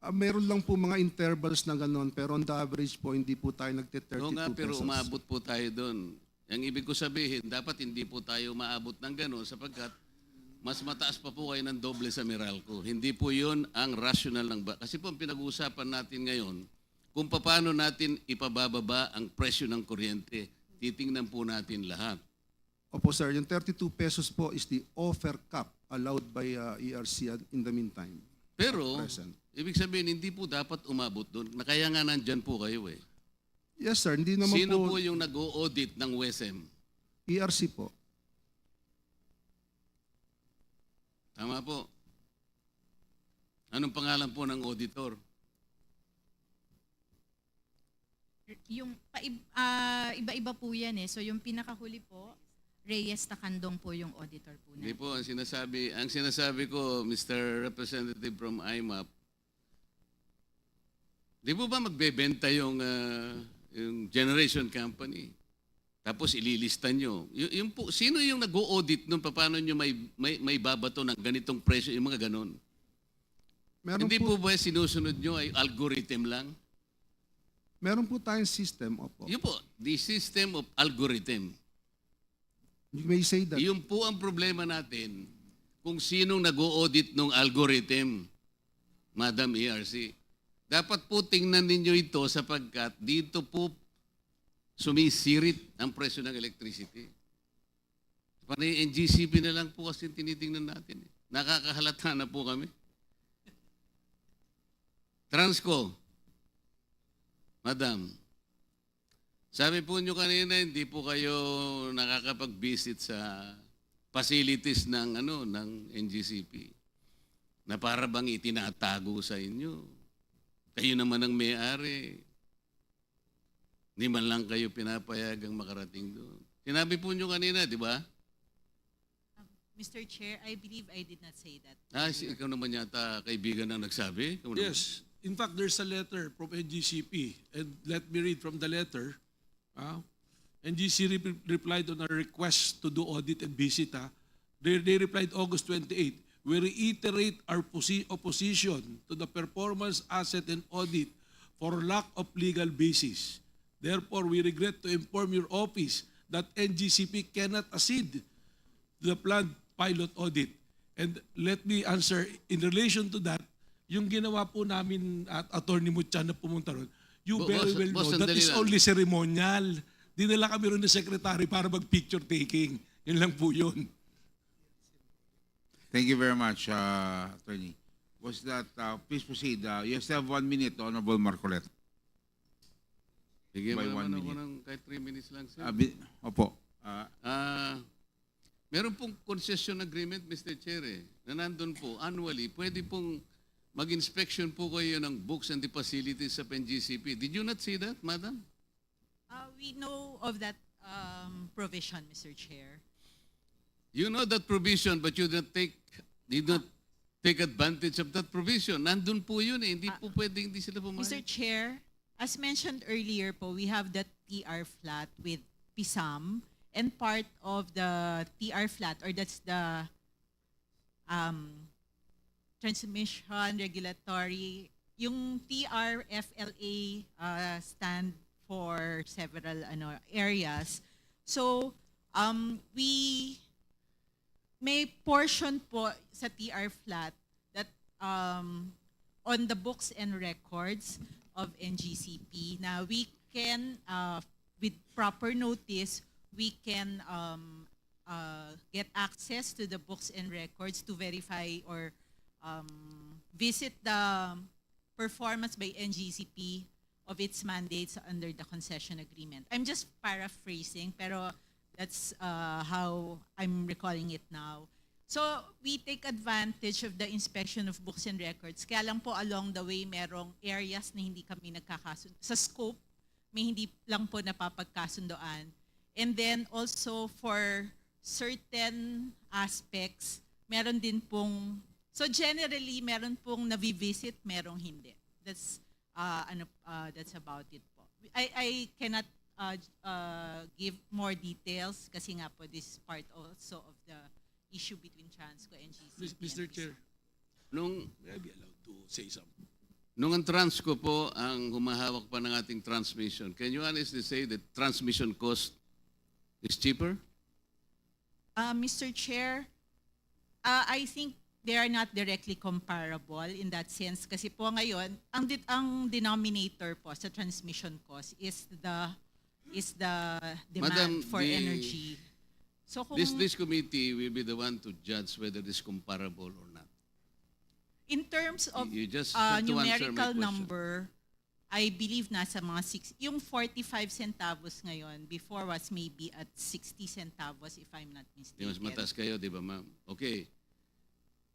Meron lang po mga intervals na gano'n, pero on the average po, hindi po tayo nagte-32 Oo nga, pero pesos. umabot po tayo doon. Ang ibig ko sabihin, dapat hindi po tayo maabot ng gano'n sapagkat mas mataas pa po kayo ng doble sa Meralco. Hindi po yun ang rational ng... Kasi po ang pinag-uusapan natin ngayon, kung paano natin ipabababa ang presyo ng kuryente, titingnan po natin lahat. Opo, sir. Yung 32 pesos po is the offer cap allowed by ERC in the meantime. Pero, ibig sabihin, hindi po dapat umabot doon. Kaya nga nandyan po kayo eh. Yes, sir. Hindi naman Sino po... po yung nag-o-audit ng WESM? ERC po. Tama po. Anong pangalan po ng auditor? Yung iba-iba po yan eh. So yung pinakahuli po, Reyes Takandong po yung auditor po Hindi natin. po, ang sinasabi ko, Mr. Representative from IMAP, di po ba magbebenta yung generation company? Tapos ililista nyo. Yung po, sino yung nag-o-audit nun? Paano nyo may babato ng ganitong presyo? Yung mga ganon. Hindi po ba sinusunod nyo ay algorithm lang? Meron po tayong system, opo. Yun po, the system of algorithm. You may say that. Yun po ang problema natin kung sinong nag-o-audit ng algorithm, Madam ERC. Dapat po tingnan ninyo ito sapagkat dito po sumisirit ang presyo ng electricity. Panay NGCP na lang po kasi tinitingnan natin. Nakakahalata na po kami. Transco, Madam, sabi po nyo kanina, hindi po kayo nakakapag-visit sa facilities ng NGCP na para bang itinatago sa inyo. Kayo naman ang may-ari. Hindi man lang kayo pinapayagang makarating doon. Sinabi po nyo kanina, di ba? Mr. Chair, I believe I did not say that. Ikaw naman yata kaibigan ang nagsabi? Ikaw Yes. In fact, there's a letter from NGCP, and let me read from the letter. NGCP replied on our request to do audit and visit. They replied August 28. We reiterate our opposition to the performance asset and audit for lack of legal basis. Therefore, we regret to inform your office that NGCP cannot accede to the planned pilot audit. And let me answer, in relation to that, yung ginawa po namin at Attorney Mutchan na pumunta ron, you very well know that is only ceremonial. Dinala kami ron ng secretary para mag-picture taking. Yun lang po yun. Thank you very much, Attorney. Was that, please proceed. You still have 1 minute, Honorable Marcoleta. Bigyan By mo 1 naman ako minute. ng kahit 3 minutes lang, sir. Opo. Meron pong concession agreement, Mr. Chair, na nandun po, annually, pwede pong mag-inspection po kayo ng books and the facilities sa NGCP. Did you not see that, Madam? We know of that provision, Mr. Chair. You know that provision, but you did not take advantage of that provision. Nandun po yun eh. Hindi po pwedeng hindi sila pumayag. Mr. Chair, as mentioned earlier po, we have the TR flat with PISAM, and part of the TR flat, or that's the transmission regulatory, yung TRFLA stand for several areas. So, we may portion po sa TR flat that on the books and records of NGCP. Now, we can, with proper notice, we can get access to the books and records to verify or visit the performance by NGCP of its mandates under the concession agreement. I'm just paraphrasing, pero that's how I'm recalling it now. So we take advantage of the inspection of books and records. Kaya lang po along the way, merong areas na hindi kami nagkakasundo. Sa scope, may hindi lang po napapagkasundoan. And then also for certain aspects, meron din pong, so generally, meron pong navivisit, merong hindi. That's, that's about it po. I cannot give more details kasi nga po this is part also of the issue between Transco and GCP. Mr. Chair, Nung, may I be allowed to say something? nung ang Transco po ang humahawak pa ng ating transmission, can you honestly say that transmission cost is cheaper? Mr. Chair, I think they are not directly comparable in that sense kasi po ngayon, ang denominator po sa transmission cost is the demand Madam, for energy. So kung This committee will be the one to judge whether it is comparable or not. in terms of You just have to answer my numerical question. number, I believe nasa mga 6, yung 45 centavos ngayon, before was maybe at 60 centavos if I'm not Di mistaken. mas mataas kayo, di ba ma'am? Okay.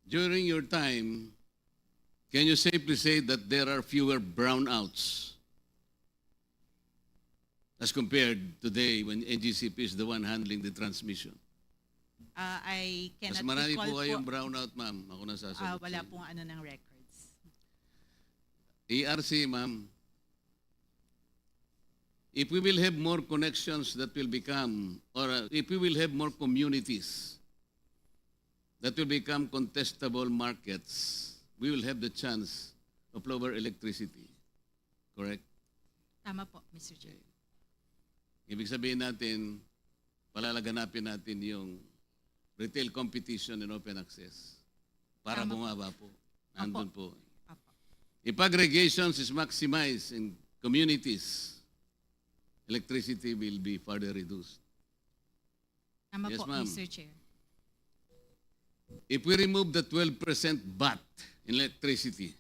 During your time, can you safely say that there are fewer brownouts as compared today when NGCP is the one handling the transmission? I Mas cannot marami recall po kayong brownout, ma'am. Ako nasasagot. wala sa inyo. pong ano ng records. ERC, ma'am. If we will have more connections that will become, or if we will have more communities that will become contestable markets, we will have the chance of lower electricity. Correct? Tama po, Mr. Chair. Ibig sabihin natin, palalaganapin natin yung retail competition and open access para Tama po. bumaba po. Nandun po. Apo. If aggregations is maximized in communities, electricity will be further reduced. Tama Yes, po, ma'am. Mr. Chair. If we remove the 12% VAT in electricity,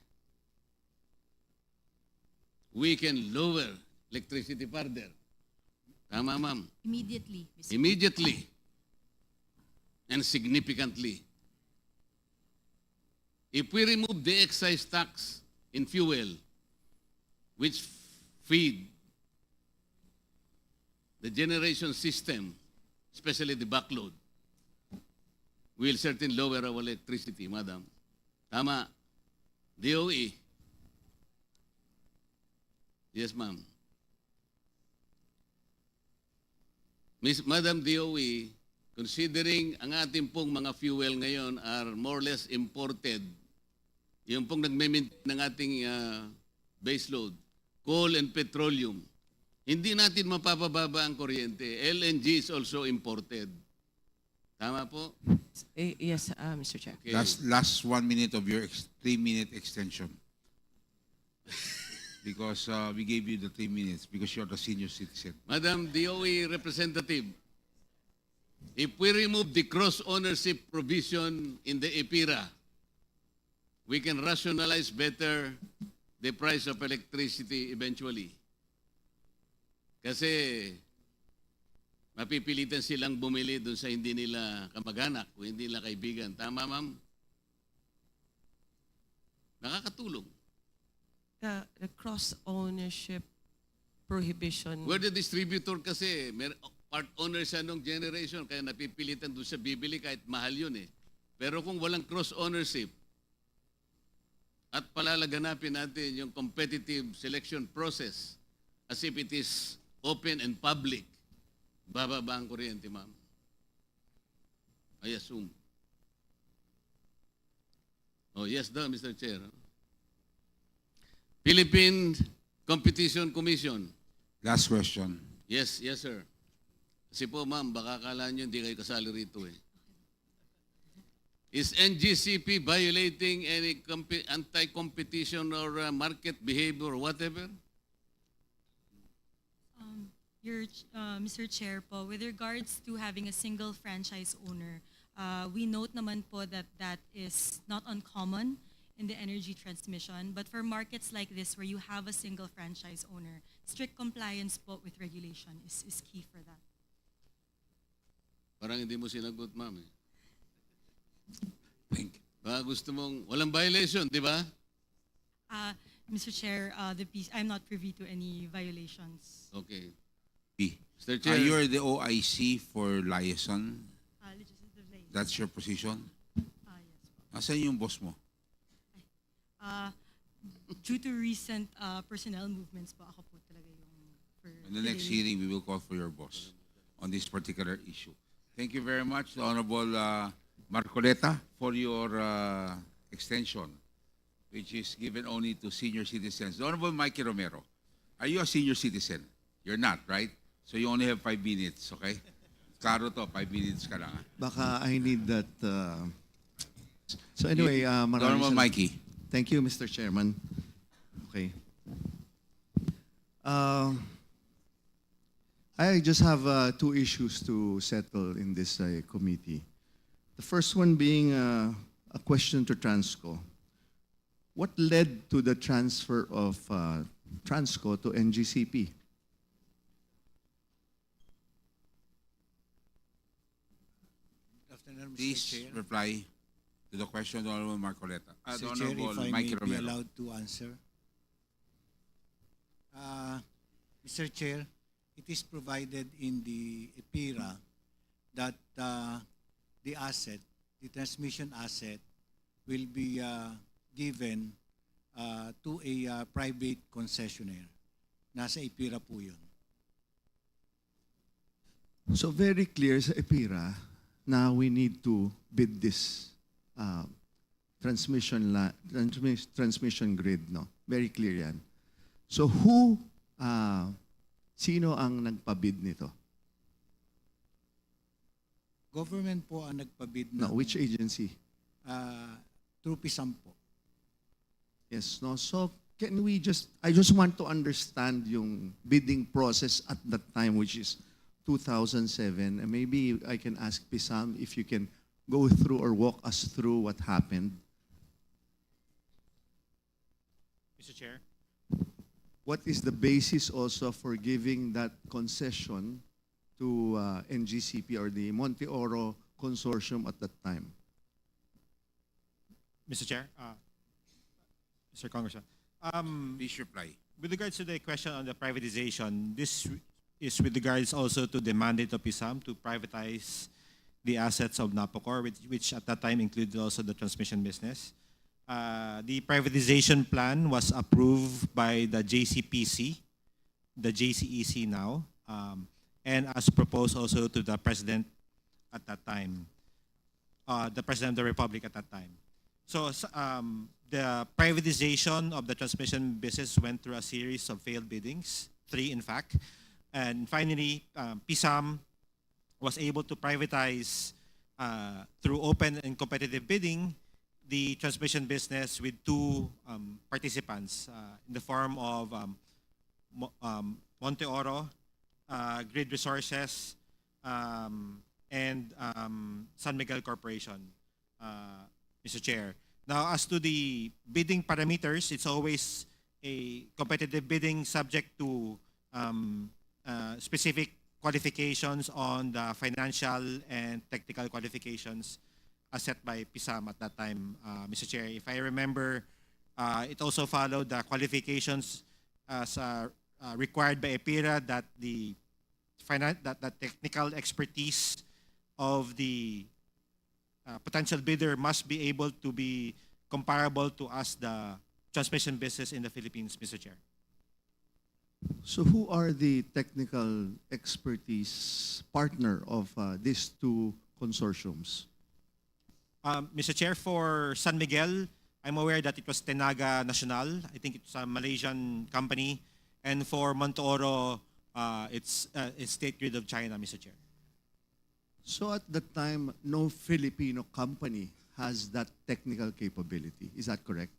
we can lower electricity further. Tama, ma'am. Immediately, Mr. Immediately and significantly. If we remove the excise tax in fuel, which feed the generation system, especially the backload, will certainly lower our electricity, madam. Tama. DOE. Yes, ma'am. Madam DOE, considering ang ating pong mga fuel ngayon are more or less imported, yung pong nagme-maintain ng ating base load, coal and petroleum, hindi natin mapapababa ang kuryente. LNG is also imported. Tama po? Yes, Mr. Chair. Okay. Last 1 minute of your 3-minute extension. Because we gave you the 3 minutes because you're the senior citizen. Madam DOE representative, if we remove the cross-ownership provision in the EPIRA, we can rationalize better the price of electricity eventually. Kasi mapipilitan silang bumili dun sa hindi nila kamag-anak o hindi nila kaibigan. Tama, ma'am? Nakakatulong. The cross-ownership prohibition. Where the distributor kasi, part owner siya nung generation, kaya napipilitan doon sa bibili kahit mahal yun eh. Pero kung walang cross-ownership, at palalaganapin natin yung competitive selection process as if it is open and public, bababa ang kuryente, ma'am. I assume. Oh, yes daw, Mr. Chair. Philippine Competition Commission. Last question. Yes, yes, sir. Kasi po, ma'am, baka akala nyo hindi kayo kasali rito eh. Is NGCP violating any anti-competition or market behavior or whatever? Mr. Chair po, with regards to having a single franchise owner, we note naman po that that is not uncommon in the energy transmission. But for markets like this where you have a single franchise owner, strict compliance po with regulation is key for that. Parang hindi mo sinagot, ma'am eh. Baka gusto mong, walang violation, di ba? Mr. Chair, I'm not privy to any violations. Okay. P. Mr. Chair. You're the OIC for liaison. Legislative liaison. That's your position? Yes po. Asan yung boss mo? Due to recent personnel movements po, ako po talaga yung for In the next today. hearing, we will call for your boss on this particular issue. Thank you very much, the Honorable Marcoleta, for your extension, which is given only to senior citizens. The Honorable Mikey Romero, are you a senior citizen? You're not, right? So you only have 5 minutes, okay? Klaro to, 5 minutes ka lang. Baka I need that. So anyway, maraming Honorable salamat. Mikey. Thank you, Mr. Chairman. Okay. I just have 2 issues to settle in this committee. The first one being a question to Transco. What led to the transfer of Transco to NGCP? Good afternoon, Mr. Please Chair. reply to the question of the Honorable Marcoleta. The Mr. Chair, Honorable if I may Mikey be Romero. allowed to answer. Mr. Chair, it is provided in the EPIRA that the asset, the transmission asset, will be given to a private concessionaire. Nasa EPIRA po yun. So very clear sa EPIRA na we need to bid this transmission grid, no? Very clear yan. So sino ang nagpabid nito? Government po ang nagpabid No, which agency? through PISAM po. Yes, no. So I just want to understand yung bidding process at that time, which is 2007. And maybe I can ask Pisam if you can go through or walk us through what happened. Mr. Chair. What is the basis also for giving that concession to NGCP or the Monte Oro consortium at that time? Mr. Chair, Mr. Congressman. Please reply. With regards to the question on the privatization, this is with regards also to the mandate of PISAM to privatize the assets of Napocor, which at that time included also the transmission business. The privatization plan was approved by the JCPC, the JCEC now, and as proposed also to the President at that time, the President of the Republic at that time. So the privatization of the transmission business went through a series of failed biddings, 3 in fact, and finally PISAM was able to privatize through open and competitive bidding the transmission business with 2 participants in the form of Monte Oro, Grid Resources, and San Miguel Corporation, Mr. Chair. Now, as to the bidding parameters, it's always a competitive bidding subject to specific qualifications on the financial and technical qualifications as set by PISAM at that time, Mr. Chair. If I remember, it also followed the qualifications as required by EPIRA that the technical expertise of the potential bidder must be able to be comparable to us, the transmission business in the Philippines, Mr. Chair. So who are the technical expertise partner of these 2 consortiums? Mr. Chair, for San Miguel, I'm aware that it was Tenaga Nacional. I think it's a Malaysian company. And for Monte Oro, it's State Grid of China, Mr. Chair. So at that time, no Filipino company has that technical capability. Is that correct?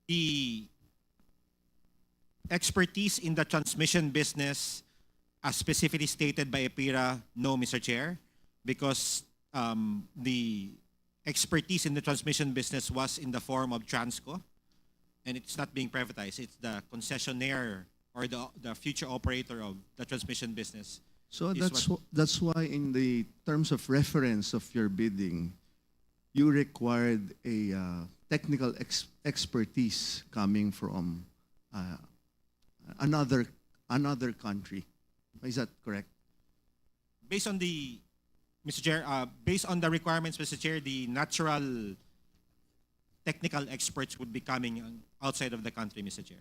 The expertise in the transmission business, as specifically stated by EPIRA, no, Mr. Chair, because the expertise in the transmission business was in the form of Transco, and it's not being privatized. It's the concessionaire or the future operator of the transmission business. So that's why in the terms of reference of your bidding, you required a technical expertise coming from another country. Is that correct? Based on the, Mr. Chair, based on the requirements, Mr. Chair, the natural technical experts would be coming outside of the country, Mr. Chair.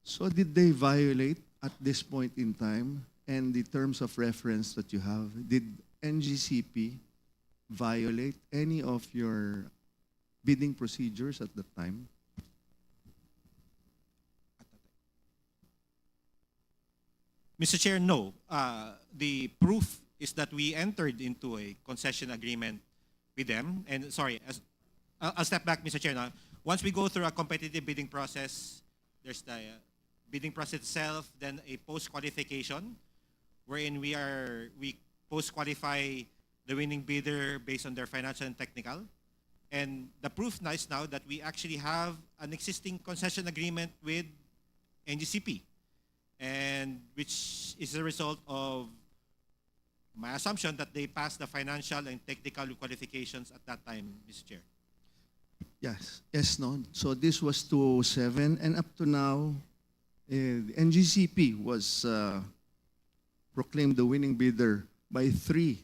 So did they violate at this point in time and the terms of reference that you have? Did NGCP violate any of your bidding procedures at the time? Mr. Chair, no. The proof is that we entered into a concession agreement with them. And sorry, I'll step back, Mr. Chair. Now, once we go through a competitive bidding process, there's the bidding process itself, then a post-qualification, wherein we post-qualify the winning bidder based on their financial and technical. And the proof is now that we actually have an existing concession agreement with NGCP, and which is a result of my assumption that they passed the financial and technical qualifications at that time, Mr. Chair. Yes, no. So this was 2007, and up to now, NGCP was proclaimed the winning bidder by 3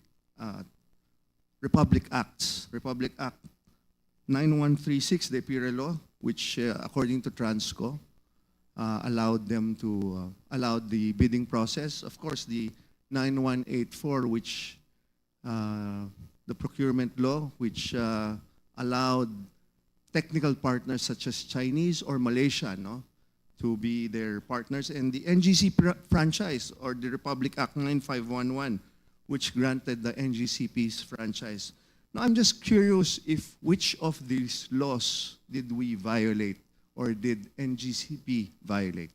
Republic Acts. Republic Act 9136, the PIRA law, which according to Transco, allowed them to allowed the bidding process. Of course, the 9184, which the procurement law, which allowed technical partners such as Chinese or Malaysia, no, to be their partners, and the NGC franchise, or the Republic Act 9511, which granted the NGCP's franchise. Now, I'm just curious if which of these laws did we violate or did NGCP violate?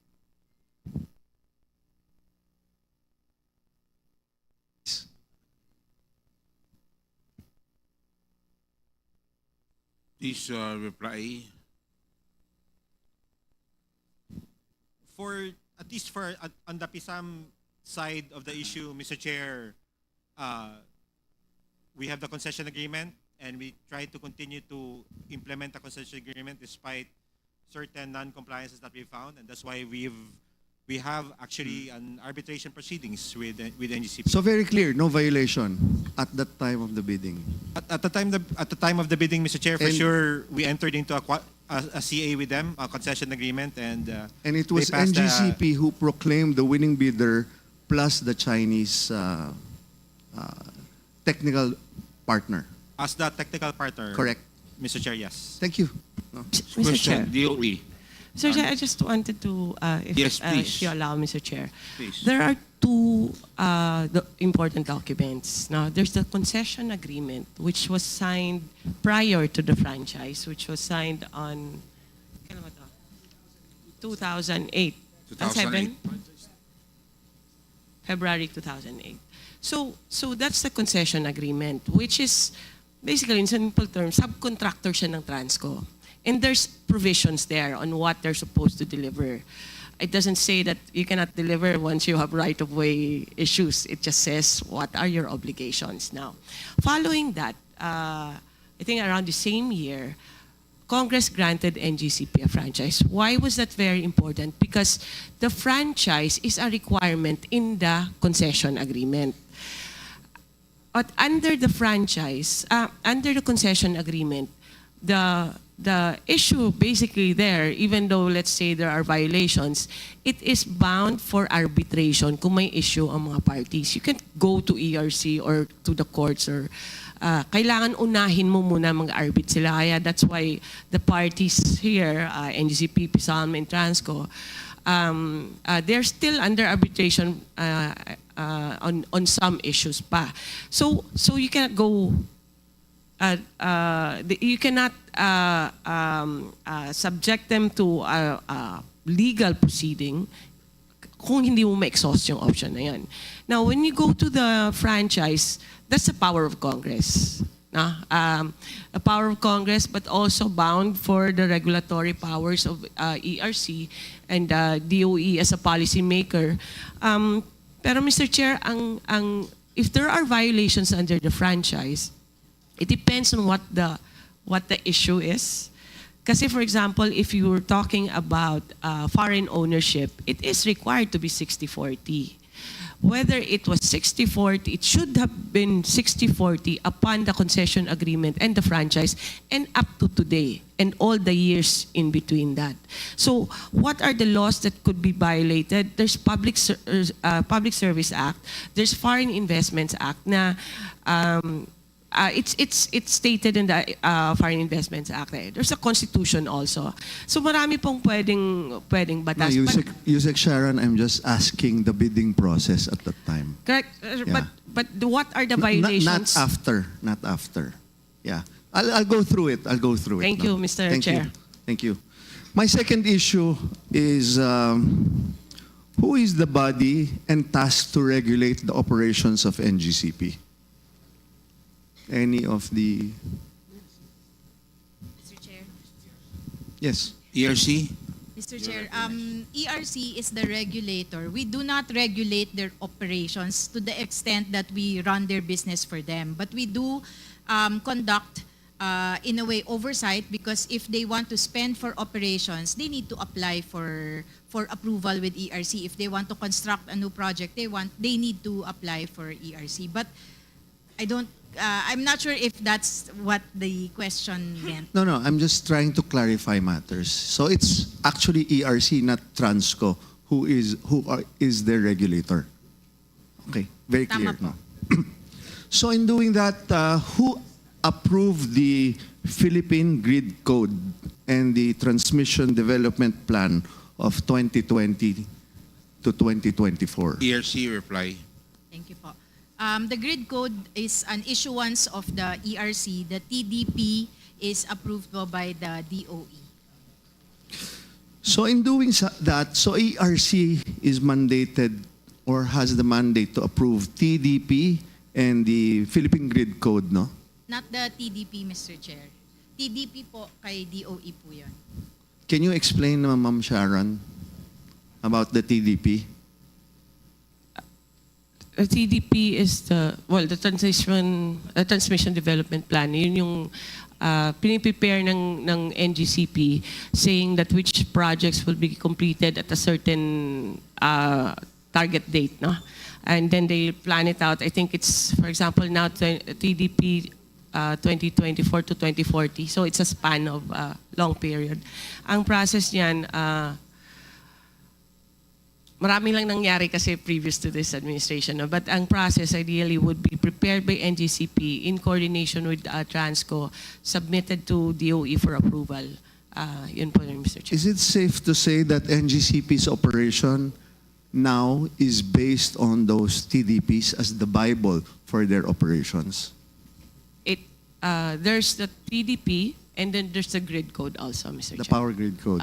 Please reply. For at least for on the PISAM side of the issue, Mr. Chair, we have the concession agreement, and we try to continue to implement the concession agreement despite certain non-compliances that we found, and that's why we have actually an arbitration proceedings with NGCP. So very clear, no violation at that time of the bidding. At the time of the bidding, Mr. Chair, for And- sure we entered into a CA with them, a concession agreement, and it was they passed NGCP who proclaimed the winning bidder plus the Chinese technical partner. as the technical partner. Correct. Mr. Chair, yes. Thank you. Mr. Chair. DOE. Sir, I just wanted to, Yes, please. if you allow, Mr. Chair. Please. There are 2 important documents. Now, there's the concession agreement, which was signed prior to the franchise, which was signed on 2008. 2008. February 2008. So that's the concession agreement, which is basically, in simple terms, subcontractor siya ng Transco. And there's provisions there on what they're supposed to deliver. It doesn't say that you cannot deliver once you have right-of-way issues. It just says what are your obligations now. Following that, I think around the same year, Congress granted NGCP a franchise. Why was that very important? Because the franchise is a requirement in the concession agreement. But under the franchise, under the concession agreement, the issue basically there, even though let's say there are violations, it is bound for arbitration kung may issue ang mga parties. You can't go to ERC or to the courts, or kailangan unahin mo muna mag-arbit sila. Kaya that's why the parties here, NGCP, PISAM, and Transco, they're still under arbitration on some issues pa. So you cannot go, you cannot subject them to a legal proceeding kung hindi mo ma-exhaust yung option na yan. Now, when you go to the franchise, that's the power of Congress. A power of Congress, but also bound for the regulatory powers of ERC and DOE as a policymaker. Pero Mr. Chair, if there are violations under the franchise, It depends on what the issue is. Kasi for example, if you were talking about foreign ownership, it is required to be 60-40. Whether it was 60-40, it should have been 60-40 upon the concession agreement and the franchise and up to today and all the years in between that. So what are the laws that could be violated? There's Public Service Act, there's Foreign Investments Act na it's stated in the Foreign Investments Act. There's a constitution also. So marami pong pwedeng batas. No, Yusek Sharon, I'm just asking the bidding process at that time. Correct. Yeah. But what are the violations? Not after. Yeah. I'll go through it. Thank you, Mr. Chair. Thank you. My second issue is who is the body and tasked to regulate the operations of NGCP? Any of the... Mr. Chair. Yes. ERC? Mr. Chair, ERC is the regulator. We do not regulate their operations to the extent that we run their business for them. But we do conduct, in a way, oversight, because if they want to spend for operations, they need to apply for approval with ERC. If they want to construct a new project, they need to apply for ERC. But I'm not sure if that's what the question meant. No, I'm just trying to clarify matters. So it's actually ERC, not Transco, who is their regulator. Okay, very clear. Tama po. No? So in doing that, who approved the Philippine Grid Code and the Transmission Development Plan of 2020 to 2024? ERC reply. Thank you po. The grid code is an issuance of the ERC. The TDP is approved by the DOE. So in doing that, so ERC is mandated or has the mandate to approve TDP and the Philippine Grid Code, no? Not the TDP, Mr. Chair. TDP po kay DOE po yun. Can you explain, Ma'am Sharon, about the TDP? TDP is the Transmission Development Plan. Yun yung piniprepare ng NGCP saying that which projects will be completed at a certain target date, no? And then they plan it out. I think it's, for example, now TDP 2024 to 2040. So it's a span of long period. Ang process niyan, marami lang nangyari kasi previous to this administration. No? But ang process ideally would be prepared by NGCP in coordination with Transco, submitted to DOE for approval. Yun po yun, Mr. Chair. Is it safe to say that NGCP's operation now is based on those TDPs as the Bible for their operations? There's the TDP and then there's the grid code also, Mr. Chair. The Power Grid Code.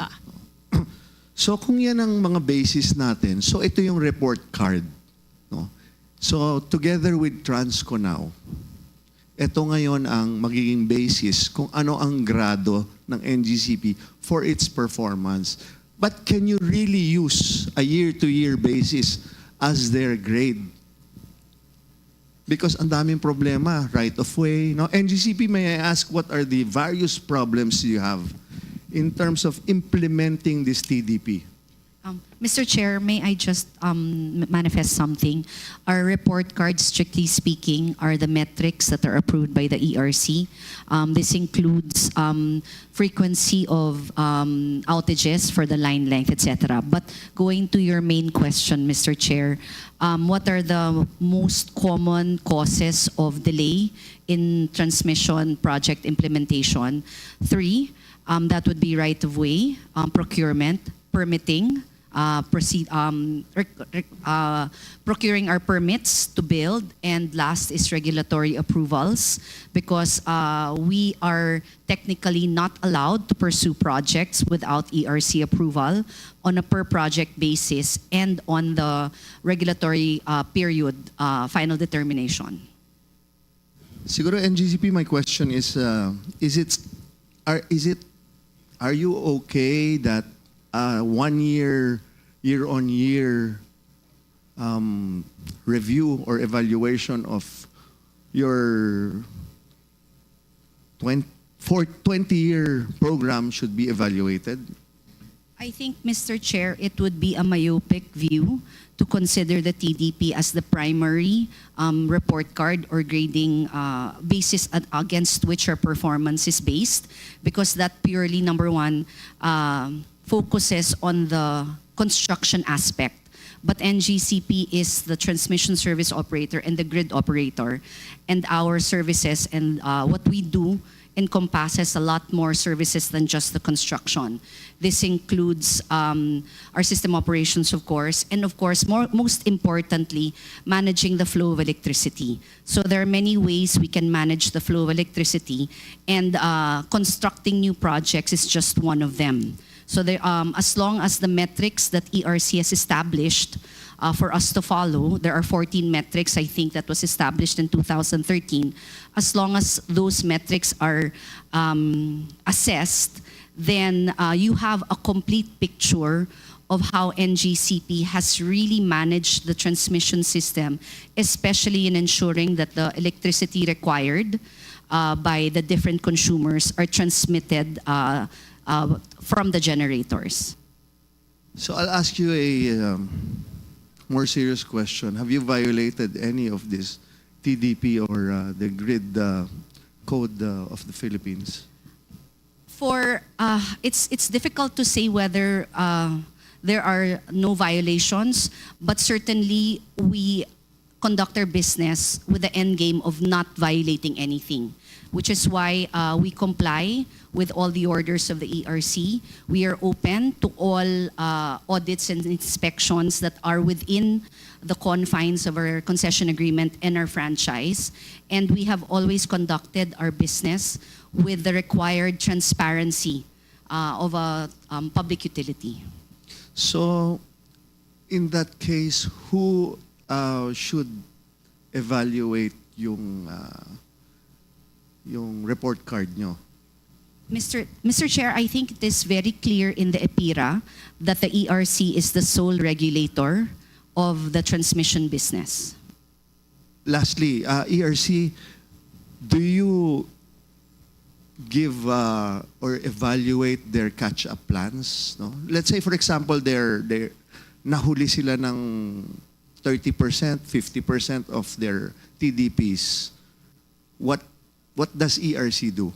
So kung yan ang mga basis natin, so ito yung report card. No? So together with Transco now, ito ngayon ang magiging basis kung ano ang grado ng NGCP for its performance. But can you really use a year-to-year basis as their grade? Because ang daming problema, right of way. Now, NGCP, may I ask what are the various problems you have in terms of implementing this TDP? Mr. Chair, may I just manifest something? Our report cards, strictly speaking, are the metrics that are approved by the ERC. This includes frequency of outages for the line length, etc. But going to your main question, Mr. Chair, what are the most common causes of delay in transmission project implementation? 3, that would be right-of-way, procurement, permitting, procuring our permits to build, and last is regulatory approvals, because we are technically not allowed to pursue projects without ERC approval on a per project basis and on the regulatory period final determination. Siguro NGCP, my question is are you okay that 1 year-on-year review or evaluation of your 20-year program should be evaluated? I think, Mr. Chair, it would be a myopic view to consider the TDP as the primary report card or grading basis against which our performance is based, because that purely, number one, focuses on the construction aspect. But NGCP is the transmission service operator and the grid operator, and our services and what we do encompasses a lot more services than just the construction. This includes our system operations, of course, and of course, most importantly, managing the flow of electricity. So there are many ways we can manage the flow of electricity, and constructing new projects is just one of them. So there, as long as the metrics that ERC has established for us to follow, there are 14 metrics, I think, that was established in 2013. As long as those metrics are assessed, then you have a complete picture of how NGCP has really managed the transmission system, especially in ensuring that the electricity required by the different consumers are transmitted from the generators. So I'll ask you a more serious question. Have you violated any of this TDP or the grid code of the Philippines? It's difficult to say whether there are no violations, but certainly we conduct our business with the end game of not violating anything, which is why we comply with all the orders of the ERC. We are open to all audits and inspections that are within the confines of our concession agreement and our franchise. And we have always conducted our business with the required transparency of a public utility. So, in that case, who should evaluate yung report card nyo? Mr. Chair, I think it is very clear in the EPIRA that the ERC is the sole regulator of the transmission business. Lastly, ERC, do you give or evaluate their catch-up plans? No? Let's say, for example, they're nahuli sila ng 30%, 50% of their TDPs. What does ERC do?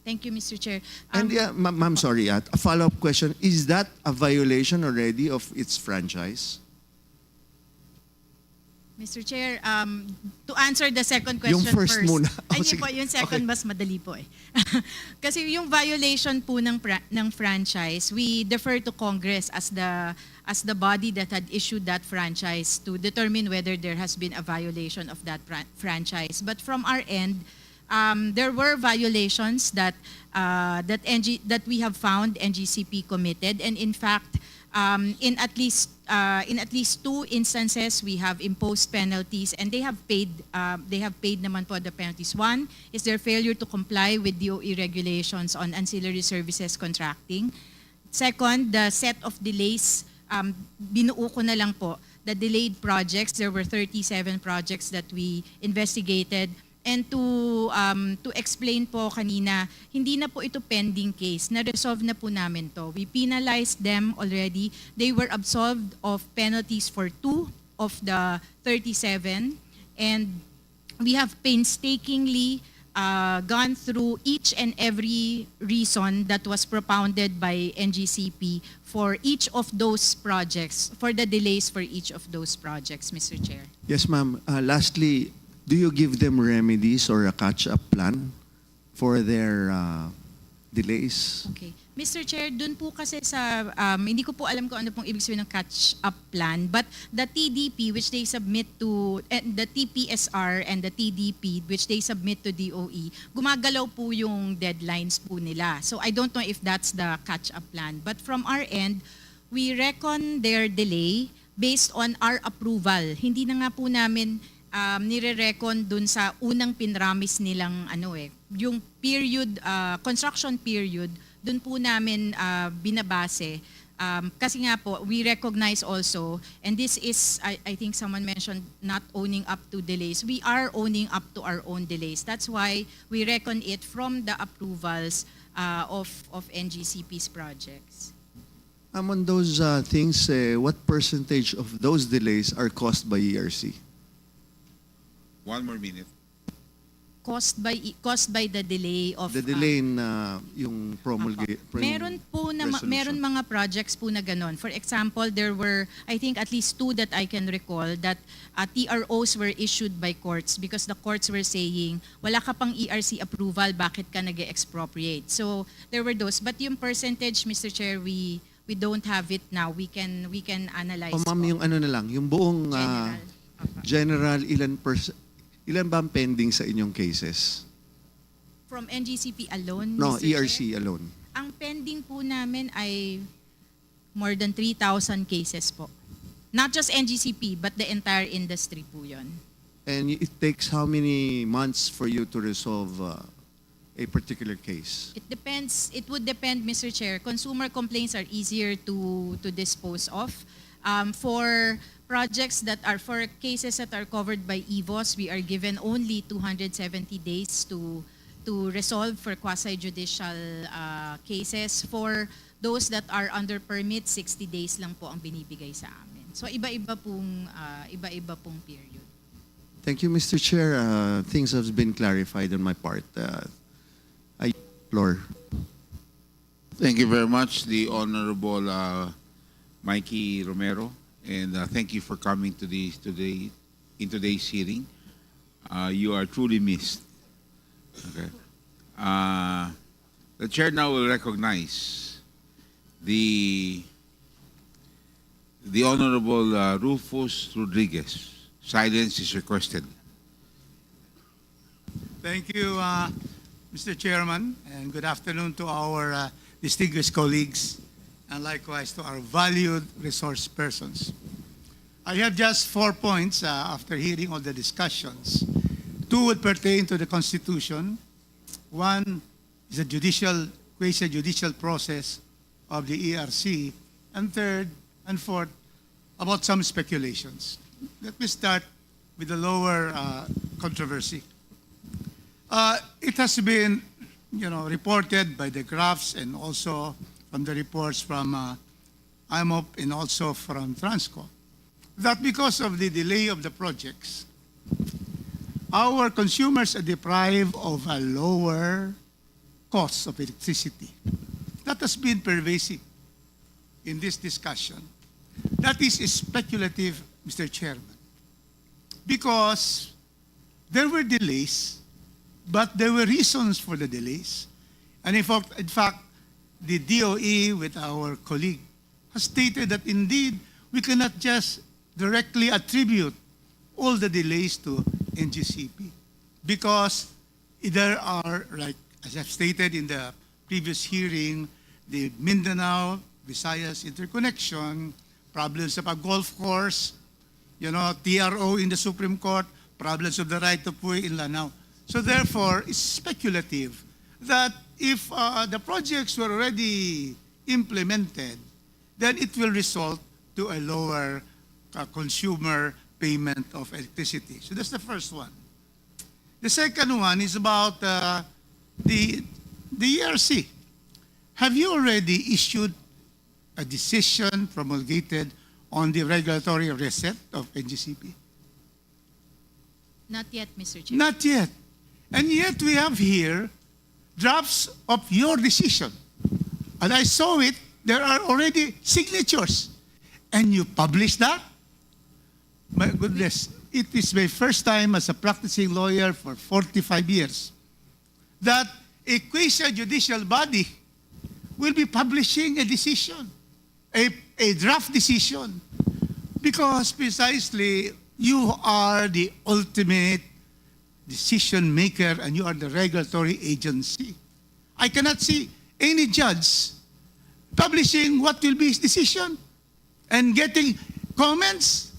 Thank you, Mr. Chair. And yeah, ma'am, sorry, a follow-up question. Is that a violation already of its franchise? Mr. Chair, to answer the second question Yung first first. muna. Ay, sige. po, yung second Okay. mas madali po eh. Kasi yung violation po ng franchise, we defer to Congress as the body that had issued that franchise to determine whether there has been a violation of that franchise. But from our end, there were violations that we have found NGCP committed, and in fact, in at least 2 instances, we have imposed penalties, and they have paid naman po the penalties. One is their failure to comply with DOE regulations on ancillary services contracting. Second, the set of delays, binuo ko na lang po, the delayed projects. There were 37 projects that we investigated. And to explain po kanina, hindi na po ito pending case. Na-resolve na po namin to. We penalized them already. They were absolved of penalties for 2 of the 37. And we have painstakingly gone through each and every reason that was propounded by NGCP for each of those projects, for the delays for each of those projects, Mr. Chair. Yes, ma'am. Lastly, do you give them remedies or a catch-up plan for their delays? Okay. Mr. Chair, dun po kasi sa, hindi ko po alam kung ano pong ibig sabihin ng catch-up plan, but the TDP which they submit to, the TPSR and the TDP which they submit to DOE, gumagalaw po yung deadlines po nila. So I don't know if that's the catch-up plan. But from our end, we reckon their delay based on our approval. Hindi na nga po namin nire-recon dun sa unang pinramis nilang yung period, construction period, dun po namin binabase Kasi nga po, we recognize also, and this is, I think someone mentioned, not owning up to delays. We are owning up to our own delays. That's why we reckon it from the approvals of NGCP's projects. On those things, what percentage of those delays are caused by ERC? 1 more minute. Caused by the delay of The delay na yung promulgate. meron mga projects po na ganon. For example, there were, I think, at least 2 that I can recall that TROs were issued by courts because the courts were saying, wala ka pang ERC approval, bakit ka nag-expropriate? So there were those. But yung percentage, Mr. Chair, we don't have it now. We can analyze. Ma'am, yung ano na lang, yung buong general, ilan ba ang pending sa inyong cases? From NGCP alone, No, Mr. ERC Chair? alone. Ang pending po namin ay more than 3,000 cases po. Not just NGCP, but the entire industry po yun. And it takes how many months for you to resolve a particular case? It depends. It would depend, Mr. Chair. Consumer complaints are easier to dispose of. For projects that are, for cases that are covered by EVOS, we are given only 270 days to resolve for quasi-judicial cases. For those that are under permit, 60 days lang po ang binibigay sa amin. So iba-iba pong period. Thank you, Mr. Chair. Things have been clarified on my part. I floor. Thank you very much, the Honorable Mikey Romero, and thank you for coming to in today's hearing. You are truly missed. Okay. The chair now will recognize the Honorable Rufus Rodriguez. Silence is requested. Thank you, Mr. Chairman, and good afternoon to our distinguished colleagues, and likewise to our valued resource persons. I have just 4 points after hearing all the discussions. 2 would pertain to the Constitution. 1 is the quasi-judicial process of the ERC. And 3rd and 4th, about some speculations. Let me start with the lower controversy. It has been, reported by the graphs and also from the reports from IMOP and also from Transco, that because of the delay of the projects, our consumers are deprived of a lower cost of electricity. That has been pervasive in this discussion. That is speculative, Mr. Chairman, because there were delays, but there were reasons for the delays. And in fact, the DOE with our colleague has stated that indeed we cannot just directly attribute all the delays to NGCP because there are, like as I've stated in the previous hearing, the Mindanao, Visayas interconnection, problems of a golf course, TRO in the Supreme Court, problems of the right of way in Lanao. So therefore, it's speculative that if the projects were already implemented, then it will result to a lower consumer payment of electricity. So that's the first one. The second one is about the ERC. Have you already issued a decision promulgated on the regulatory reset of NGCP? Not yet, Mr. Chair. Not yet. And yet we have here drafts of your decision. And I saw it, there are already signatures. And you publish that? My goodness, it is my first time as a practicing lawyer for 45 years that a quasi-judicial body will be publishing a decision, a draft decision, because precisely you are the ultimate decision maker and you are the regulatory agency. I cannot see any judge publishing what will be his decision and getting comments.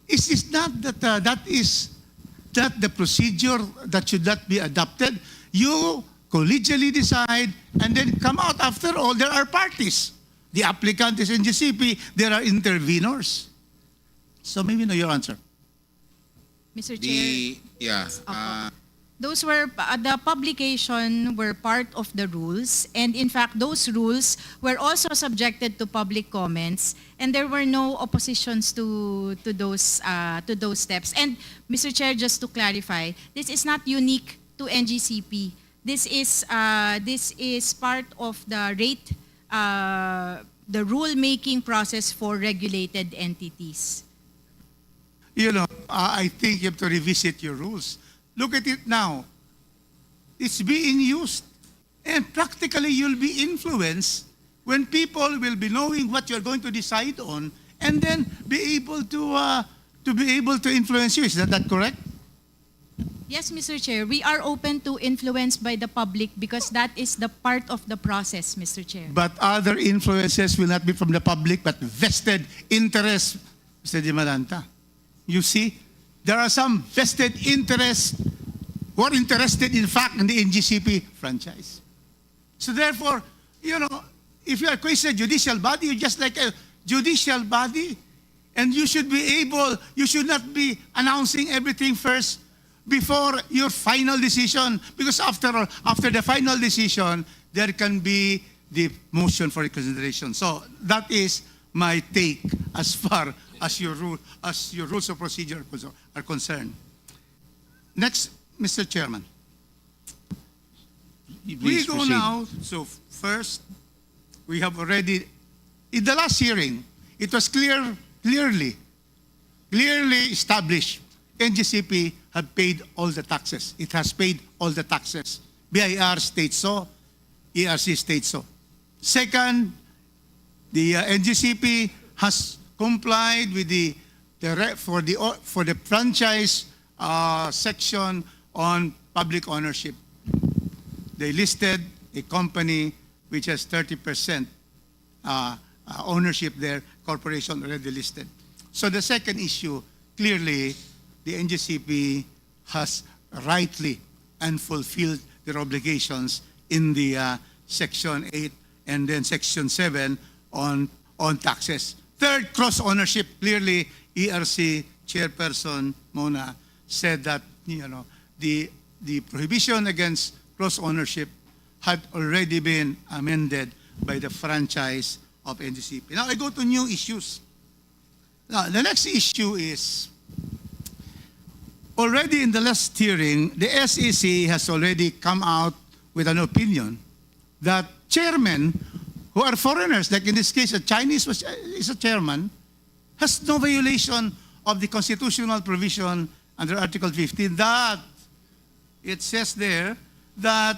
It is not that that the procedure that should not be adopted. You collegially decide and then come out. After all, there are parties. The applicant is NGCP. There are intervenors. So maybe know your answer. Mr. Chair. Yeah. Those were, the publication were part of the rules, and in fact, those rules were also subjected to public comments, and there were no oppositions to those steps. And Mr. Chair, just to clarify, this is not unique to NGCP. This is part of the the rule-making process for regulated entities. You know, I think you have to revisit your rules. Look at it now. It's being used. And practically you'll be influenced when people will be knowing what you're going to decide on and then be able to influence you. Is that correct? Yes, Mr. Chair. We are open to influence by the public because that is the part of the process, Mr. Chair. But other influences will not be from the public but vested interests, Mr. Di Malanta. You see, there are some vested interests who are interested, in fact, in the NGCP franchise. So therefore, you know, if you are questioning a judicial body, you're just like a judicial body. And you should not be announcing everything first before your final decision. Because after the final decision, there can be the motion for reconsideration. So that is my take as far as your rules of procedure are concerned. Next, Mr. Chairman. We go now, so first, we have already, in the last hearing, it was clearly established, NGCP have paid all the taxes. It has paid all the taxes. BIR states so, ERC states so. Second, the NGCP has complied with for the franchise section on public ownership. They listed a company which has 30% ownership there, corporation already listed. So the second issue, clearly, the NGCP has rightly and fulfilled their obligations in the Section 8 and then Section 7 on taxes. Third, cross-ownership. Clearly, ERC Chairperson Mona said that, you know, the prohibition against cross-ownership had already been amended by the franchise of NGCP. Now I go to new issues. Now the next issue is, already in the last hearing, the SEC has already come out with an opinion that chairmen who are foreigners, like in this case a Chinese is a chairman, has no violation of the constitutional provision under Article 15 that it says there that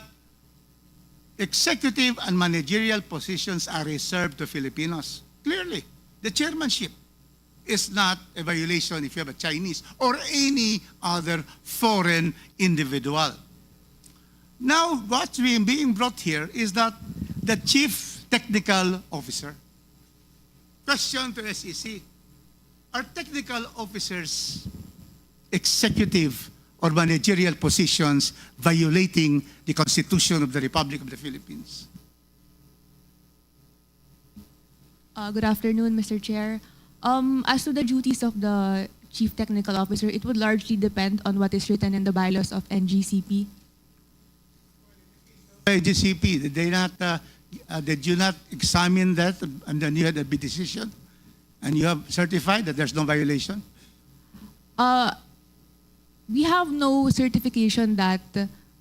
executive and managerial positions are reserved to Filipinos. Clearly, the chairmanship is not a violation if you have a Chinese or any other foreign individual. Now, what's being brought here is that the chief technical officer, question to SEC, are technical officers executive or managerial positions violating the Constitution of the Republic of the Philippines? Good afternoon, Mr. Chair. As to the duties of the Chief Technical Officer, it would largely depend on what is written in the bylaws of NGCP. NGCP, did you not examine that and then you had a decision and you have certified that there's no violation? We have no certification that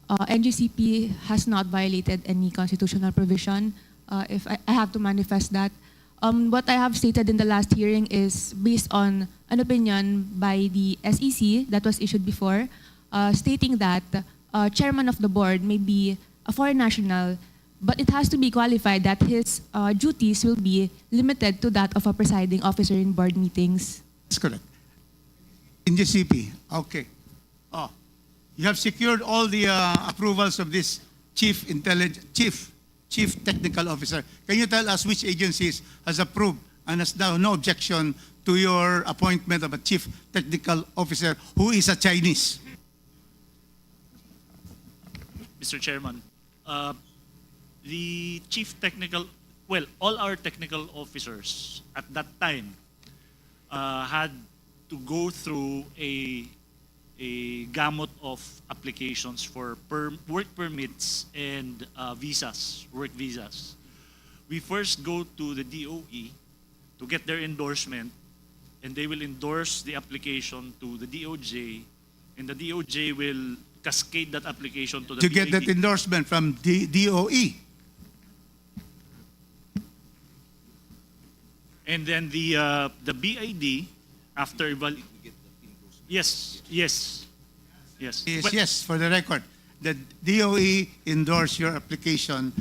NGCP has not violated any constitutional provision. If I have to manifest that. What I have stated in the last hearing is based on an opinion by the SEC that was issued before, stating that chairman of the board may be a foreign national, but it has to be qualified that his duties will be limited to that of a presiding officer in board meetings. That's correct. NGCP, okay. Oh, you have secured all the approvals of this chief technical officer. Can you tell us which agencies has approved and has now no objection to your appointment of a chief technical officer who is a Chinese? Mr. Chairman, the chief technical well, all our technical officers at that time had to go through a gamut of applications for work permits and visas, work visas. We first go to the DOE to get their endorsement, and they will endorse the application to the DOJ, and the DOJ will cascade that application to the To get that BID. endorsement from DOE. And then the BID, after yes. Yes, Well, yes, for the record. The DOE endorsed your application,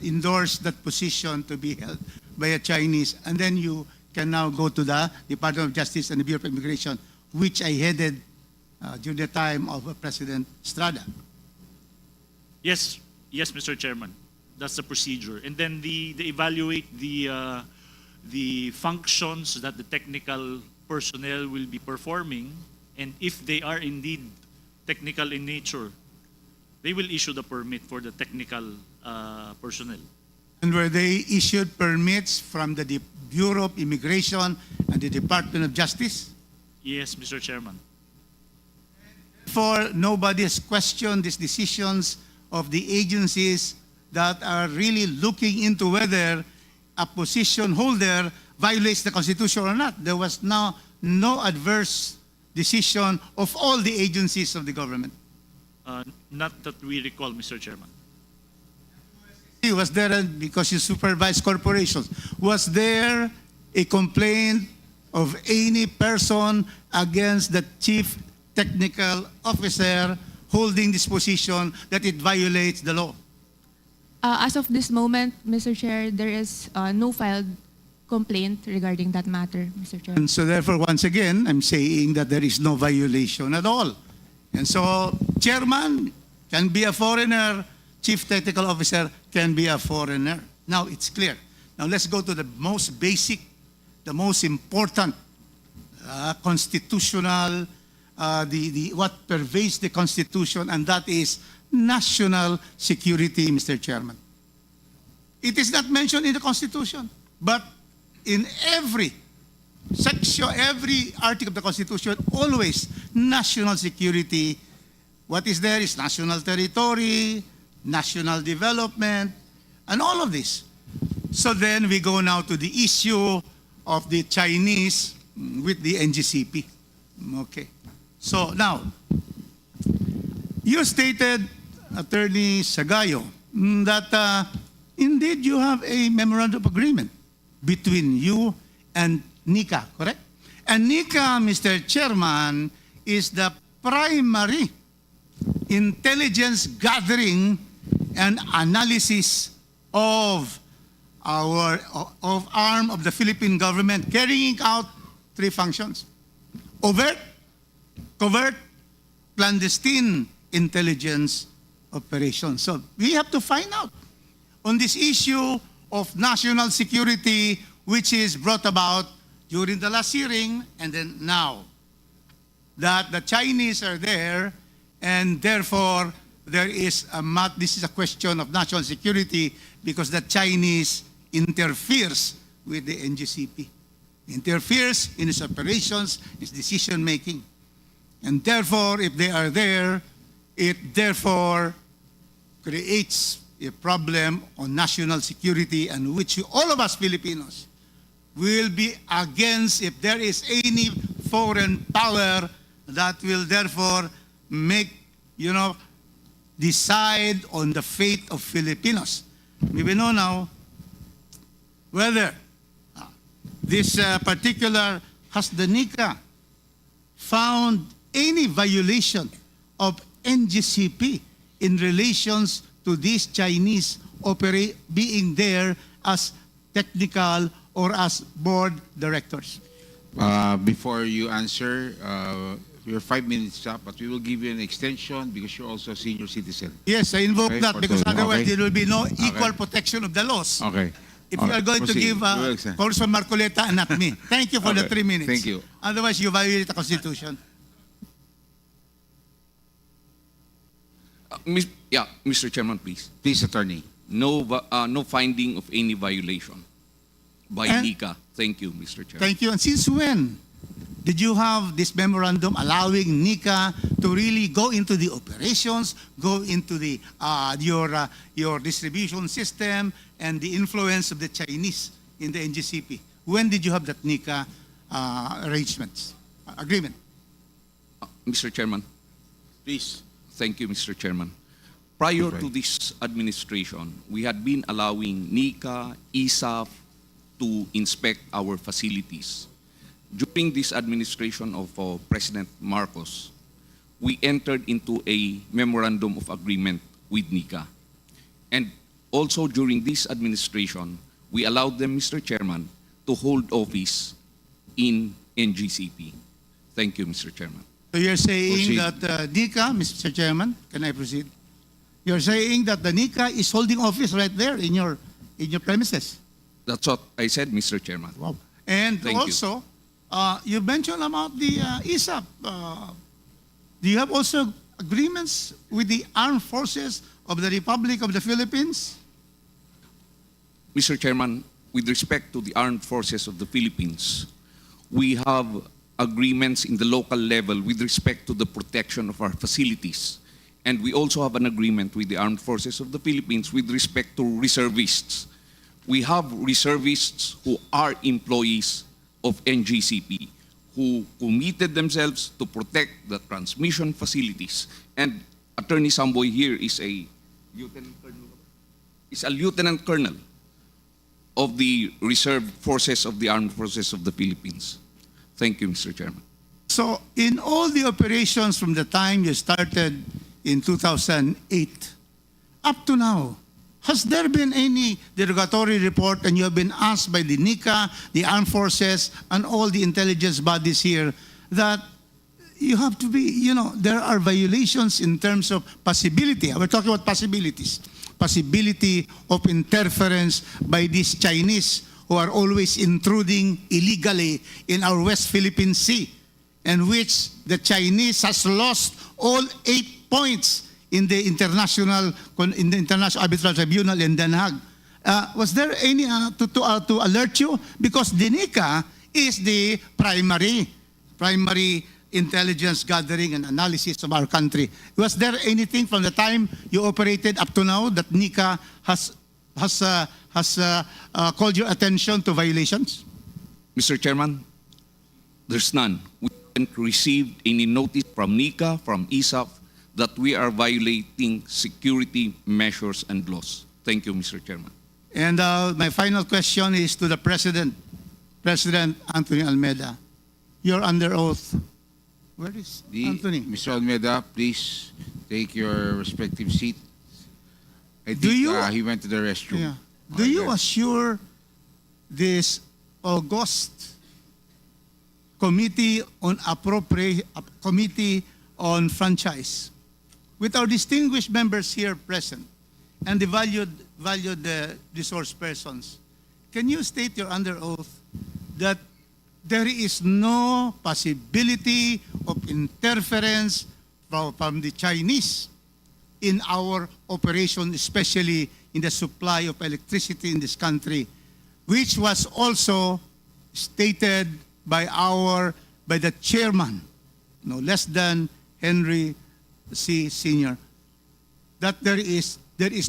endorsed that position to be held by a Chinese, and then you can now go to the Department of Justice and the Bureau of Immigration, which I headed during the time of President Estrada. Yes, Mr. Chairman. That's the procedure. And then they evaluate the functions that the technical personnel will be performing, and if they are indeed technical in nature, they will issue the permit for the technical personnel. And were they issued permits from the Bureau of Immigration and the Department of Justice? Yes, Mr. Chairman. For nobody has questioned these decisions of the agencies that are really looking into whether a position holder violates the Constitution or not. There was no adverse decision of all the agencies of the government. Not that we recall, Mr. Chairman. Was there, because you supervise corporations, was there a complaint of any person against the chief technical officer holding this position that it violates the law? As of this moment, Mr. Chair, there is no filed complaint regarding that matter, Mr. Chair. And so therefore, once again, I'm saying that there is no violation at all. And so, chairman can be a foreigner, chief technical officer can be a foreigner. Now, it's clear. Now, let's go to the most basic, the most important constitutional, what pervades the Constitution, and that is national security, Mr. Chairman. It is not mentioned in the Constitution, but in every section, every article of the Constitution, always national security. What is there is national territory, national development, and all of this. So then we go now to the issue of the Chinese with the NGCP. Okay. So now, you stated, Attorney Sagayo, that indeed you have a memorandum of agreement between you and NICA, correct? And NICA, Mr. Chairman, is the primary intelligence gathering and analysis of arm of the Philippine government, carrying out three functions: overt, covert, clandestine intelligence operations. So we have to find out on this issue of national security, which is brought about during the last hearing and then now, that the Chinese are there, and therefore there is this is a question of national security because the Chinese interferes with the NGCP, interferes in its operations, its decision making. And therefore, if they are there, it therefore creates a problem on national security, and which all of us Filipinos will be against if there is any foreign power that will therefore make, decide on the fate of Filipinos. We will know now whether this particular, has the NICA found any violation of NGCP in relations to these Chinese being there as technical or as board directors? Before you answer, your 5 minutes up, but we will give you an extension because you're also a senior citizen. Yes, I invoke Okay, that for because two. otherwise Okay. there will be no equal Okay. protection of the laws. Okay. If you are going to Proceed. give We will extend. Congressman Marcoleta and not me. Thank you for the Okay. 3 minutes. Thank you. Otherwise, you violate the Constitution. Mr. Chairman, please. Please, attorney. no finding of any violation by And- NICA. Thank you, Mr. Chair. Thank you. And since when did you have this memorandum allowing NICA to really go into the operations, go into the your distribution system and the influence of the Chinese in the NGCP? When did you have that NICA agreement? Mr. Chairman. Please. Thank you, Mr. Chairman. Prior to this administration, we had been allowing NICA, ISAF to inspect our facilities. During this administration of President Marcos, we entered into a memorandum of agreement with NICA. And also during this administration, we allowed them, Mr. Chairman, to hold office in NGCP. Thank you, Mr. Chairman. So you're saying Proceed. that NICA, Mr. Chairman, can I proceed? You're saying that the NICA is holding office right there in your premises. That's what I said, Mr. Chairman. Wow. And Thank you. also, you mentioned about the ISAP. Do you have also agreements with the armed forces of the Republic of the Philippines? Mr. Chairman, with respect to the armed forces of the Philippines, we have agreements in the local level with respect to the protection of our facilities. And we also have an agreement with the armed forces of the Philippines with respect to reservists. We have reservists who are employees of NGCP who committed themselves to protect the transmission facilities. And Attorney Samboy here is a lieutenant colonel of the reserve forces of the armed forces of the Philippines. Thank you, Mr. Chairman. So in all the operations from the time you started in 2008 up to now, has there been any derogatory report and you have been asked by the NICA, the armed forces, and all the intelligence bodies here that you have to be, there are violations in terms of possibility. We're talking about possibilities. Possibility of interference by these Chinese who are always intruding illegally in our West Philippine Sea, and which the Chinese has lost all 8 points in the International Arbitral Tribunal in Den Haag. Was there any to alert you? Because the NICA is the primary intelligence gathering and analysis of our country. Was there anything from the time you operated up to now that NICA has called your attention to violations? Mr. Chairman, there's none. We haven't received any notice from NICA, from ISAF, that we are violating security measures and laws. Thank you, Mr. Chairman. And my final question is to the President, President Anthony Almeida. You're under oath. Where is Anthony? Mr. Almeida, please take your respective seat. I think he went to the restroom. Yeah. Do you assure this august committee on franchise, with our distinguished members here present and the valued resource persons, can you state you're under oath that there is no possibility of interference from the Chinese in our operation, especially in the supply of electricity in this country, which was also stated by the chairman, no less than Henry C. Sr., that there is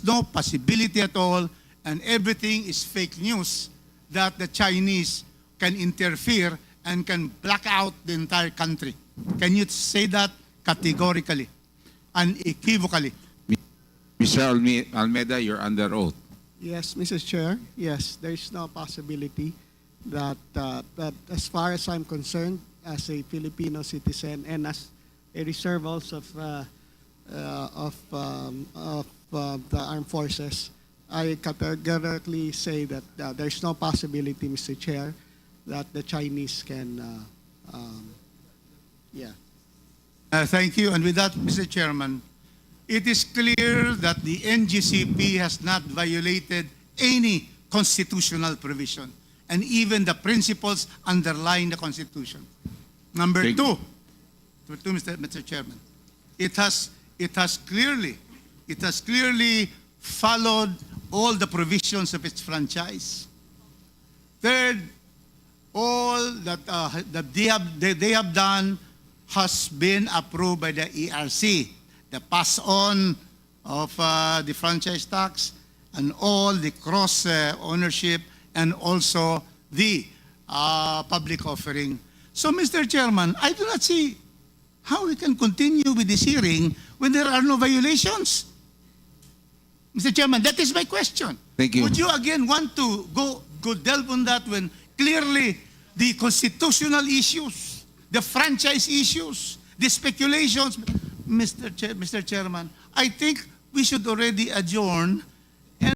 no possibility at all, and everything is fake news, that the Chinese can interfere and can black out the entire country. Can you say that categorically, unequivocally? Mr. Almeida, you're under oath. Yes, Mr. Chair. Yes, there is no possibility that, that as far as I'm concerned, as a Filipino citizen and as a reserve also of the armed forces, I categorically say that there's no possibility, Mr. Chair, that the Chinese can, Thank you. And with that, Mr. Chairman, it is clear that the NGCP has not violated any constitutional provision and even the principles underlying the Constitution. Number two, Mr. Chairman, it has clearly followed all the provisions of its franchise. Third, all that they have done has been approved by the ERC. The pass-on of the franchise tax and all the cross-ownership and also the public offering. So, Mr. Chairman, I do not see how we can continue with this hearing when there are no violations. Mr. Chairman, that is my question. Thank you. Would you again want to go delve on that when clearly the constitutional issues, the franchise issues, the speculations, Mr. Chairman, I think we should already adjourn